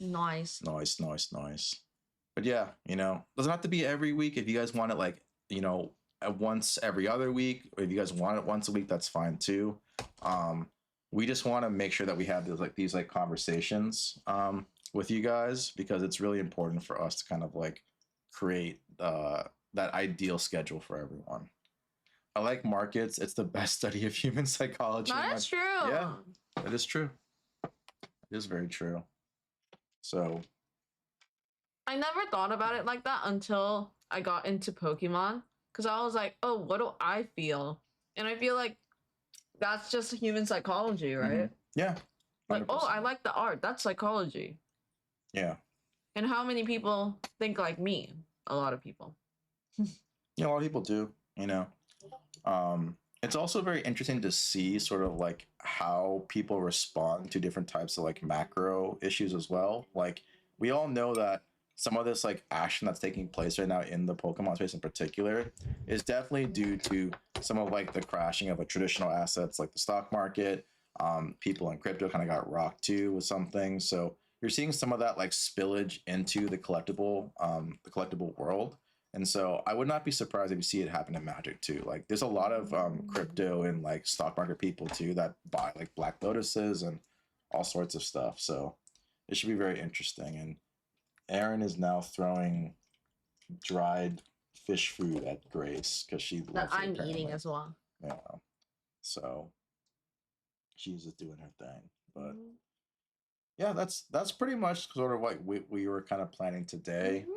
Speaker 1: Nice.
Speaker 2: But yeah, you know, doesn't have to be every week. If you guys want it like, you know, once every other week, or if you guys want it once a week, that's fine too. We just want to make sure that we have these conversations with you guys, because it's really important for us to kind of like create that ideal schedule for everyone. I like markets. It's the best study of human psychology.
Speaker 1: That's true.
Speaker 2: Yeah, it is true. It is very true. So
Speaker 1: I never thought about it like that until I got into Pokemon, because I was like, oh, what do I feel? And I feel like that's just human psychology, right?
Speaker 2: Yeah. 100%.
Speaker 1: Like, oh, I like the art. That's psychology.
Speaker 2: Yeah.
Speaker 1: And how many people think like me? A lot of people.
Speaker 2: Yeah, a lot of people do, you know. It's also very interesting to see sort of like how people respond to different types of like macro issues as well. Like we all know that some of this like action that's taking place right now in the Pokemon space in particular is definitely due to some of like the crashing of like traditional assets like the stock market. People in crypto kind of got rocked too with some things. So you're seeing some of that like spillage into the collectible world. And so I would not be surprised if you see it happen in Magic too. Like there's a lot of crypto and like stock market people too that buy like Black Lotuses and all sorts of stuff. So it should be very interesting. And Erin is now throwing dried fish food at Grace because she
Speaker 1: That
Speaker 2: loves it,
Speaker 1: I'm
Speaker 2: apparently.
Speaker 1: eating as well.
Speaker 2: Yeah. So she's just doing her thing. But yeah, that's pretty much sort of like we were kind of planning today.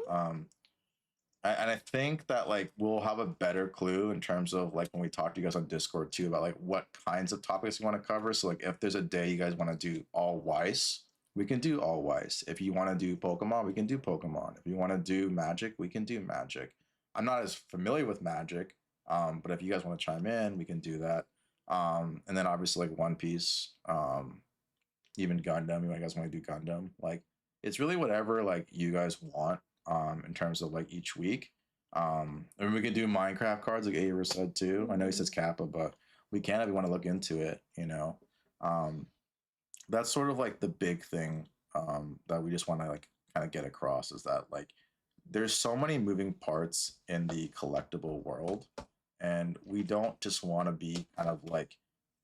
Speaker 2: And I think that like we'll have a better clue in terms of like when we talk to you guys on Discord too about like what kinds of topics you want to cover. So like if there's a day you guys want to do all Weiss, we can do all Weiss. If you want to do Pokemon, we can do Pokemon. If you want to do Magic, we can do Magic. I'm not as familiar with Magic, but if you guys want to chime in, we can do that. And then obviously like One Piece, even Gundam. You guys want to do Gundam? Like it's really whatever like you guys want. In terms of like each week. And we could do Minecraft cards like Aver said too. I know he says Kappa, but we can if we want to look into it, you know. Um, that's sort of like the big thing that we just want to like kind of get across is that like there's so many moving parts in the collectible world, and we don't just want to be kind of like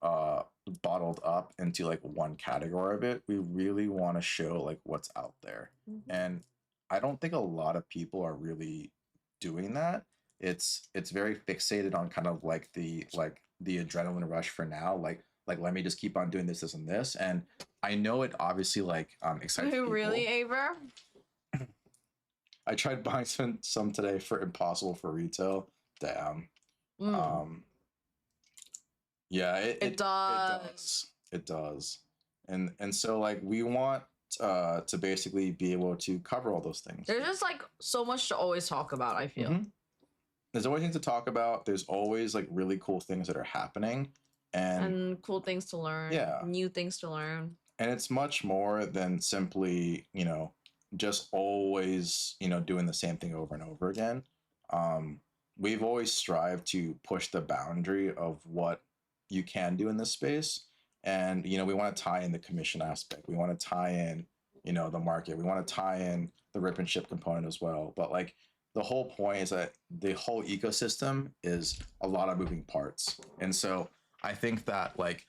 Speaker 2: uh bottled up into like one category of it. We really want to show like what's out there. And I don't think a lot of people are really doing that. It's very fixated on kind of like the adrenaline rush for now, like let me just keep on doing this and this. And I know it obviously like excites people.
Speaker 1: Really, Aver?
Speaker 2: I tried buying some today for Impossible for retail. Damn. Yeah,
Speaker 1: It does.
Speaker 2: It does. And so like we want to basically be able to cover all those things.
Speaker 1: There's just like so much to always talk about, I feel.
Speaker 2: There's always things to talk about. There's always like really cool things that are happening
Speaker 1: and cool things to learn.
Speaker 2: Yeah.
Speaker 1: New things to learn.
Speaker 2: And it's much more than simply, you know, just always, you know, doing the same thing over and over again. We've always strived to push the boundary of what you can do in this space. And, you know, we want to tie in the commission aspect. We want to tie in, you know, the market. We want to tie in the rip and ship component as well. But like the whole point is that the whole ecosystem is a lot of moving parts. And so I think that like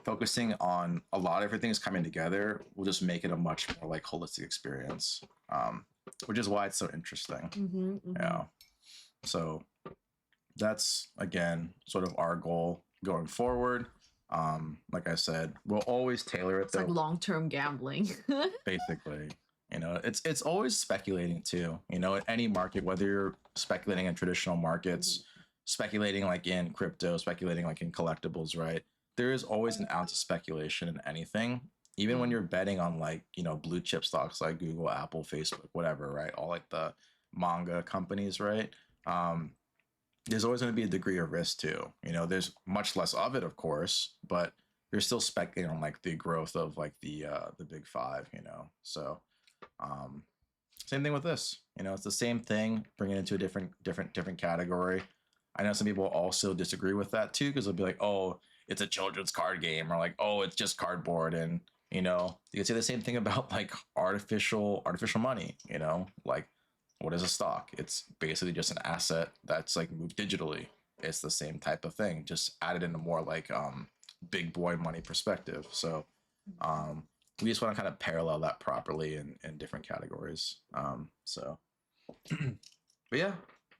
Speaker 2: focusing on a lot of everything is coming together will just make it a much more like holistic experience, which is why it's so interesting. Yeah. So that's again sort of our goal going forward. Like I said, we'll always tailor it.
Speaker 1: It's like long-term gambling.
Speaker 2: Basically, you know, it's always speculating too. You know, at any market, whether you're speculating in traditional markets, speculating like in crypto, speculating like in collectibles, right? There is always an ounce of speculation in anything, even when you're betting on like, you know, blue chip stocks like Google, Apple, Facebook, whatever, right? All like the manga companies, right? There's always going to be a degree of risk too. You know, there's much less of it, of course, but you're still speculating on like the growth of like the big five, you know? So, same thing with this, you know, it's the same thing, bring it into a different category. I know some people also disagree with that too, because they'll be like, oh, it's a children's card game, or like, oh, it's just cardboard. And, you know, you can say the same thing about like artificial money, you know, like what is a stock? It's basically just an asset that's like moved digitally. It's the same type of thing, just added in a more like big boy money perspective. So we just want to kind of parallel that properly in different categories. So but yeah,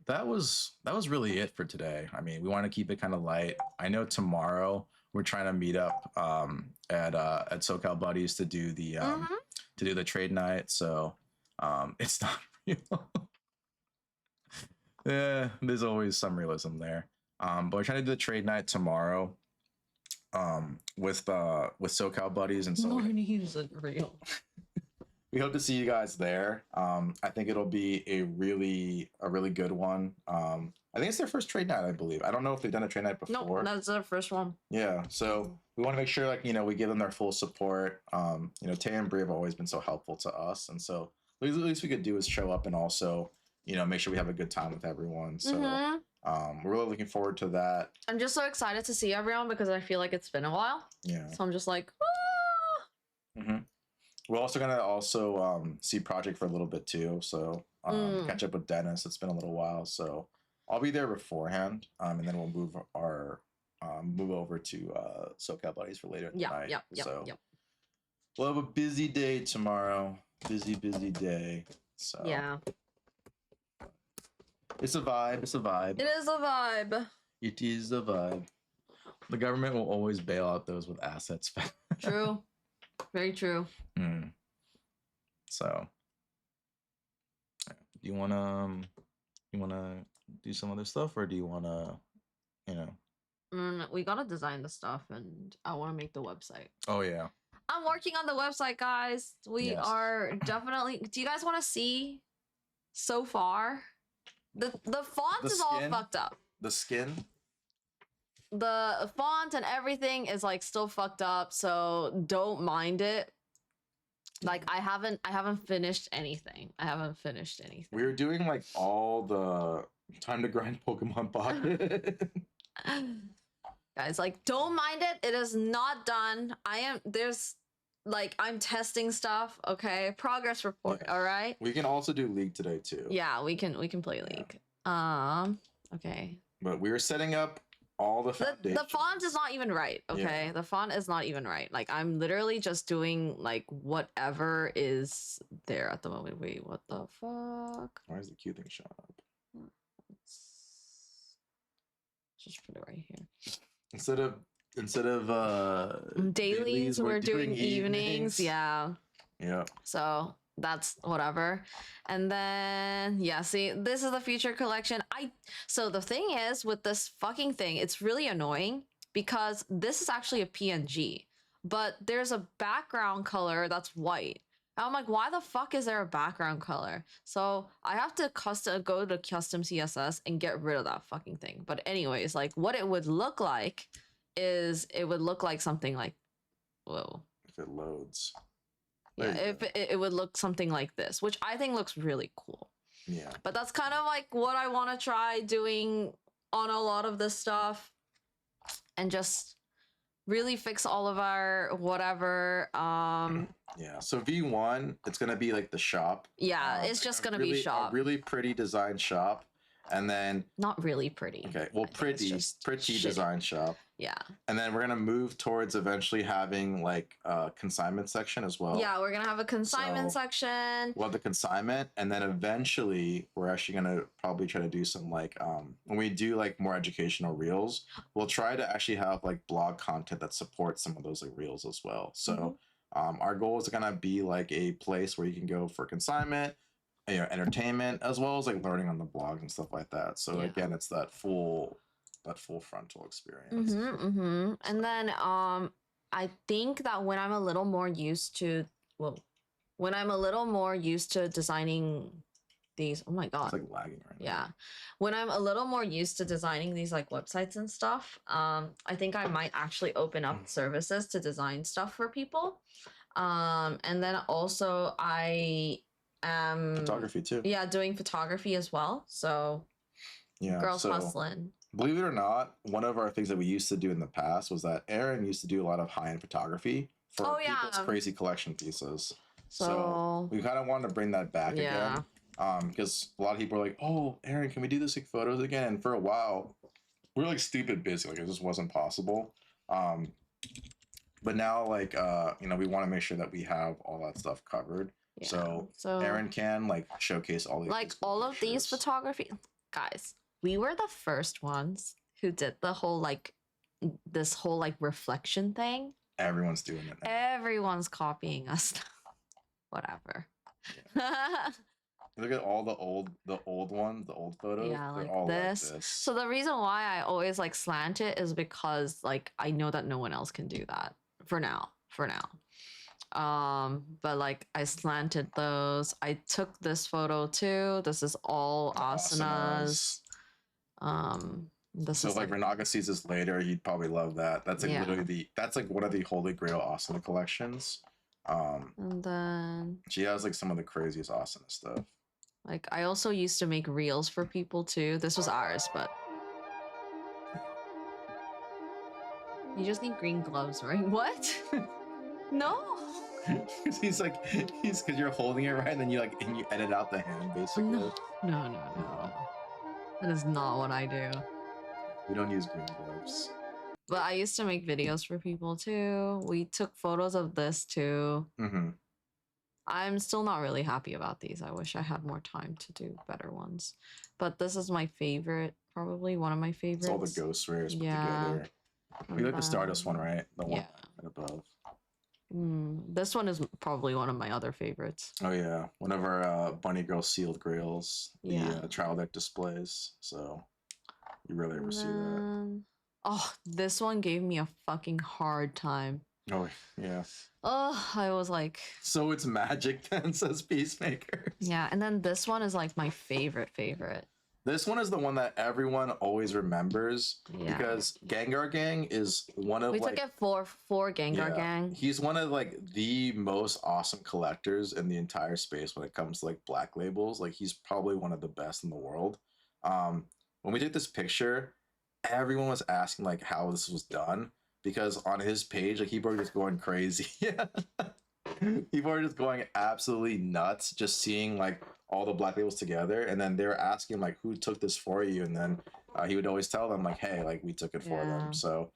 Speaker 2: that was really it for today. I mean, we want to keep it kind of light. I know tomorrow we're trying to meet up at SoCal Buddies to do the trade night. So it's not real. Yeah, there's always some realism there. But we're trying to do the trade night tomorrow with SoCal Buddies, and so
Speaker 1: Money isn't real.
Speaker 2: we hope to see you guys there. I think it'll be a really good one. I think it's their first trade night, I believe. I don't know if they've done a trade night before.
Speaker 1: No, that's their first one.
Speaker 2: Yeah, so we want to make sure, like, you know, we give them their full support. You know, Tay and Brie have always been so helpful to us, and so the least we could do is show up and also, you know, make sure we have a good time with everyone. So we're really looking forward to that.
Speaker 1: I'm just so excited to see everyone because I feel like it's been a while.
Speaker 2: Yeah.
Speaker 1: So I'm just like,
Speaker 2: We're also gonna see Project for a little bit too. So catch up with Dennis. It's been a little while, so I'll be there beforehand, and then we'll move over to SoCal Buddies for later in the night. Yep. We'll have a busy day tomorrow. Busy day. So
Speaker 1: yeah.
Speaker 2: It's a vibe. It is a vibe. It is a vibe. The government will always bail out those with assets.
Speaker 1: True. Very true.
Speaker 2: So, do you wanna do some other stuff, or do you wanna, you know?
Speaker 1: We gotta design the stuff, and I want to make the website.
Speaker 2: Oh yeah.
Speaker 1: I'm working on the website, guys. We are definitely. Do you guys want to see so far? The font is all fucked up.
Speaker 2: The skin.
Speaker 1: The font and everything is like still fucked up, so don't mind it. Like I haven't finished anything.
Speaker 2: We were doing like all the time to grind Pokemon pocket.
Speaker 1: Guys, like, don't mind it. It is not done. I'm testing stuff. Okay, progress report.
Speaker 2: Yeah.
Speaker 1: All right.
Speaker 2: We can also do League today too.
Speaker 1: Yeah, we can play League. Okay.
Speaker 2: But we were setting up all the foundations.
Speaker 1: The font is not even right. Okay, the font is not even right. Like, I'm literally just doing like whatever is there at the moment. Wait, what the fuck?
Speaker 2: Why is the Q thing showing up?
Speaker 1: Just put it right here.
Speaker 2: Instead of
Speaker 1: dailies, we're doing evenings. Yeah.
Speaker 2: Yeah.
Speaker 1: So that's whatever. And then yeah, see, this is the future collection. So the thing is with this fucking thing, it's really annoying because this is actually a PNG, but there's a background color that's white. And I'm like, why the fuck is there a background color? So I have to go to custom CSS and get rid of that fucking thing. But anyways, like what it would look like is it would look like something like, whoa.
Speaker 2: If it loads.
Speaker 1: Yeah, if it would look something like this, which I think looks really cool.
Speaker 2: Yeah.
Speaker 1: But that's kind of like what I want to try doing on a lot of this stuff and just really fix all of our whatever.
Speaker 2: Yeah. So V1, it's going to be like the shop.
Speaker 1: Yeah, it's just going to be shop.
Speaker 2: A really pretty design shop. And then
Speaker 1: not really pretty.
Speaker 2: Okay, well, pretty design shop.
Speaker 1: Yeah.
Speaker 2: And then we're gonna move towards eventually having like a consignment section as well.
Speaker 1: Yeah, we're gonna have a consignment section.
Speaker 2: We'll have the consignment, and then eventually we're actually gonna probably try to do some like when we do like more educational reels, we'll try to actually have like blog content that supports some of those like reels as well. So our goal is gonna be like a place where you can go for consignment, you know, entertainment, as well as like learning on the blog and stuff like that. So again, it's that full frontal experience.
Speaker 1: And then I think that when I'm a little more used to designing these, oh my god,
Speaker 2: it's like lagging right now.
Speaker 1: Yeah, when I'm a little more used to designing these like websites and stuff, I think I might actually open up services to design stuff for people. And then also I
Speaker 2: photography too.
Speaker 1: Yeah, doing photography as well. So
Speaker 2: yeah,
Speaker 1: girls hustling.
Speaker 2: Believe it or not, one of our things that we used to do in the past was that Aaron used to do a lot of high-end photography for people's crazy collection pieces. So we kind of wanted to bring that back again. Because a lot of people are like, oh, Aaron, can we do this like photos again? And for a while, we were like stupid busy. Like it just wasn't possible. But now like, you know, we want to make sure that we have all that stuff covered. Yeah. So Aaron can like showcase all these
Speaker 1: like all of these photography guys. We were the first ones who did the whole like this whole like reflection thing.
Speaker 2: Everyone's doing it now.
Speaker 1: Everyone's copying us. Whatever.
Speaker 2: Yeah. Look at all the old ones, the old photos.
Speaker 1: Yeah, like
Speaker 2: all
Speaker 1: this.
Speaker 2: Like this.
Speaker 1: So the reason why I always like slant it is because like I know that no one else can do that for now. But like I slanted those. I took this photo too. This is all asanas.
Speaker 2: So like Renaga sees this later, he'd probably love that. That's like literally that's like one of the holy grail asana collections.
Speaker 1: And then
Speaker 2: she has like some of the craziest asana stuff.
Speaker 1: Like I also used to make reels for people too. This was ours, but you just need green gloves, right? What? No.
Speaker 2: He's because you're holding it right, and then you like and you edit out the hand basically.
Speaker 1: No. That is not what I do.
Speaker 2: We don't use green gloves.
Speaker 1: But I used to make videos for people too. We took photos of this too. I'm still not really happy about these. I wish I had more time to do better ones. But this is my favorite, probably one of my favorites.
Speaker 2: It's all the ghost rares put together. We like the Stardust one, right? The one right above.
Speaker 1: This one is probably one of my other favorites.
Speaker 2: Oh yeah, one of our Bunny Girl sealed grails, the trial deck displays. So you rarely ever see that.
Speaker 1: Oh, this one gave me a fucking hard time.
Speaker 2: Oh yeah.
Speaker 1: Oh, I was like.
Speaker 2: So it's magic then, says Peacemaker.
Speaker 1: Yeah, and then this one is like my favorite.
Speaker 2: This one is the one that everyone always remembers because Gengar Gang is one of
Speaker 1: we took it for Gengar Gang.
Speaker 2: He's one of like the most awesome collectors in the entire space when it comes to like black labels. Like he's probably one of the best in the world. When we take this picture, everyone was asking like how this was done because on his page, like people were just going crazy. Yeah. People are just going absolutely nuts just seeing like all the black labels together, and then they're asking like who took this for you, and then he would always tell them like, hey, like we took it for them.
Speaker 1: Yeah.
Speaker 2: So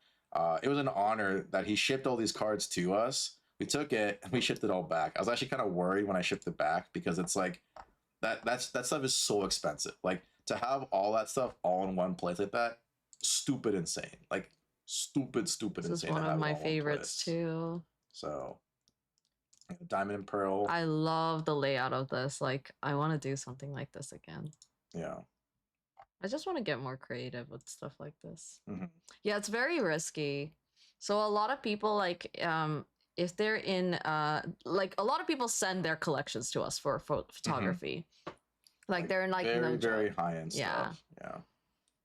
Speaker 2: it was an honor that he shipped all these cards to us. We took it and we shipped it all back. I was actually kind of worried when I shipped it back because it's like that stuff is so expensive. Like to have all that stuff all in one place like that, stupid insane. Like stupid
Speaker 1: This is
Speaker 2: insane
Speaker 1: one
Speaker 2: to
Speaker 1: of
Speaker 2: have it
Speaker 1: my
Speaker 2: all in one
Speaker 1: favorites
Speaker 2: place.
Speaker 1: too.
Speaker 2: So Diamond and Pearl.
Speaker 1: I love the layout of this. Like, I want to do something like this again.
Speaker 2: Yeah.
Speaker 1: I just want to get more creative with stuff like this.
Speaker 2: Mm-hmm.
Speaker 1: Yeah, it's very risky. So a lot of people like if they're in like a lot of people send their collections to us for photography. Like they're in like
Speaker 2: very
Speaker 1: no
Speaker 2: very
Speaker 1: joke.
Speaker 2: high end
Speaker 1: Yeah.
Speaker 2: stuff. Yeah.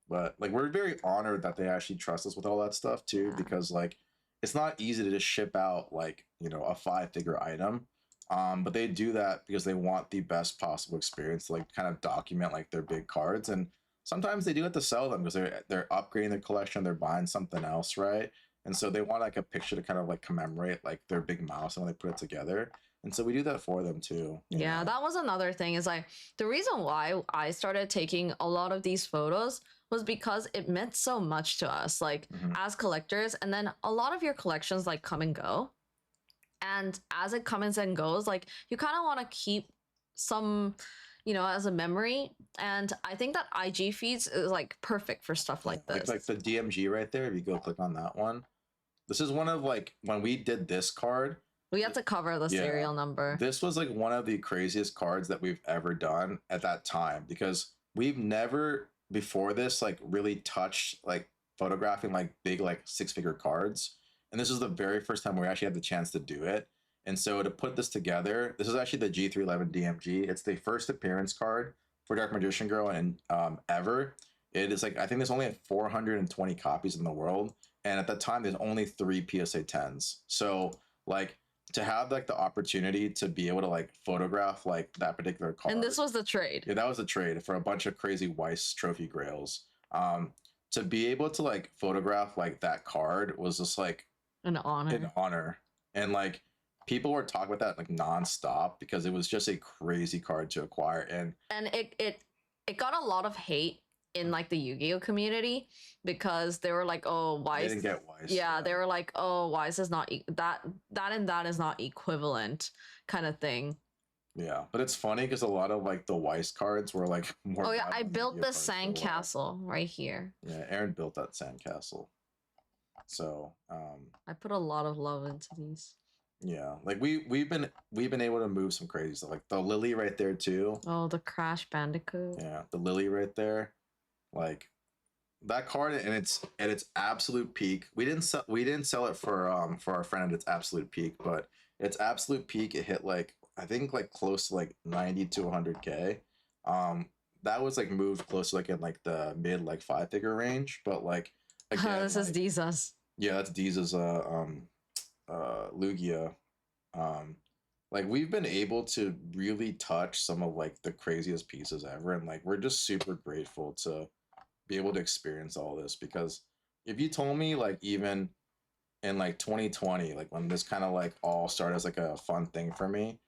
Speaker 2: But like we're very honored that they actually trust us with all that stuff too,
Speaker 1: Yeah.
Speaker 2: because like it's not easy to just ship out like, you know, a 5-figure item. But they do that because they want the best possible experience to like kind of document like their big cards. And sometimes they do have to sell them because they're upgrading their collection, they're buying something else, right? And so they want like a picture to kind of like commemorate like their big milestone when they put it together. And so we do that for them too.
Speaker 1: Yeah,
Speaker 2: know?
Speaker 1: that was another thing is like the reason why I started taking a lot of these photos was because it meant so much to us like as collectors, and then a lot of your collections like come and go, and as it comes and goes like you kind of want to keep some, you know, as a memory. And I think that IG feeds is like perfect for stuff like this.
Speaker 2: Like the DMG right there, if you go click on that one, this is one of like when we did this card,
Speaker 1: we had to cover the serial number.
Speaker 2: This was like one of the craziest cards that we've ever done at that time, because we've never before this like really touched like photographing like big like 6-figure cards, and this is the very first time we actually had the chance to do it. And so to put this together, this is actually the G311 DMG. It's the first appearance card for Dark Magician Girl and ever. It is like I think there's only like 420 copies in the world, and at that time there's only 3 PSA 10s. So like to have like the opportunity to be able to like photograph like that particular card.
Speaker 1: And this was the trade.
Speaker 2: Yeah, that was the trade for a bunch of crazy Weiss trophy grails. To be able to like photograph like that card was just like
Speaker 1: an honor.
Speaker 2: An honor. And like people were talking about that like nonstop because it was just a crazy card to acquire. And
Speaker 1: it got a lot of hate in like the Yu-Gi-Oh community because they were like, oh, why
Speaker 2: they didn't get Weiss.
Speaker 1: Yeah, they were like, oh, Weiss is not that and that is not equivalent kind of thing.
Speaker 2: Yeah, but it's funny because a lot of like the Weiss cards were like more.
Speaker 1: Oh yeah, I built the sandcastle right here.
Speaker 2: Yeah, Aaron built that sandcastle. So
Speaker 1: I put a lot of love into these.
Speaker 2: Yeah, like we've been able to move some crazy stuff, like the Lily right there too.
Speaker 1: Oh, the Crash Bandicoot.
Speaker 2: Yeah, the Lily right there, like that card, and its absolute peak. We didn't sell it for our friend at its absolute peak, but its absolute peak it hit like I think like close to like 90 to 100K. That was like moved close to like in like the mid like 5-figure range, but like again,
Speaker 1: this is Diza's.
Speaker 2: Yeah, that's Diza's Lugia. Like we've been able to really touch some of like the craziest pieces ever, and like we're just super grateful to be able to experience all this, because if you told me like even in like 2020, like when this kind of like all started as like a fun thing for me,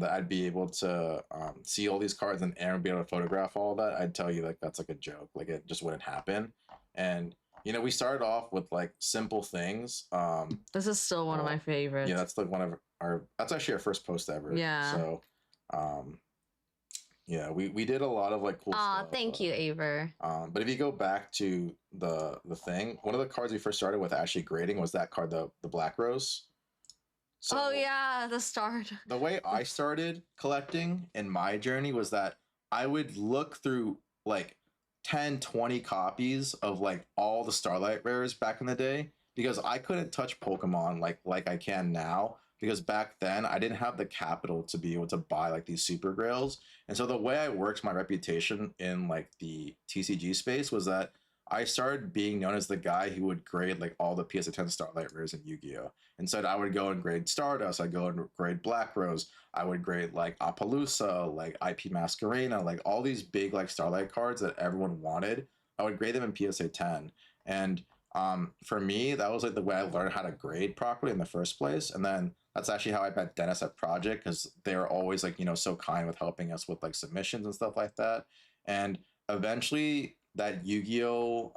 Speaker 2: that I'd be able to see all these cards and Aaron be able to photograph all that, I'd tell you like that's like a joke, like it just wouldn't happen. And you know, we started off with like simple things.
Speaker 1: This is still one of my favorites.
Speaker 2: Yeah, that's like one of that's actually our first post ever.
Speaker 1: Yeah.
Speaker 2: So yeah, we did a lot of like cool stuff.
Speaker 1: Thank you, Aver.
Speaker 2: But if you go back to the thing, one of the cards we first started with actually grading was that card, the Black Rose.
Speaker 1: So, oh yeah, the start.
Speaker 2: The way I started collecting in my journey was that I would look through like 10, 20 copies of like all the Starlight Rares back in the day, because I couldn't touch Pokemon like I can now, because back then I didn't have the capital to be able to buy like these super grails. And so the way I worked my reputation in like the TCG space was that I started being known as the guy who would grade like all the PSA 10 Starlight Rares in Yu-Gi-Oh! And so I would go and grade Stardust, I'd go and grade Black Rose, I would grade like Appaloosa, like IP Masquerena, like all these big like Starlight cards that everyone wanted. I would grade them in PSA 10. And for me, that was like the way I learned how to grade properly in the first place. And then that's actually how I met Dennis at Project, because they were always like, so kind with helping us with like submissions and stuff like that. And eventually that Yu-Gi-Oh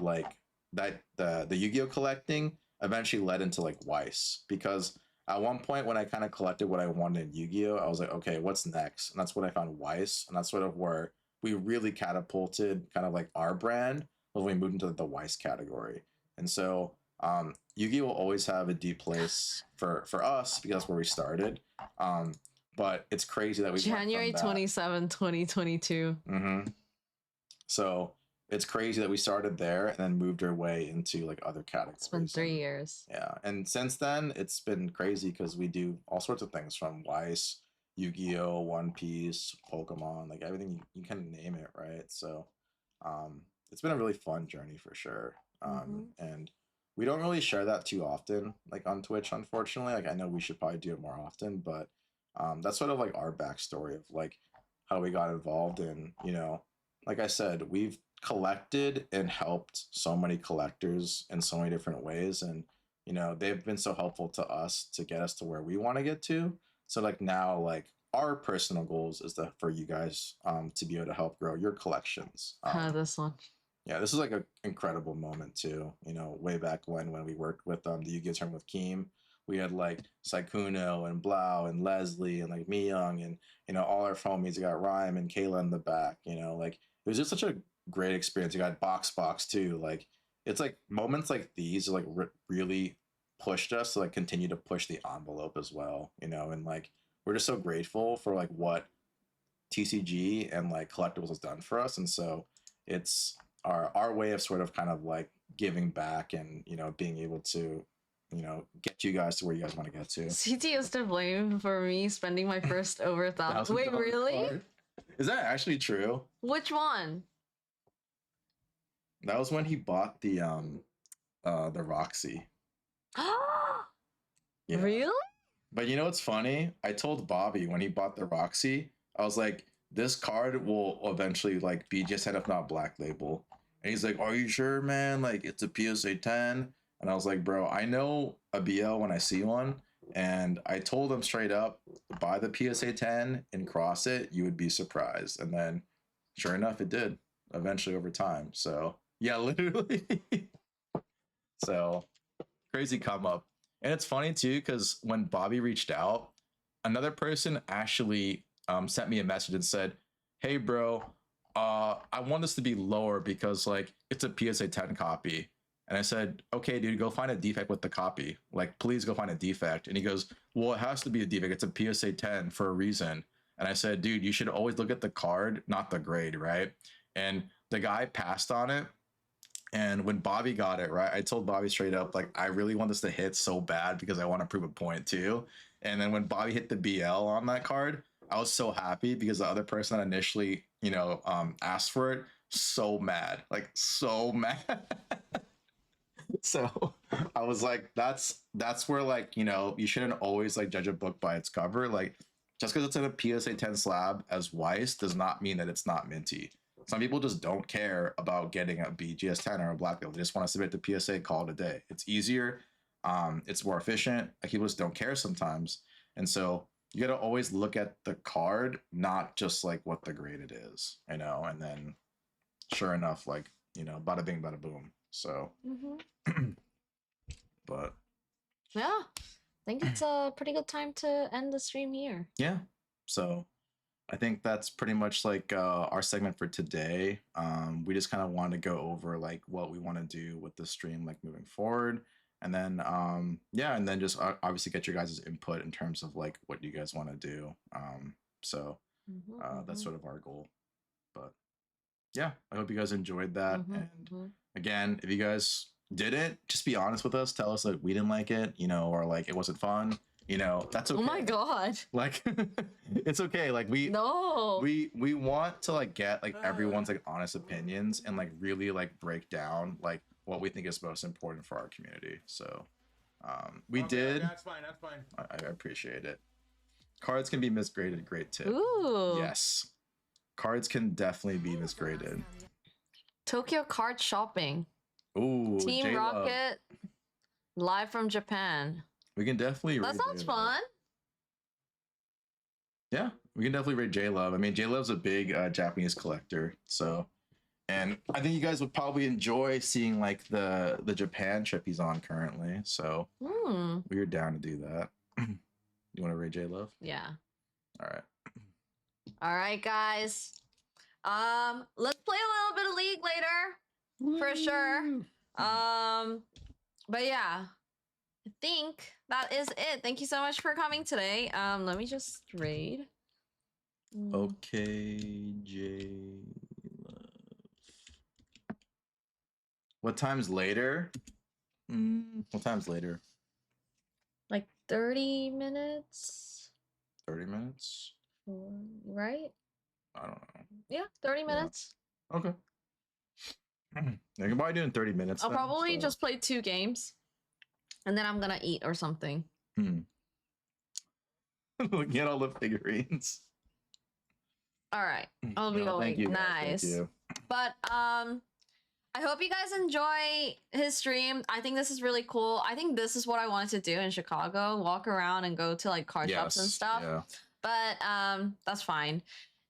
Speaker 2: like that the Yu-Gi-Oh collecting eventually led into like Weiss, because at one point when I kind of collected what I wanted in Yu-Gi-Oh, I was like, okay, what's next? And that's when I found Weiss, and that's sort of where we really catapulted kind of like our brand when we moved into the Weiss category. And so Yu-Gi-Oh will always have a deep place for us because that's where we started. But it's crazy that we
Speaker 1: January 27, 2022.
Speaker 2: So it's crazy that we started there and then moved our way into like other categories.
Speaker 1: It's been 3 years.
Speaker 2: Yeah, and since then it's been crazy because we do all sorts of things from Weiss, Yu-Gi-Oh, One Piece, Pokemon, like everything you can name it, right? So it's been a really fun journey for sure. And we don't really share that too often, like on Twitch, unfortunately. Like I know we should probably do it more often, but that's sort of like our backstory of like how we got involved in, like I said, we've collected and helped so many collectors in so many different ways. And, they've been so helpful to us to get us to where we want to get to. So like now, like our personal goals is for you guys to be able to help grow your collections.
Speaker 1: This one.
Speaker 2: Yeah, this is like an incredible moment too. Way back when we worked with the Yu-Gi-Oh tournament with Keem, we had like Saikuno and Blau and Leslie and like Mi Young and all our homies. You got Rhyme and Kayla in the back. Like it was just such a great experience. You got Box too. Like it's like moments like these like really pushed us to like continue to push the envelope as well. And like we're just so grateful for like what TCG and like collectibles has done for us. And so it's our way of sort of kind of like giving back and being able to get you guys to where you guys want to get to.
Speaker 1: CT is to blame for me spending my first over $1,000. Wait, really?
Speaker 2: Card? Is that actually true?
Speaker 1: Which one?
Speaker 2: That was when he bought the Roxy.
Speaker 1: Yeah. Really?
Speaker 2: But you know what's funny? I told Bobby when he bought the Roxy, I was like, this card will eventually like be just if not Black Label. And he's like, are you sure, man? Like it's a PSA 10. And I was like, bro, I know a BL when I see one. And I told him straight up, buy the PSA 10 and cross it. You would be surprised. And then sure enough, it did eventually over time. So yeah, literally. So crazy come up. And it's funny too, because when Bobby reached out, another person actually sent me a message and said, hey bro, I want this to be lower because like it's a PSA 10 copy. And I said, okay, dude, go find a defect with the copy. Like, please go find a defect. And he goes, well, it has to be a defect. It's a PSA 10 for a reason. And I said, dude, you should always look at the card, not the grade, right? And the guy passed on it. And when Bobby got it, right, I told Bobby straight up, like, I really want this to hit so bad because I want to prove a point too. And then when Bobby hit the BL on that card, I was so happy because the other person that initially, asked for it, so mad, like so mad. So I was like, that's where like, you shouldn't always like judge a book by its cover. Like just because it's in a PSA 10 slab as Weiss does not mean that it's not minty. Some people just don't care about getting a BGS 10 or a Black Label. They just want to submit the PSA, call it a day. It's easier. It's more efficient. Like people just don't care sometimes. And so you got to always look at the card, not just like what the grade it is, and then sure enough, like, bada bing, bada boom. So, but
Speaker 1: yeah, I think it's a pretty good time to end the stream here.
Speaker 2: Yeah. So I think that's pretty much like our segment for today. We just kind of wanted to go over like what we want to do with the stream, like moving forward. And then, and then just obviously get your guys' input in terms of like what you guys want to do. So that's sort of our goal. But yeah, I hope you guys enjoyed that. And again, if you guys didn't, just be honest with us. Tell us that we didn't like it, or like it wasn't fun. That's okay.
Speaker 1: Oh my god.
Speaker 2: Like it's okay. Like we want to like get like everyone's like honest opinions and like really like break down like what we think is most important for our community. So we did.
Speaker 3: That's fine.
Speaker 2: I appreciate it. Cards can be misgraded. Great tip.
Speaker 1: Ooh.
Speaker 2: Yes. Cards can definitely be misgraded.
Speaker 1: Tokyo Card Shopping.
Speaker 2: Ooh,
Speaker 1: Team
Speaker 2: J-Love.
Speaker 1: Rocket live from Japan.
Speaker 2: We can definitely.
Speaker 1: That
Speaker 2: rate
Speaker 1: sounds
Speaker 2: J-Love.
Speaker 1: fun.
Speaker 2: Yeah, we can definitely rate J-Love. I mean, J-Love's a big Japanese collector, so, and I think you guys would probably enjoy seeing like the Japan trip he's on currently. So we're down to do that. You want to rate J-Love?
Speaker 1: Yeah.
Speaker 2: All right.
Speaker 1: All right, guys. Let's play a little bit of League later, for sure. But yeah, I think that is it. Thank you so much for coming today. Let me just raid.
Speaker 2: Okay, J-Love. What time's later? What time's later?
Speaker 1: Like 30 minutes.
Speaker 2: 30 minutes?
Speaker 1: Right?
Speaker 2: I don't know.
Speaker 1: Yeah, 30 minutes.
Speaker 2: Okay. You can probably do it in 30 minutes.
Speaker 1: I'll
Speaker 2: then,
Speaker 1: probably
Speaker 2: so.
Speaker 1: just play 2 games. And then I'm gonna eat or something.
Speaker 2: Looking at all the figurines.
Speaker 1: All right. I'll be
Speaker 2: Thank you, guys.
Speaker 1: nice.
Speaker 2: Thank you.
Speaker 1: But I hope you guys enjoy his stream. I think this is really cool. I think this is what I wanted to do in Chicago. Walk around and go to like card shops and stuff.
Speaker 2: Yeah.
Speaker 1: But that's fine.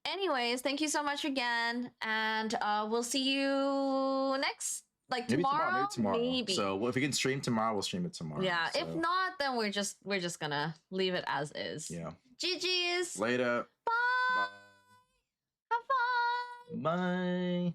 Speaker 1: Anyways, thank you so much again. And we'll see you next
Speaker 2: Maybe
Speaker 1: tomorrow.
Speaker 2: Maybe. So if we can stream tomorrow, we'll stream it tomorrow.
Speaker 1: Yeah.
Speaker 2: So.
Speaker 1: If not, then we're just gonna leave it as is.
Speaker 2: Yeah.
Speaker 1: GG's.
Speaker 2: Later.
Speaker 1: Bye.
Speaker 2: Bye.
Speaker 1: Have fun.
Speaker 2: Bye.